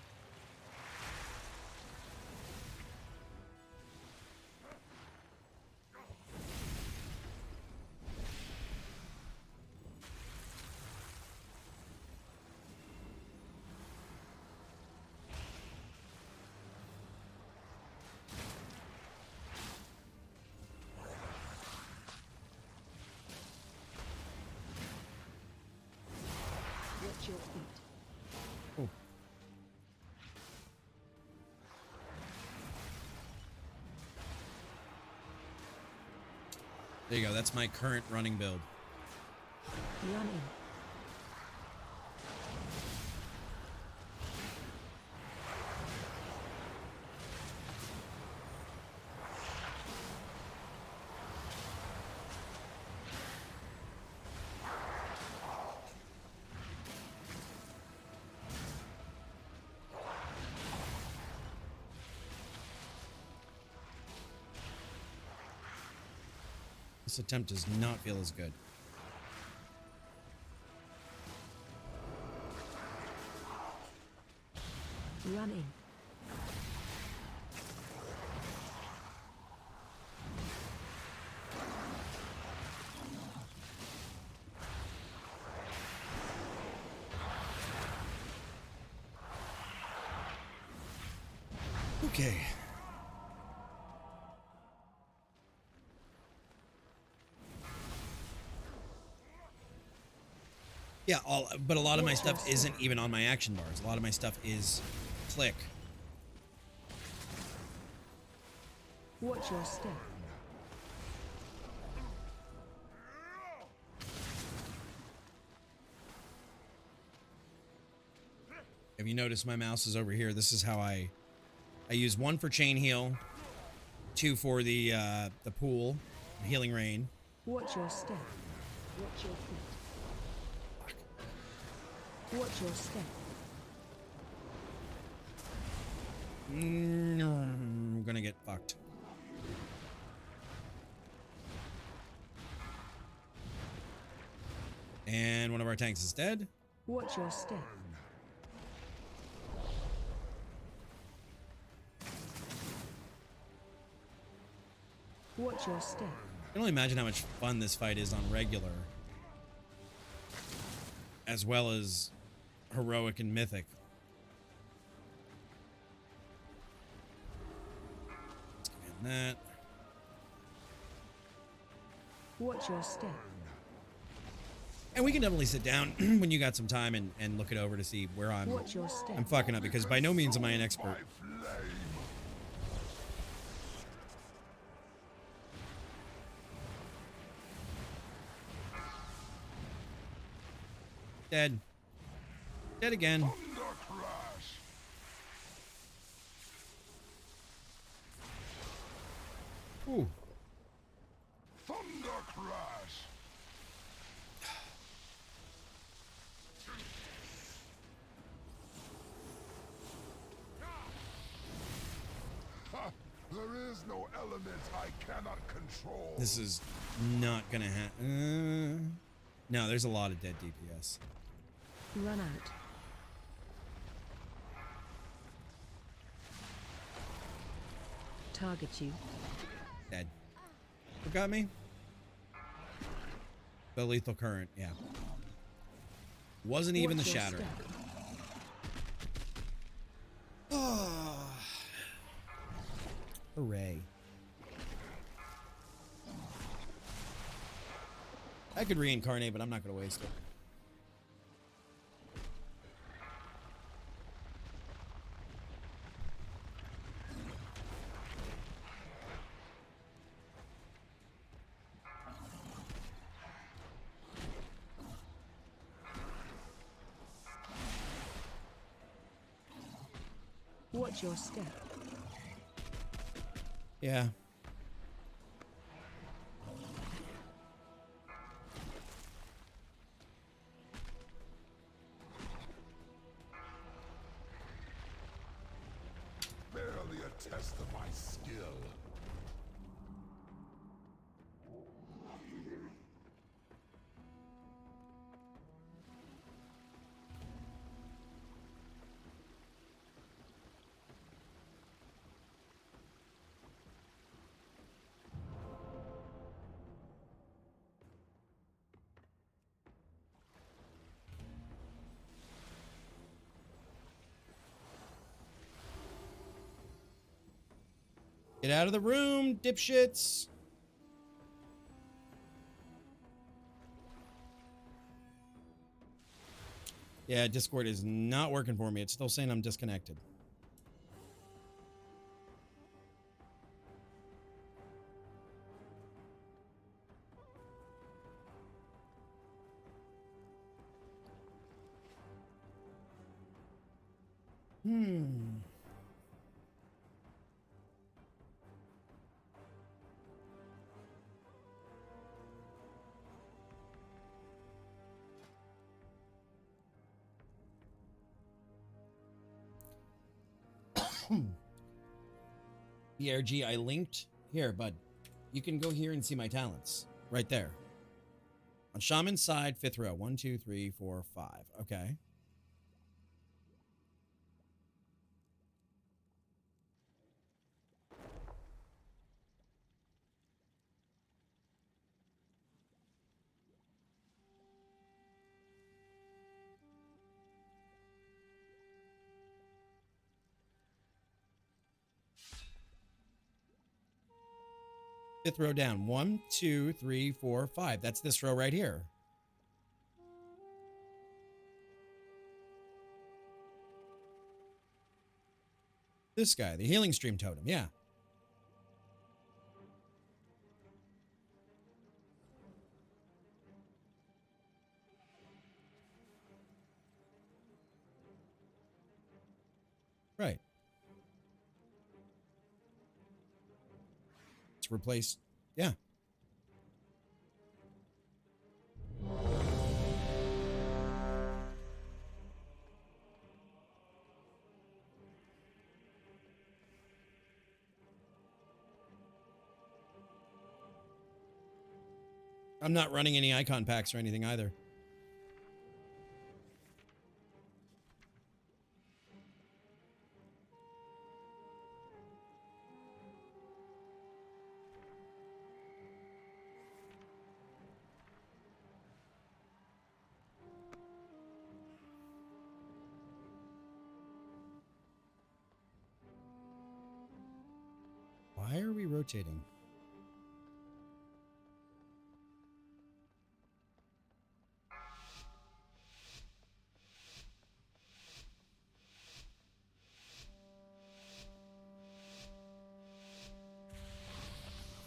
Watch your feet. Oh. There you go. That's my current running build. Run in. This attempt does not feel as good. Run in. Okay. Yeah, but a lot of my stuff isn't even on my action bars. A lot of my stuff is click. Watch your step. If you notice, my mouse is over here. This is how I use 1 for chain heal, 2 for the pool, healing rain. Watch your step. Watch your feet. Watch your step. I'm gonna get fucked. And one of our tanks is dead. Watch your step. Watch your step. I can only imagine how much fun this fight is on regular, as well as heroic and mythic. And that. Watch your step. And we can definitely sit down when you got some time and look it over to see where I'm fucking up, because by no means am I an expert. Dead. Dead again. Ooh. Thunder crash. There is no element I cannot control. This is not gonna happen. No, there's a lot of dead DPS. Run out. target you. Dead. What got me? The lethal current, yeah. Wasn't even the Watch your shatter. step. Hooray. I could reincarnate, but I'm not going to waste it. Watch your step. Yeah. Barely a test of my skill. Get out of the room, dipshits. Yeah, Discord is not working for me. It's still saying I'm disconnected. ERG, I linked. Here, bud. You can go here and see my talents. Right there. On Shaman's side, 5th row. 1, 2, 3, 4, 5. Okay. Fifth row down. 1, 2, 3, 4, 5. That's this row right here. This guy, the healing stream totem. Yeah. Right. It's replaced. Yeah. I'm not running any icon packs or anything either. Why are we rotating?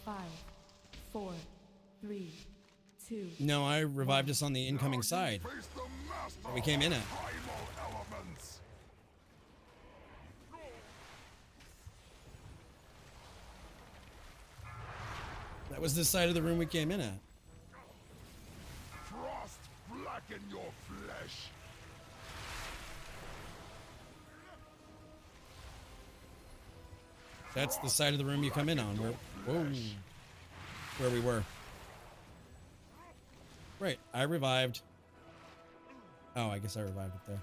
Five, 4, 3, 2. No, I revived us on the incoming side that we came in at. That was this side of the room we came in at. Frost blacken your flesh. That's the side of the room you come in on. Where we were. Right, I revived. Oh, I guess I revived it there.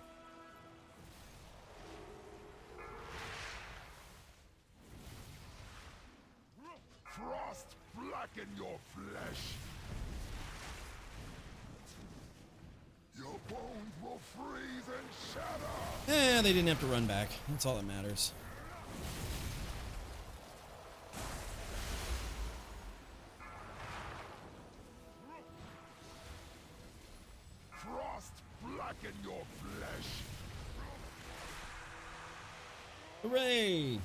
blacken your flesh. Your bones will freeze and shatter. They didn't have to run back. That's all that matters. Frost blacken your flesh. Hooray!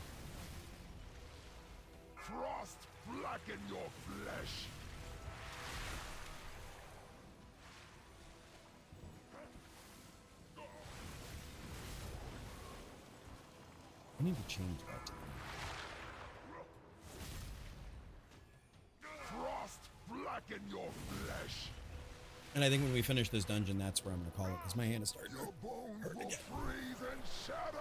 Frost blacken your flesh. I need to change that. Frost blacken your flesh. And I think when we finish this dungeon, that's where I'm going to call it, because my hand is starting to Your bones hurt will again. freeze and shatter.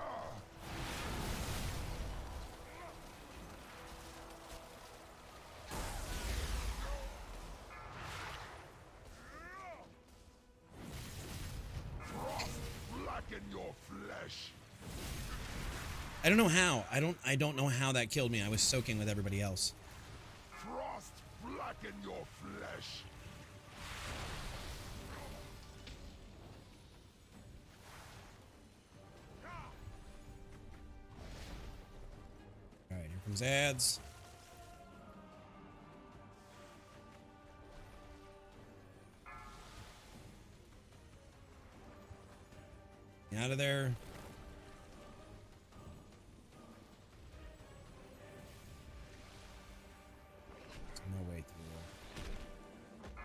Frost blacken your flesh. I don't know how. I don't know how that killed me. I was soaking with everybody else. Frost blacken your flesh. All right, here comes ads. Get out of there. There's no way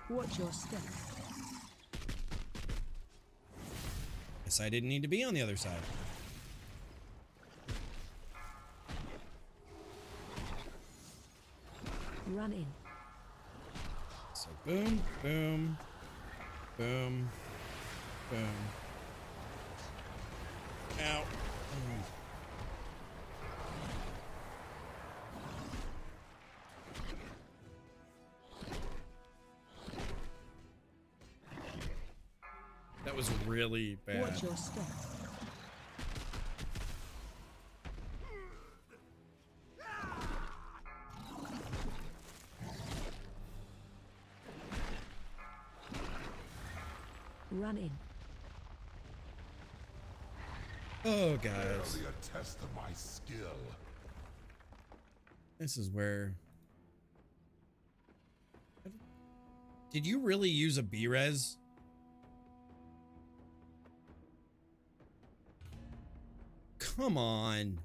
through. Watch your step. Guess I didn't need to be on the other side. Run in. So boom, boom, boom, boom. Ow. That was really bad. Watch your step. Run in. Oh, guys. Barely a test of my skill. This is where... Did you really use a B-res? Come on.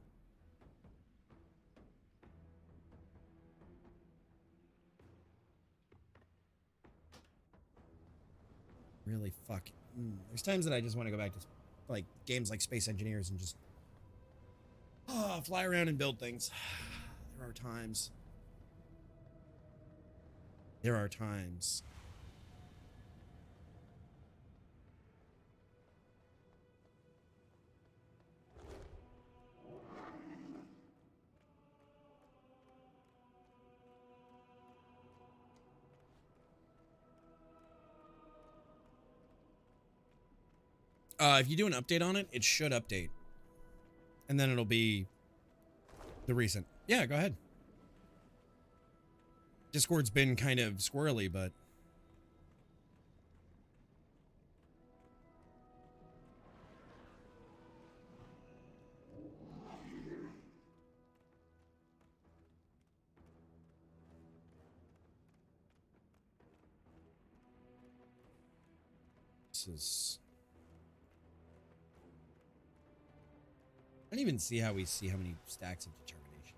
Really fuck. There's times that I just want to go back to like games like Space Engineers and just fly around and build things. There are times. There are times. If you do an update on it, it should update. And then it'll be the recent. Yeah, go ahead. Discord's been kind of squirrely, but... This is... I don't even see how we see how many stacks of determination.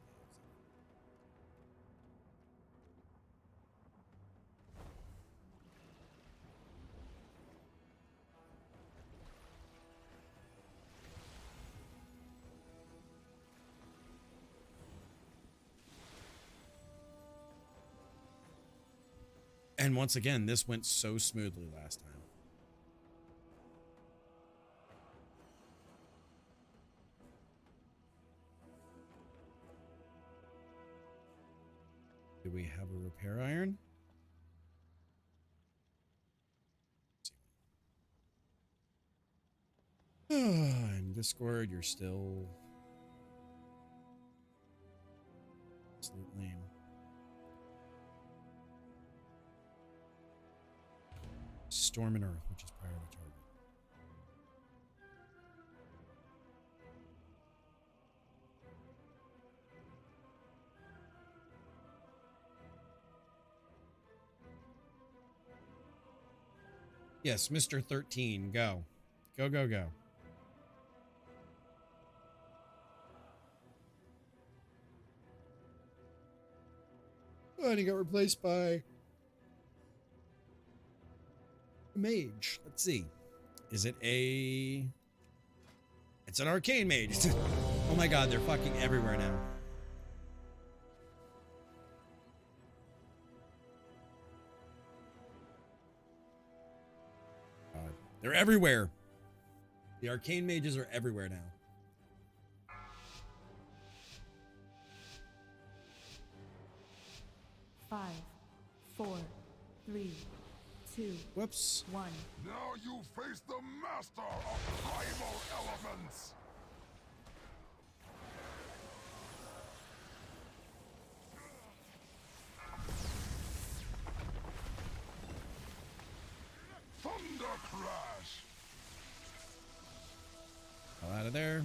And once again, this went so smoothly last time. Do we have a repair iron? And Discord, you're still absolute lame. storm and earth, which is prior to target. Yes, Mr. 13, go. Go, go, go. Oh, and he got replaced by a mage. Let's see. Is it a... It's an arcane mage. Oh my god, they're fucking everywhere now. They're everywhere. The arcane mages are everywhere now. Five, 4, 3, 2, whoops, 1. Now you face the master of primal elements. Thunder crash. All out of there.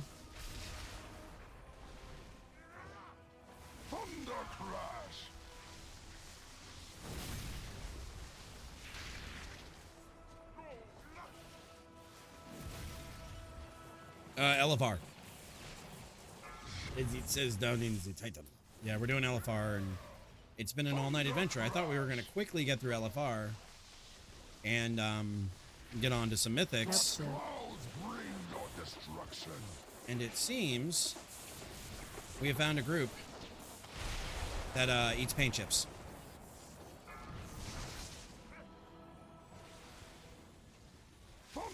Thunder crash. LFR. It says down in the title. Yeah, we're doing LFR, and it's been an all-night adventure. I thought we were going to quickly get through LFR and get on to some mythics. And it seems we have found a group that eats paint chips.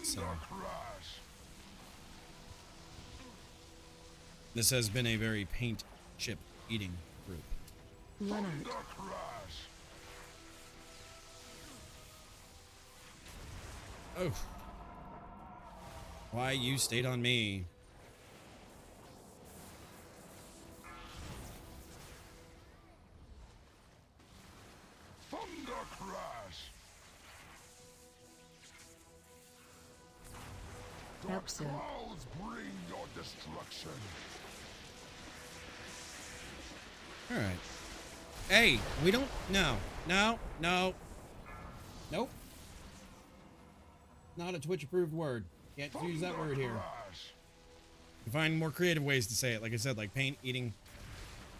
So this has been a very paint chip eating group. Run out. Oh. Why you stayed on me? Thunder crash. Help, sir. Clouds bring your destruction. All right. Hey, we don't. No. Nope. Not a Twitch approved word. Can't use that word here. You find more creative ways to say it. Like I said, like paint eating,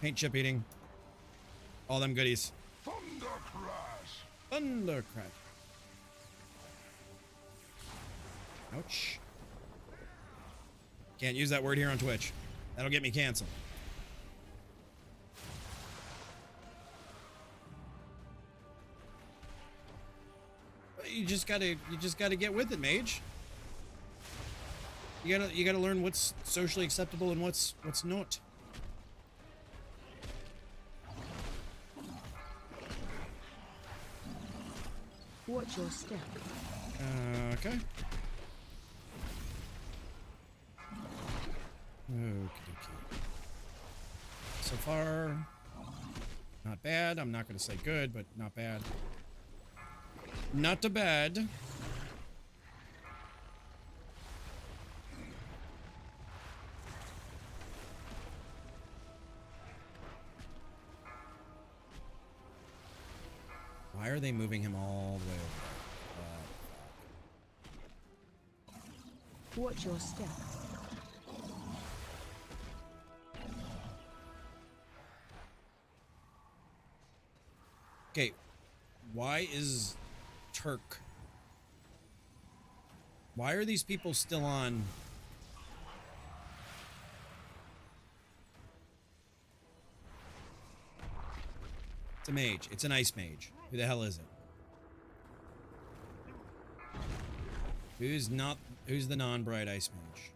paint chip eating, all them goodies. Thunder crash. Thunder crash. Ouch. Can't use that word here on Twitch. That'll get me canceled. You just gotta get with it, mage. You gotta learn what's socially acceptable and what's not. Watch your step. Okay. Okay. So far, not bad. I'm not gonna say good, but not bad. Not too bad. Why are they moving him all the way over? Watch your step. Okay, why is Turk? Why are these people still on? It's a mage. It's an ice mage. Who the hell is it? Who's the non-bright ice mage?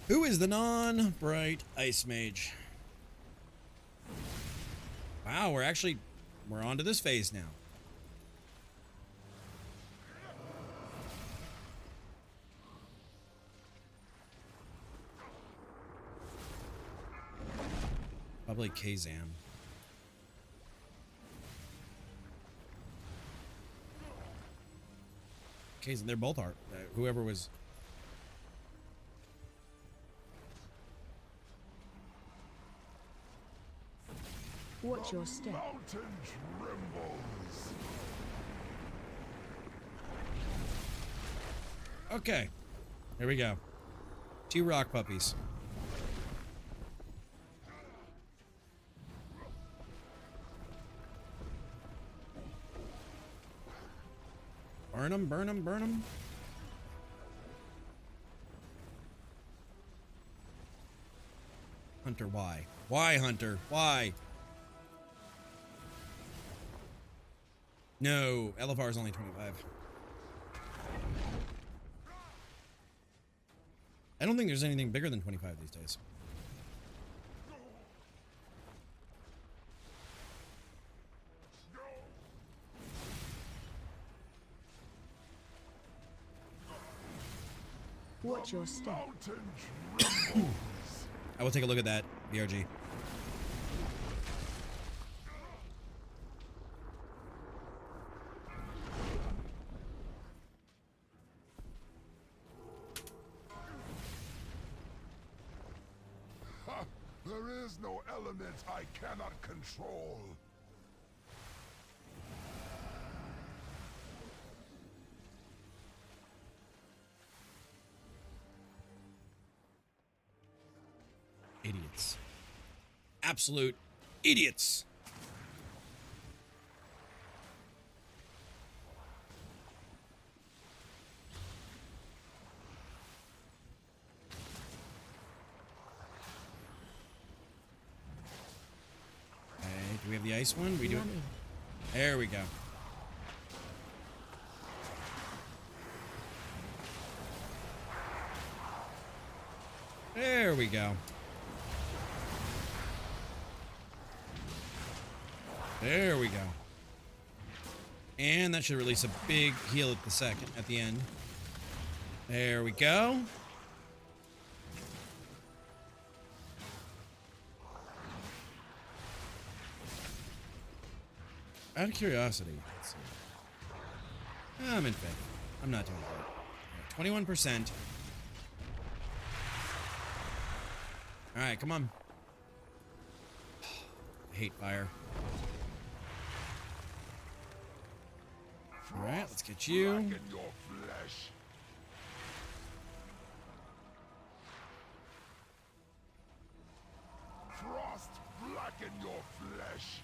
Who is the non-bright ice mage? Wow, we're on to this phase now. Probably Kazam. case, they're both are. Whoever was. Watch your step. Mountain trembles. Okay. Here we go. 2 rock puppies. Burn them, burn them, burn them. Hunter, why? Why, Hunter? Why? No, LFR is only 25. I don't think there's anything bigger than 25 these days. Watch your step. I will take a look at that, BRG. Ha! There is no element I cannot control. Idiots. Absolute idiots. Okay, do we have the ice one? We do. There we go. There we go. There we go. And that should release a big heal at the end. There we go. Out of curiosity, let's see. I'm in faith. I'm not doing that. 21%. All right, come on. I hate fire. All right, let's get you. Frost blacken your flesh.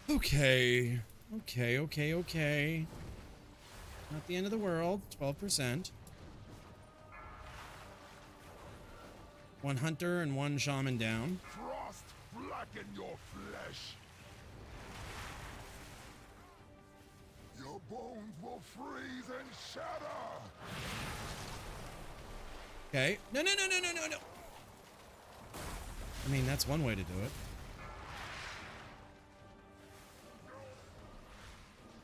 Okay. Okay. Not the end of the world. 12%. 1 hunter and 1 shaman down. Frost blacken your flesh. Your bones will freeze and shatter. Okay. No. I mean, that's one way to do it.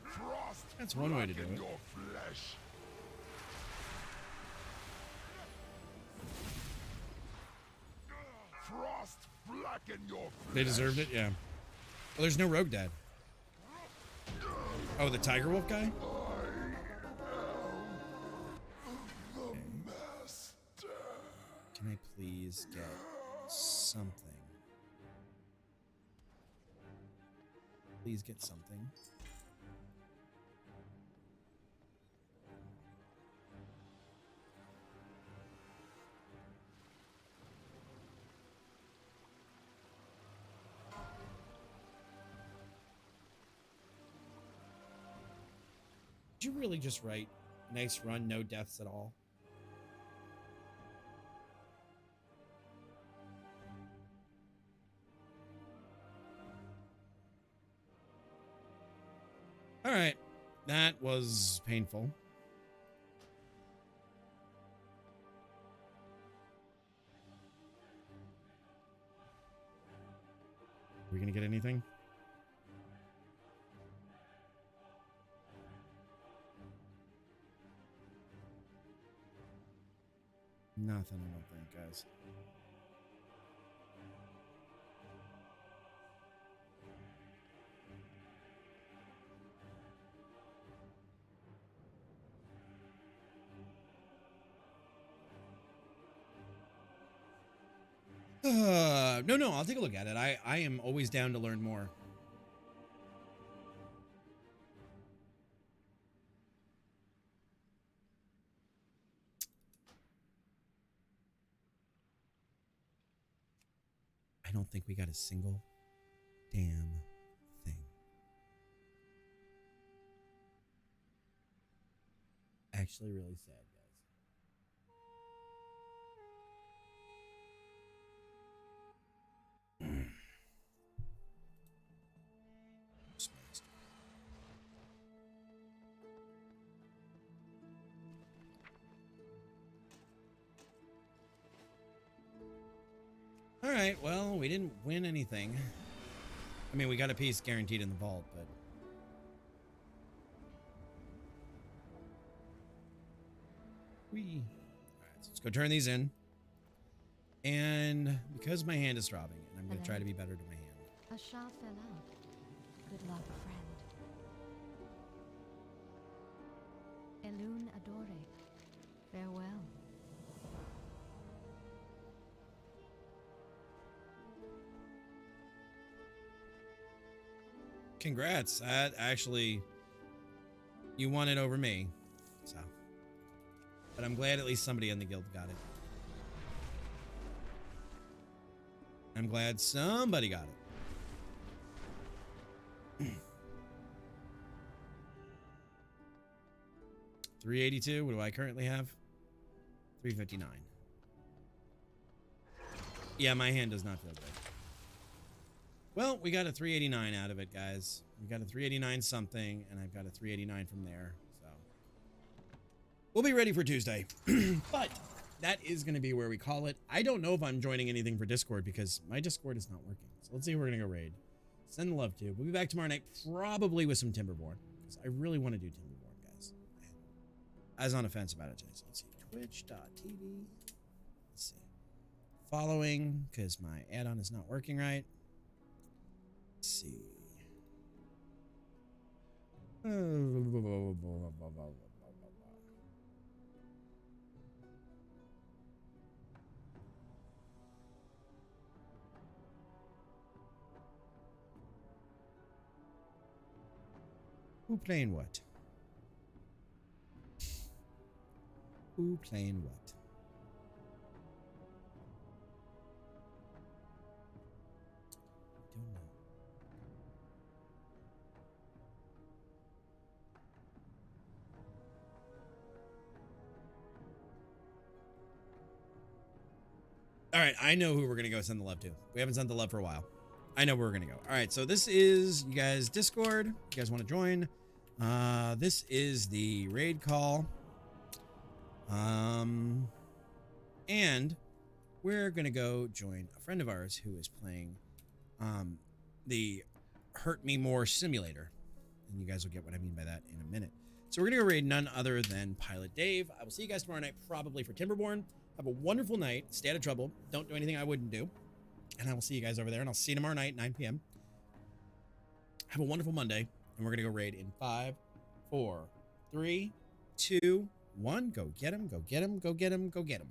Frost That's one way to do it. your flesh. Frost blacken your flesh. They deserved it, yeah. Well, there's no rogue dad. Oh, the tiger wolf guy? Can I please get something? Please get something. Did you really just write, nice run, no deaths at all? All right, that was painful. Are we gonna get anything? Nothing, I don't think, guys. No, I'll take a look at it. I am always down to learn more. I don't think we got a single damn thing. Actually, really sad, guys. All right, well, we didn't win anything. I mean, we got a piece guaranteed in the vault, but... All right, so let's go turn these in. And because my hand is throbbing, and I'm going to try to be better to my hand. A shard fell out. Good luck, friend. Elune Adore. Farewell. Congrats. That actually, you won it over me. So, but I'm glad at least somebody in the guild got it. I'm glad somebody got it. 382. What do I currently have? 359. Yeah, my hand does not feel good. Well, we got a 389 out of it, guys. We got a 389 something, and I've got a 389 from there. So we'll be ready for Tuesday. But that is going to be where we call it. I don't know if I'm joining anything for Discord because my Discord is not working. So let's see who we're going to go raid. Send the love to. We'll be back tomorrow night, probably with some Timberborn, because I really want to do Timberborn, guys. I was on the fence about it today. So let's see. Twitch.tv. Let's see. Following, because my add-on is not working right. Let's see. Who playing what? Who playing what? Don't know. All right, I know who we're going to go send the love to. We haven't sent the love for a while. I know where we're going to go. All right, so this is you guys' Discord. You guys want to join? This is the raid call. And we're going to go join a friend of ours who is playing the Hurt Me More Simulator. And you guys will get what I mean by that in a minute. So we're going to go raid none other than Pilot Dave. I will see you guys tomorrow night, probably for Timberborn. Have a wonderful night. Stay out of trouble. Don't do anything I wouldn't do. And I will see you guys over there. And I'll see you tomorrow night, 9 p.m. Have a wonderful Monday. And we're going to go raid in 5, 4, 3, 2, 1. Go get him. Go get him. Go get him. Go get him.